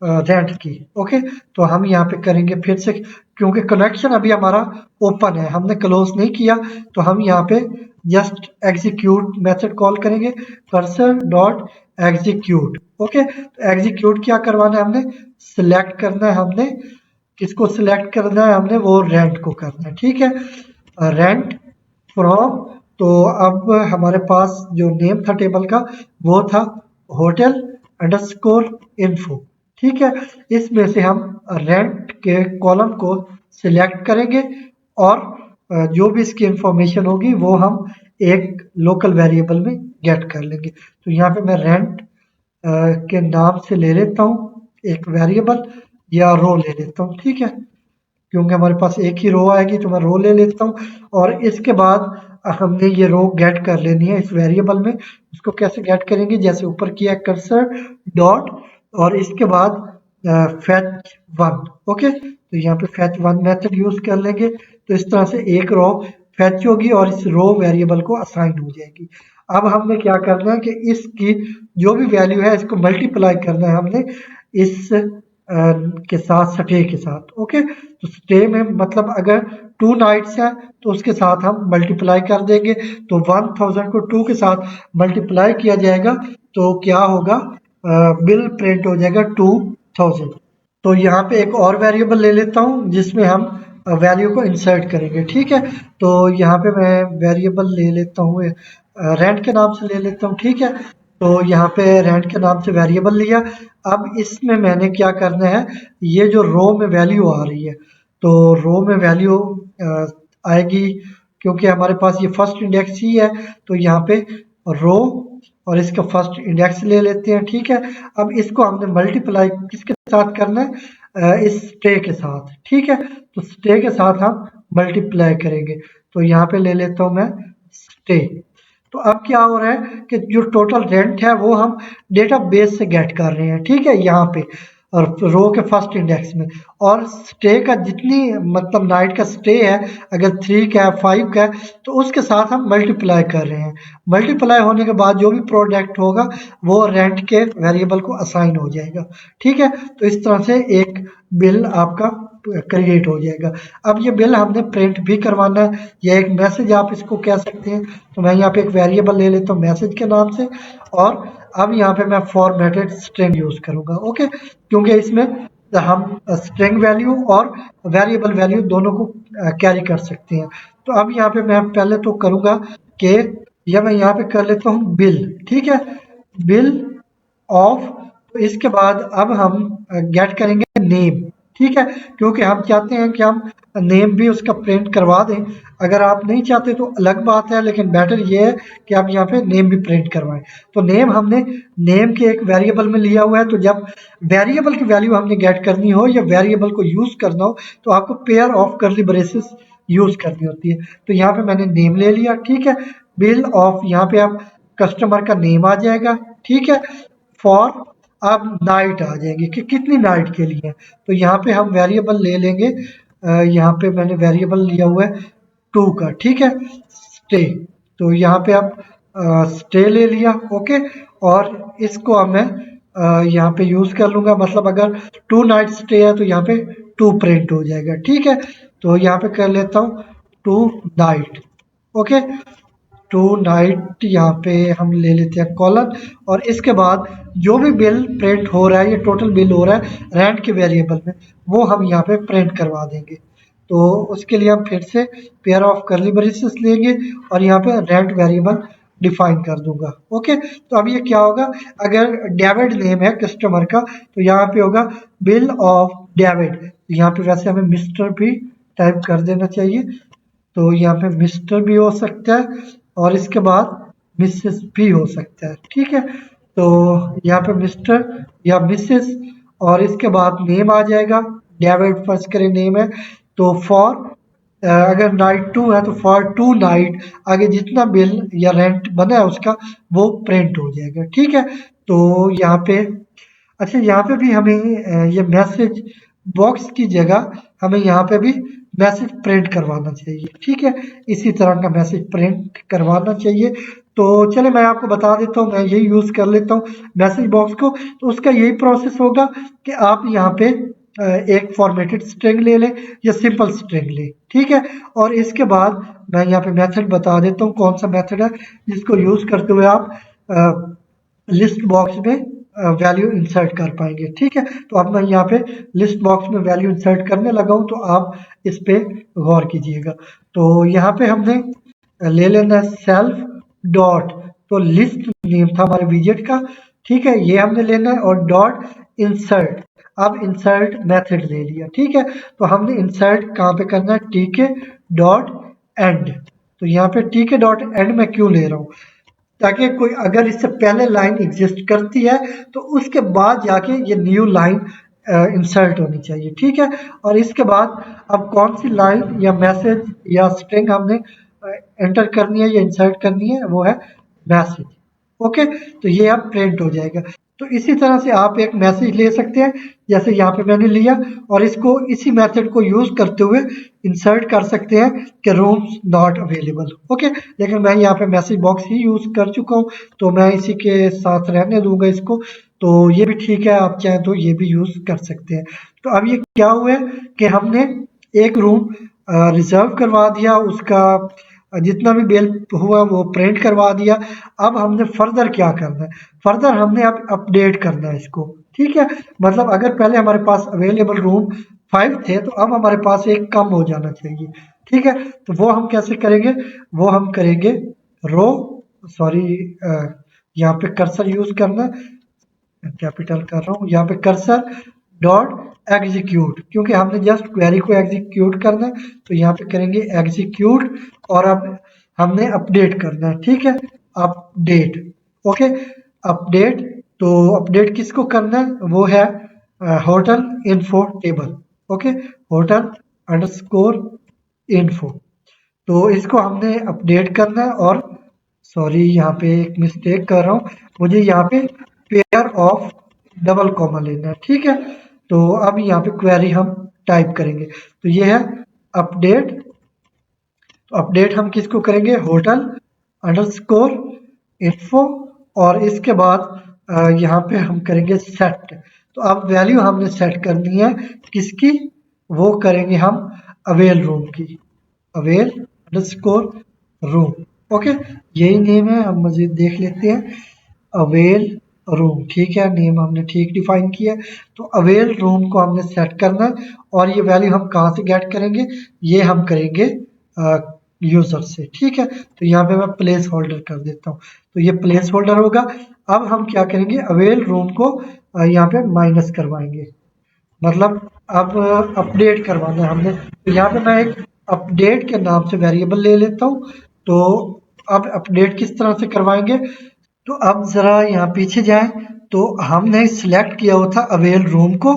रेंट की। ओके, तो हम यहाँ पे करेंगे फिर से, क्योंकि कनेक्शन अभी हमारा ओपन है, हमने क्लोज नहीं किया, तो हम यहाँ पे जस्ट एग्जीक्यूट मेथड कॉल करेंगे, कर्सर डॉट एग्जीक्यूट। ओके, तो एग्जीक्यूट क्या करवाना है, हमने सिलेक्ट करना है, हमने किसको सिलेक्ट करना है, हमने वो रेंट को करना है, ठीक है, रेंट फ्रॉम। तो अब हमारे पास जो नेम था टेबल का वो था होटल अंडरस्कोर इन्फो, ठीक है, इसमें से हम रेंट के कॉलम को सिलेक्ट करेंगे और जो भी इसकी इंफॉर्मेशन होगी वो हम एक लोकल वेरिएबल में गेट कर लेंगे। तो यहाँ पे मैं रेंट के नाम से ले लेता हूँ एक वेरिएबल या रो ले लेता हूँ, ठीक है, क्योंकि हमारे पास एक ही रो आएगी तो मैं रो ले लेता हूँ। और इसके बाद हमने ये रो गेट कर लेनी है इस वेरिएबल में। उसको कैसे गेट करेंगे, जैसे ऊपर किया कर्सर डॉट और इसके बाद फेच वन। ओके, तो यहाँ पे फेच वन मेथड यूज कर लेंगे, तो इस तरह से एक रो फेच होगी और इस रो वेरिएबल को असाइन हो जाएगी। अब हमने क्या करना है कि इसकी जो भी वैल्यू है इसको मल्टीप्लाई करना है हमने इस के साथ, स्टे के साथ। ओके, तो स्टे में मतलब अगर 2 नाइट्स है तो उसके साथ हम मल्टीप्लाई कर देंगे, तो 1000 को 2 के साथ मल्टीप्लाई किया जाएगा तो क्या होगा, बिल प्रिंट हो जाएगा 2000। तो यहाँ पे एक और वेरिएबल ले लेता हूँ जिसमें हम वैल्यू को इंसर्ट करेंगे, ठीक है, तो यहाँ पे मैं वेरिएबल ले लेता हूँ रेंट के नाम से ले लेता हूँ, ठीक है, तो यहाँ पे रेंट के नाम से वेरिएबल लिया। अब इसमें मैंने क्या करना है, ये जो रो में वैल्यू आ रही है, तो रो में वैल्यू आएगी क्योंकि हमारे पास ये फर्स्ट इंडेक्स ही है, तो यहाँ पे रो और इसका फर्स्ट इंडेक्स ले लेते हैं, ठीक है। अब इसको हमने मल्टीप्लाई किसके साथ करना है, इस स्टे के साथ, ठीक है, तो स्टे के साथ हम मल्टीप्लाई करेंगे, तो यहाँ पे ले लेता हूँ मैं स्टे। तो अब क्या हो रहा है कि जो टोटल रेंट है वो हम डेटाबेस से गेट कर रहे हैं, ठीक है, यहाँ पे और रो के फर्स्ट इंडेक्स में, और स्टे का जितनी मतलब नाइट का स्टे है, अगर 3 का है 5 का है तो उसके साथ हम मल्टीप्लाई कर रहे हैं। मल्टीप्लाई होने के बाद जो भी प्रोडक्ट होगा वो रेंट के वेरिएबल को असाइन हो जाएगा, ठीक है, तो इस तरह से एक बिल आपका क्रिएट हो जाएगा। अब ये बिल हमने प्रिंट भी करवाना है, या एक मैसेज आप इसको कह सकते हैं, तो मैं यहाँ पे एक वेरिएबल ले लेता हूँ मैसेज के नाम से, और अब यहाँ पे मैं फॉर्मेटेड स्ट्रिंग यूज करूंगा। ओके, क्योंकि इसमें हम स्ट्रिंग वैल्यू और वेरिएबल वैल्यू दोनों को कैरी कर सकते हैं। तो अब यहाँ पे मैं पहले तो करूंगा कि या मैं यहाँ पे कर लेता हूँ बिल, ठीक है, बिल ऑफ। तो इसके बाद अब हम गेट करेंगे नेम, ठीक है, क्योंकि हम चाहते हैं कि हम नेम भी उसका प्रिंट करवा दें। अगर आप नहीं चाहते तो अलग बात है, लेकिन बेटर ये है कि आप यहाँ पे नेम भी प्रिंट करवाएं। तो नेम हमने नेम के एक वेरिएबल में लिया हुआ है, तो जब वेरिएबल की वैल्यू हमने गेट करनी हो या वेरिएबल को यूज करना हो तो आपको पेयर ऑफ करली ब्रेसेस यूज करनी होती है। तो यहाँ पे मैंने नेम ले लिया, ठीक है, बिल ऑफ, यहाँ पे आप कस्टमर का नेम आ जाएगा, ठीक है, फॉर अब नाइट आ जाएगी कि कितनी नाइट के लिए, तो यहाँ पे हम वेरिएबल ले लेंगे, यहाँ पे मैंने वेरिएबल लिया हुआ है 2 का, ठीक है, स्टे। तो यहाँ पे आप स्टे ले लिया। ओके, और इसको अब मैं यहाँ पे यूज कर लूंगा, मतलब अगर 2 नाइट स्टे है तो यहाँ पे 2 प्रिंट हो जाएगा, ठीक है, तो यहाँ पे कर लेता हूँ 2 नाइट। ओके, 2 नाइट यहाँ पे हम ले लेते हैं कॉलन, और इसके बाद जो भी बिल प्रिंट हो रहा है, ये टोटल बिल हो रहा है रेंट के वेरिएबल में, वो हम यहाँ पे प्रिंट करवा देंगे। तो उसके लिए हम फिर से पेयर ऑफ करली ब्रेसेस लेंगे और यहाँ पे रेंट वेरिएबल डिफाइन कर दूंगा। ओके, तो अब ये क्या होगा, अगर डेविड नेम है कस्टमर का तो यहाँ पे होगा बिल ऑफ डेविड। यहाँ पे वैसे हमें मिस्टर भी टाइप कर देना चाहिए, तो यहाँ पे मिस्टर भी हो सकता है और इसके बाद मिसेस भी हो सकता है, ठीक है, तो यहाँ पे मिस्टर या मिसेस और इसके बाद नेम आ जाएगा। डेविड फर्ज करें नेम है तो फॉर अगर नाइट 2 है तो फॉर 2 नाइट आगे जितना बिल या रेंट बना है उसका वो प्रिंट हो जाएगा। ठीक है, तो यहाँ पे अच्छा यहाँ पे भी हमें ये मैसेज बॉक्स की जगह हमें यहाँ पे भी मैसेज प्रिंट करवाना चाहिए। ठीक है, इसी तरह का मैसेज प्रिंट करवाना चाहिए। तो चले मैं आपको बता देता हूँ, मैं यही यूज़ कर लेता हूँ मैसेज बॉक्स को। तो उसका यही प्रोसेस होगा कि आप यहाँ पे एक फॉर्मेटेड स्ट्रिंग ले लें या सिंपल स्ट्रिंग लें। ठीक है, और इसके बाद मैं यहाँ पे मेथड बता देता हूँ कौन सा मेथड है जिसको यूज़ करते हुए आप लिस्ट बॉक्स में वैल्यू इंसर्ट कर पाएंगे। ठीक है, तो अब मैं यहाँ पे लिस्ट बॉक्स में वैल्यू इंसर्ट करने लगा हूँ, तो आप इस पे गौर कीजिएगा। तो यहाँ पे हमने ले लेना सेल्फ डॉट, तो लिस्ट नेम था हमारे विजेट का। ठीक है, ये हमने लेना है और डॉट इंसर्ट, अब इंसर्ट मेथड ले लिया। ठीक है, तो हमने इंसर्ट कहाँ पे करना है, टीके डॉट एंड। तो यहाँ पे टीके डॉट एंड मैं क्यों ले रहा हूँ, ताकि कोई अगर इससे पहले लाइन एग्जिस्ट करती है तो उसके बाद जाके ये न्यू लाइन इंसर्ट होनी चाहिए। ठीक है, और इसके बाद अब कौन सी लाइन या मैसेज या स्ट्रिंग हमने एंटर करनी है या इंसर्ट करनी है, वो है मैसेज। ओके, तो ये अब प्रिंट हो जाएगा। तो इसी तरह से आप एक मैसेज ले सकते हैं जैसे यहाँ पे मैंने लिया, और इसको इसी मेथड को यूज करते हुए इंसर्ट कर सकते हैं कि रूम्स नॉट अवेलेबल। ओके, लेकिन मैं यहाँ पे मैसेज बॉक्स ही यूज कर चुका हूँ तो मैं इसी के साथ रहने दूंगा इसको। तो ये भी ठीक है, आप चाहें तो ये भी यूज कर सकते हैं। तो अब ये क्या हुआ है कि हमने एक रूम रिजर्व करवा दिया, उसका जितना भी बिल हुआ वो प्रिंट करवा दिया। अब हमने फर्दर क्या करना है, फर्दर हमने अब अपडेट करना है इसको। ठीक है, मतलब अगर पहले हमारे पास अवेलेबल रूम 5 थे तो अब हमारे पास एक कम हो जाना चाहिए। ठीक है, तो वो हम कैसे करेंगे, वो हम करेंगे रो सॉरी यहाँ पे कर्सर यूज करना, कैपिटल कर रहा हूँ, यहाँ पे कर्सर डॉट एग्जीक्यूट, क्योंकि हमने जस्ट क्वेरी को एग्जीक्यूट करना है तो यहाँ पे करेंगे एग्जीक्यूट, और अब हमने अपडेट करना है। ठीक है, अपडेट। ओके, अपडेट, तो अपडेट किसको करना है, वो है hotel info table. Okay, hotel underscore info, तो इसको हमने अपडेट करना है। और सॉरी यहाँ पे एक मिस्टेक कर रहा हूँ, मुझे यहाँ पे पेयर ऑफ डबल कॉमा लेना है। ठीक है, तो अब यहाँ पे क्वेरी हम टाइप करेंगे, तो ये है अपडेट। तो अपडेट हम किसको करेंगे, होटल अंडरस्कोर इन्फो, और इसके बाद यहाँ पे हम करेंगे सेट। तो अब वैल्यू हमने सेट करनी है किसकी, वो करेंगे हम अवेल रूम की, अवेल अंडरस्कोर रूम। ओके, यही नेम है, हम मजीद देख लेते हैं अवेल रूम। ठीक है, नेम हमने ठीक डिफाइन किया है। तो अवेल रूम को हमने सेट करना है, और ये वैल्यू हम कहाँ से गेट करेंगे, ये हम करेंगे यूजर से। ठीक है, तो यहाँ पे मैं प्लेस होल्डर कर देता हूँ, तो ये प्लेस होल्डर होगा। अब हम क्या करेंगे, अवेल रूम को यहाँ पे माइनस करवाएंगे, मतलब अब अपडेट करवाना है हमने। तो यहाँ पे मैं एक अपडेट के नाम से वेरिएबल ले लेता हूँ। तो अब अपडेट किस तरह से करवाएंगे, तो अब जरा यहाँ पीछे जाएं, तो हमने सिलेक्ट किया हुआ था अवेल रूम को।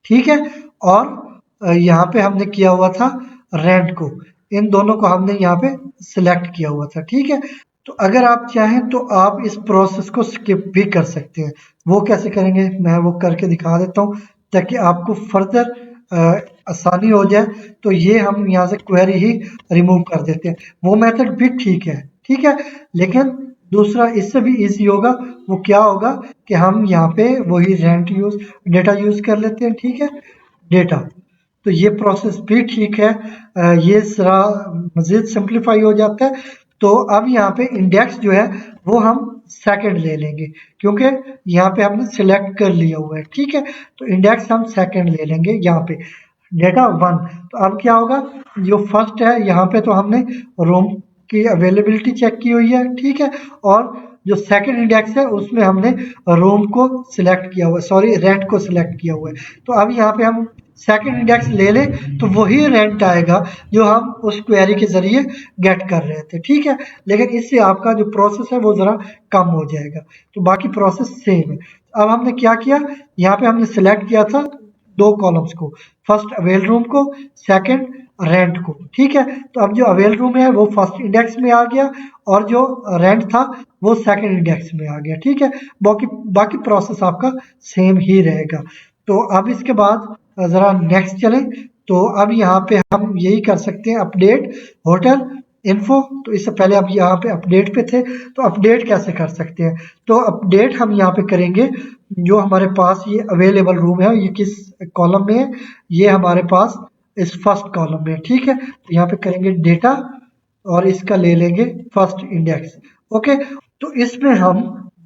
ठीक है, और यहाँ पे हमने किया हुआ था रेंट को, इन दोनों को हमने यहाँ पे सिलेक्ट किया हुआ था। ठीक है, तो अगर आप चाहें तो आप इस प्रोसेस को स्किप भी कर सकते हैं। वो कैसे करेंगे मैं वो करके दिखा देता हूँ ताकि आपको फर्दर आसानी हो जाए। तो ये हम यहाँ से क्वेरी ही रिमूव कर देते हैं, वो मेथड भी ठीक है। ठीक है, लेकिन दूसरा इससे भी इजी होगा, वो क्या होगा कि हम यहाँ पे वही रेंट यूज डेटा यूज कर लेते हैं। ठीक है, डेटा, तो ये प्रोसेस भी ठीक है, ये जरा मजीद सिंप्लीफाई हो जाता है। तो अब यहाँ पे इंडेक्स जो है वो हम सेकंड ले लेंगे, क्योंकि यहाँ पे हमने सिलेक्ट कर लिया हुआ है। ठीक है, तो इंडेक्स हम सेकंड ले लेंगे यहाँ पे, डेटा 1। तो अब क्या होगा, जो फर्स्ट है यहाँ पे तो हमने रूम की अवेलेबिलिटी चेक की हुई है। ठीक है, और जो सेकंड इंडेक्स है उसमें हमने रूम को सिलेक्ट किया हुआ है, सॉरी रेंट को सिलेक्ट किया हुआ है। तो अब यहाँ पे हम सेकंड इंडेक्स ले ले तो वही रेंट आएगा जो हम उस क्वेरी के जरिए गेट कर रहे थे, ठीक है। लेकिन इससे आपका जो प्रोसेस है वो जरा कम हो जाएगा, तो बाकी प्रोसेस सेम है। अब हमने क्या किया, यहाँ पे हमने सिलेक्ट किया था दो कॉलम्स को, फर्स्ट अवेल रूम को, सेकंड रेंट को, ठीक है। तो अब जो अवेल रूम है वो फर्स्ट इंडेक्स में आ गया और जो रेंट था वो सेकंड इंडेक्स में आ गया, ठीक है। बाकी बाकी प्रोसेस आपका सेम ही रहेगा। तो अब इसके बाद जरा नेक्स्ट चलें। तो अब यहाँ पे हम यही कर सकते हैं, अपडेट होटल इन्फो। तो इससे पहले अब यहाँ पे अपडेट पे थे, तो अपडेट कैसे कर सकते हैं, तो अपडेट हम यहाँ पे करेंगे जो हमारे पास ये अवेलेबल रूम है ये किस कॉलम में है, ये हमारे पास इस फर्स्ट कॉलम में, ठीक है। तो यहाँ पे करेंगे डेटा और इसका ले लेंगे फर्स्ट इंडेक्स, ओके। तो इसमें हम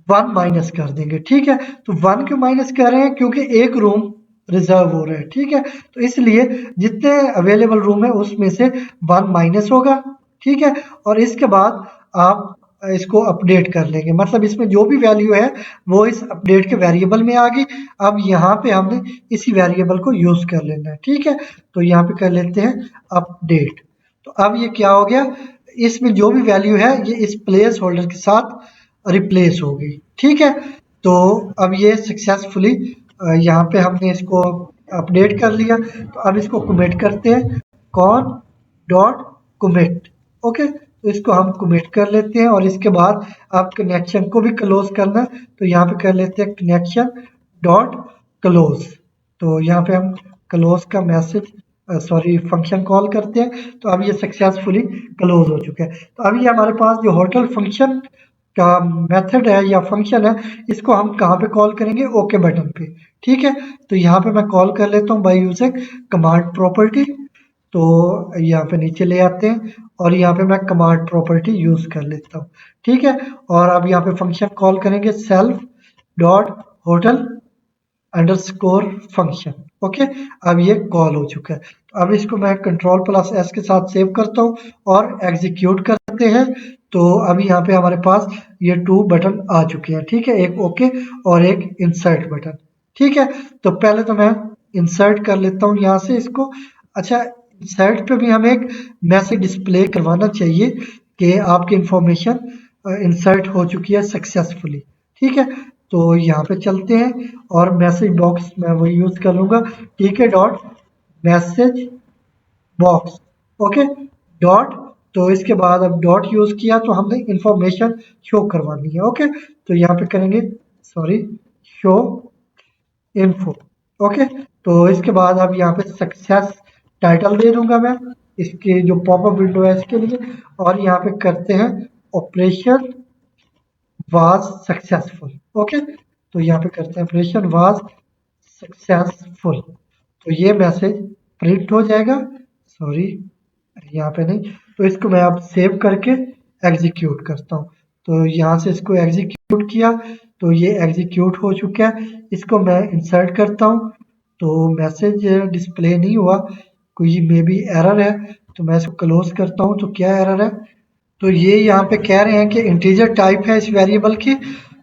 1 माइनस कर देंगे, ठीक है। तो 1 क्यों माइनस कर रहे हैं, क्योंकि एक रूम रिजर्व हो रहा है, ठीक है। तो इसलिए जितने अवेलेबल रूम है उसमें से 1 माइनस होगा, ठीक है। और इसके बाद आप इसको अपडेट कर लेंगे, मतलब इसमें जो भी वैल्यू है वो इस अपडेट के वेरिएबल में आ गई। अब यहाँ पे हमने इसी वेरिएबल को यूज कर लेना है, ठीक है। तो यहाँ पे कर लेते हैं अपडेट। तो अब ये क्या हो गया, इसमें जो भी वैल्यू है ये इस प्लेस होल्डर के साथ रिप्लेस हो गई, ठीक है। तो अब ये सक्सेसफुली यहाँ पे हमने इसको अपडेट कर लिया। तो अब इसको कमिट करते हैं, कॉन डॉट कमिट, ओके। तो इसको हम कमिट कर लेते हैं और इसके बाद आप कनेक्शन को भी क्लोज करना, तो यहाँ पे कर लेते हैं कनेक्शन डॉट क्लोज। तो यहाँ पे हम क्लोज का मैसेज सॉरी फंक्शन कॉल करते हैं। तो अब ये सक्सेसफुली क्लोज हो चुका है। तो अभी हमारे पास जो होटल फंक्शन का मेथड है या फंक्शन है, इसको हम कहाँ पे कॉल करेंगे, ओके बटन पे, ठीक है। तो यहाँ पे मैं कॉल कर लेता हूँ बाय यूजिंग कमांड प्रॉपर्टी। तो यहाँ पे नीचे ले आते हैं और यहाँ पे मैं कमांड प्रॉपर्टी यूज कर लेता हूँ, ठीक है। और अब यहाँ पे फंक्शन कॉल करेंगे self dot hotel underscore function, okay. अब ये कॉल हो चुका है। तो अब इसको मैं कंट्रोल प्लस एस के साथ सेव करता हूँ और एग्जीक्यूट करते हैं। तो अभी यहाँ पे हमारे पास ये 2 बटन आ चुके हैं, ठीक है, एक ओके और एक इंसर्ट बटन, ठीक है। तो पहले तो मैं इंसर्ट कर लेता हूँ यहाँ से इसको। अच्छा, इंसर्ट पे भी हमें एक मैसेज डिस्प्ले करवाना चाहिए कि आपकी इंफॉर्मेशन इंसर्ट हो चुकी है सक्सेसफुली, ठीक है। तो यहाँ पे चलते हैं और मैसेज बॉक्स मैं वही यूज कर लूंगा, ठीक है, dot message box, okay dot. तो इसके बाद अब डॉट यूज किया तो हमने इंफॉर्मेशन शो करवानी है, ओके। तो यहाँ पे करेंगे सॉरी शो इन्फो, ओके। तो इसके बाद अब यहाँ पे सक्सेस टाइटल दे दूंगा मैं इसके जो पॉपअप विंडो है इसके लिए। और यहाँ पे करते हैं ऑपरेशन वाज सक्सेसफुल, ओके। तो यहाँ पे करते हैं ऑपरेशन वाज सक्सेसफुल। तो ये मैसेज प्रिंट हो जाएगा, सॉरी यहाँ पे नहीं। तो इसको मैं अब सेव करके एग्जीक्यूट करता हूँ। तो यहाँ से इसको एग्जीक्यूट किया तो ये एग्जीक्यूट हो चुका है। इसको मैं इंसर्ट करता हूँ तो मैसेज डिस्प्ले नहीं हुआ, कोई मे बी एरर है। तो मैं इसको क्लोज करता हूँ। तो क्या एरर है, तो ये यहाँ पे कह रहे हैं कि इंटीजर टाइप है इस वेरिएबल की,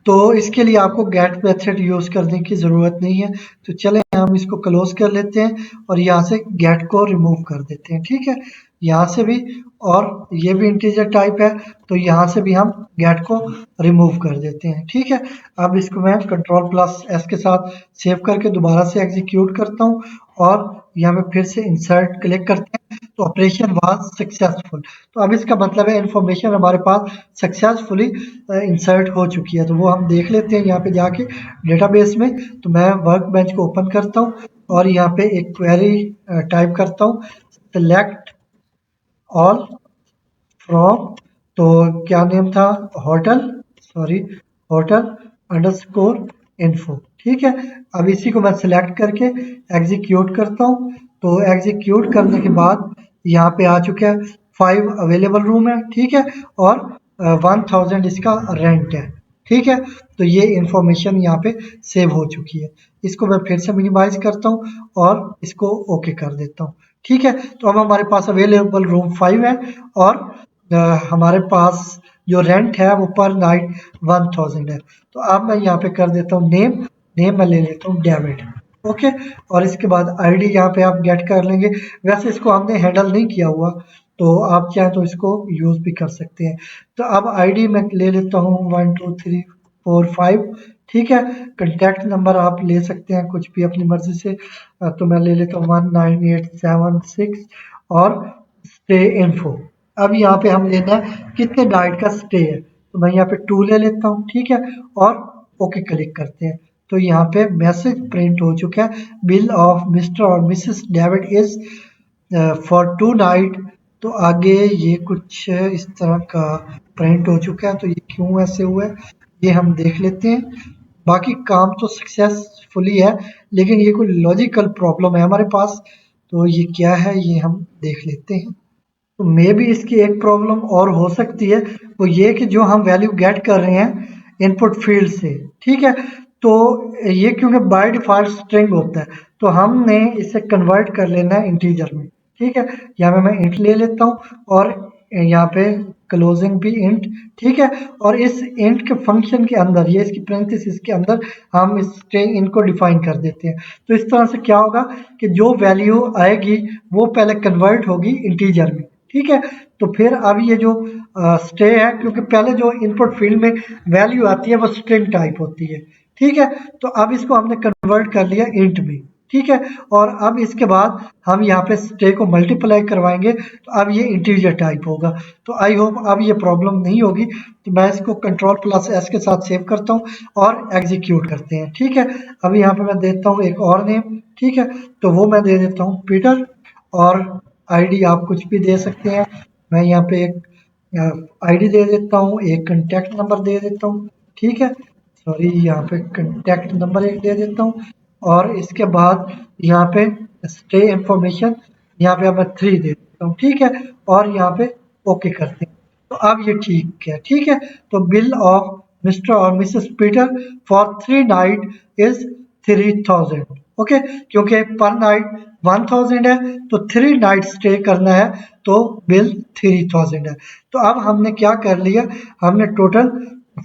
तो इसके लिए आपको गेट मेथड यूज करने की ज़रूरत नहीं है। तो चले हम इसको क्लोज कर लेते हैं और यहाँ से गेट को रिमूव कर देते हैं, ठीक है, यहाँ से भी। और ये भी इंटीजर टाइप है तो यहाँ से भी हम गेट को रिमूव कर देते हैं, ठीक है। अब इसको मैं कंट्रोल प्लस एस के साथ सेव करके दोबारा से एग्जीक्यूट करता हूँ और यहाँ पे फिर से इंसर्ट क्लिक करते हैं तो ऑपरेशन वाज सक्सेसफुल। तो अब इसका मतलब है इंफॉर्मेशन हमारे पास सक्सेसफुली इंसर्ट हो चुकी है। तो वो हम देख लेते हैं यहाँ पे जाके डेटाबेस में। तो मैं वर्क बेंच को ओपन करता हूँ और यहाँ पे एक क्वेरी टाइप करता हूँ, सिलेक्ट ऑल फ्रॉम, तो क्या नेम था, hotel sorry hotel underscore info, ठीक है। अब इसी को मैं सिलेक्ट करके एग्जीक्यूट करता हूँ। तो एग्जीक्यूट करने के बाद यहाँ पे आ चुका है 5 अवेलेबल रूम है, ठीक है, और 1000 इसका रेंट है, ठीक है। तो ये इंफॉर्मेशन यहाँ पे सेव हो चुकी है। इसको मैं फिर से मिनिमाइज करता हूँ और इसको ओके कर देता हूँ, ठीक है। तो अब हमारे पास अवेलेबल रूम 5 है और हमारे पास जो रेंट है वो पर नाइट 1000 है। तो अब मैं यहाँ पे कर देता हूँ नेम, नेम मैं ले लेता हूँ डेविड, ओके। और इसके बाद आईडी यहाँ पे आप गेट कर लेंगे। वैसे इसको हमने हैंडल नहीं किया हुआ, तो आप चाहें तो इसको यूज़ भी कर सकते हैं। तो अब आईडी मैं ले लेता हूँ 1 2 3 4 5, ठीक है। कॉन्टैक्ट नंबर आप ले सकते हैं कुछ भी अपनी मर्ज़ी से। तो मैं ले लेता हूँ 19876 और स्टे इन्फो। अब यहाँ पे हम लेना है कितने नाइट का स्टे है, तो मैं यहाँ पे 2 ले लेता हूँ, ठीक है। और ओके क्लिक करते हैं। तो यहाँ पे मैसेज प्रिंट हो चुका है, बिल ऑफ मिस्टर और Mrs David is for 2 night. तो आगे ये कुछ इस तरह का प्रिंट हो चुका है, तो ये क्यों ऐसे हुआ है ये हम देख लेते हैं। बाकी काम तो सक्सेसफुली है, लेकिन ये कोई लॉजिकल प्रॉब्लम है हमारे पास, तो ये क्या है ये हम देख लेते हैं। तो मे भी इसकी एक प्रॉब्लम और हो सकती है, वो ये कि जो हम वैल्यू गेट कर रहे हैं इनपुट फील्ड से, ठीक है। तो ये क्योंकि बाय डिफ़ॉल्ट स्ट्रिंग होता है, तो हमने इसे कन्वर्ट कर लेना है इंटीजर में, ठीक है। यहाँ पे मैं इंट ले लेता हूँ और यहाँ पे क्लोजिंग भी इंट, ठीक है। और इस इंट के फंक्शन के अंदर, ये इसकी पैरेंथेसिस के अंदर हम इस स्ट्रिंग इनको डिफाइन कर देते हैं। तो इस तरह से क्या होगा कि जो वैल्यू आएगी वो पहले कन्वर्ट होगी इंटीजर में, ठीक है। तो फिर अब ये जो स्टे है, क्योंकि पहले जो इनपुट फील्ड में वैल्यू आती है वो स्ट्रिंग टाइप होती है, ठीक है। तो अब इसको हमने कन्वर्ट कर लिया इंट में, ठीक है। और अब इसके बाद हम यहाँ पे स्टे को मल्टीप्लाई करवाएंगे, तो अब ये इंटीजर टाइप होगा। तो आई होप अब ये प्रॉब्लम नहीं होगी। तो मैं इसको Ctrl+S के साथ सेव करता हूँ और एग्जीक्यूट करते हैं, ठीक है। अब यहाँ पे मैं देता हूँ एक और नेम, ठीक है। तो वो मैं दे देता हूँ पीटर, और आईडी आप कुछ भी दे सकते हैं। मैं यहाँ पे एक आईडी दे देता हूँ, एक कॉन्टैक्ट नंबर दे देता हूँ, ठीक है। सॉरी, यहाँ पे कॉन्टैक्ट नंबर एक दे देता हूँ, और इसके बाद यहाँ पे स्टे इंफॉर्मेशन, यहाँ पे अब मैं 3 दे देता हूँ, ठीक है। और यहाँ पे ओके करते हैं। तो अब ये ठीक है, ठीक है। तो बिल ऑफ मिस्टर और Mrs Peter for 3 night is 3000, okay. क्योंकि पर नाइट 1000 है, तो 3 नाइट स्टे करना है, तो बिल 3000 है। तो अब हमने क्या कर लिया, हमने टोटल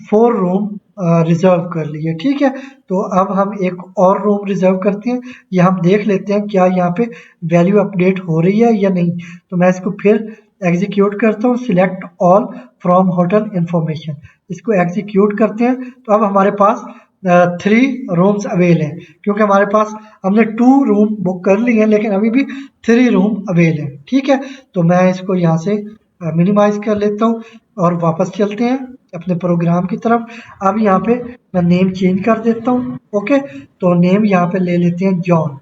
4 रूम रिजर्व कर लिए, ठीक है। तो अब हम एक और रूम रिजर्व करते हैं, या हम देख लेते हैं क्या यहाँ पे वैल्यू अपडेट हो रही है या नहीं। तो मैं इसको फिर एग्जीक्यूट करता हूँ, select all from hotel information, इसको एग्जीक्यूट करते हैं। तो अब हमारे पास 3 रूम्स अवेल हैं, क्योंकि हमारे पास हमने 2 रूम बुक कर लिए हैं, लेकिन अभी भी 3 रूम अवेल हैं, ठीक है। तो मैं इसको यहाँ से मिनिमाइज कर लेता हूँ और वापस चलते हैं अपने प्रोग्राम की तरफ। अब यहाँ पे मैं नेम चेंज कर देता हूँ, ओके। तो नेम यहाँ पे ले लेते हैं जॉन,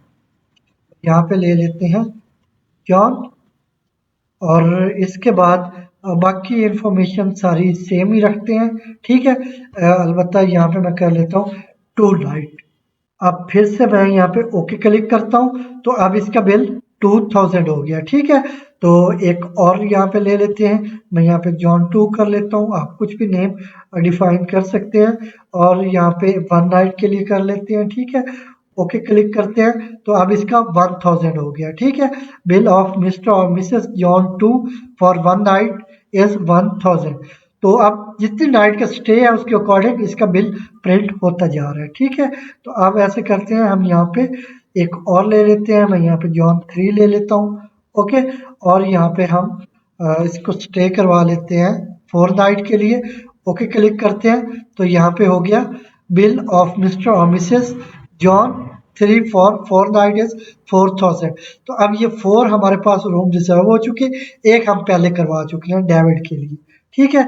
यहाँ पे ले लेते हैं जॉन, और इसके बाद बाकी इन्फॉर्मेशन सारी सेम ही रखते हैं, ठीक है। अलबत्ता यहाँ पे मैं कर लेता हूँ 2 नाइट। अब फिर से मैं यहाँ पे ओके क्लिक करता हूँ, तो अब इसका बिल 2000 हो गया, ठीक है। तो एक और यहाँ पे ले लेते हैं, मैं यहाँ पे जॉन 2 कर लेता हूँ, आप कुछ भी नेम डिफाइन कर सकते हैं, और यहाँ पे 1 नाइट के लिए कर लेते हैं, ठीक है। ओके क्लिक करते हैं, तो अब इसका 1000 हो गया, ठीक है। बिल ऑफ मिस्टर और Mrs John 2 for 1 night is 1000। तो अब जितनी नाइट का स्टे है उसके अकॉर्डिंग इसका बिल प्रिंट होता जा रहा है, ठीक है। तो अब ऐसे करते हैं, हम यहाँ पे एक और ले लेते हैं, मैं यहाँ पे जॉन 3 ले लेता हूँ, ओके। और यहाँ पे हम इसको स्टे करवा लेते हैं 4 नाइट के लिए, ओके क्लिक करते हैं। तो यहाँ पे हो गया बिल ऑफ मिस्टर और Mrs John 3 for 4 night is 4000। तो अब ये 4 हमारे पास रूम रिजर्व हो चुके, एक हम पहले करवा चुके हैं डेविड के लिए, ठीक है।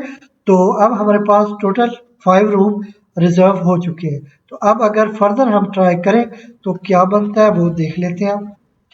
तो अब हमारे पास टोटल 5 रूम रिजर्व हो चुके हैं। तो अब अगर फर्दर हम ट्राई करें तो क्या बनता है वो देख लेते हैं हम,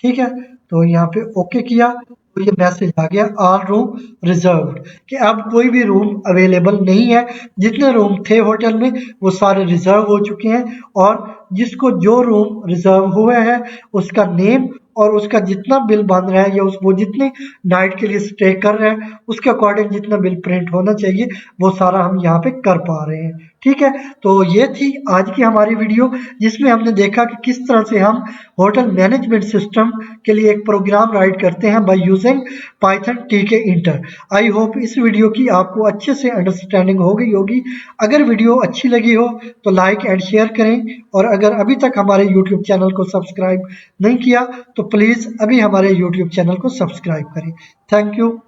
ठीक है। तो यहाँ पे ओके किया, तो ये मैसेज आ गया ऑल रूम रिजर्व्ड, कि अब कोई भी रूम अवेलेबल नहीं है। जितने रूम थे होटल में वो सारे रिजर्व हो चुके हैं, और जिसको जो रूम रिजर्व हुए हैं उसका नेम और उसका जितना बिल बन रहा है, या वो जितनी नाइट के लिए स्टे कर रहे हैं उसके अकॉर्डिंग जितना बिल प्रिंट होना चाहिए वो सारा हम यहाँ पे कर पा रहे हैं, ठीक है, तो ये थी आज की हमारी वीडियो जिसमें हमने देखा कि किस तरह से हम होटल मैनेजमेंट सिस्टम के लिए एक प्रोग्राम राइट करते हैं बाय यूजिंग पाइथन टीके इंटर। आई होप इस वीडियो की आपको अच्छे से अंडरस्टैंडिंग हो गई होगी। अगर वीडियो अच्छी लगी हो तो लाइक एंड शेयर करें, और अगर अभी तक हमारे यूट्यूब चैनल को सब्सक्राइब नहीं किया तो प्लीज़ अभी हमारे यूट्यूब चैनल को सब्सक्राइब करें। Thank you.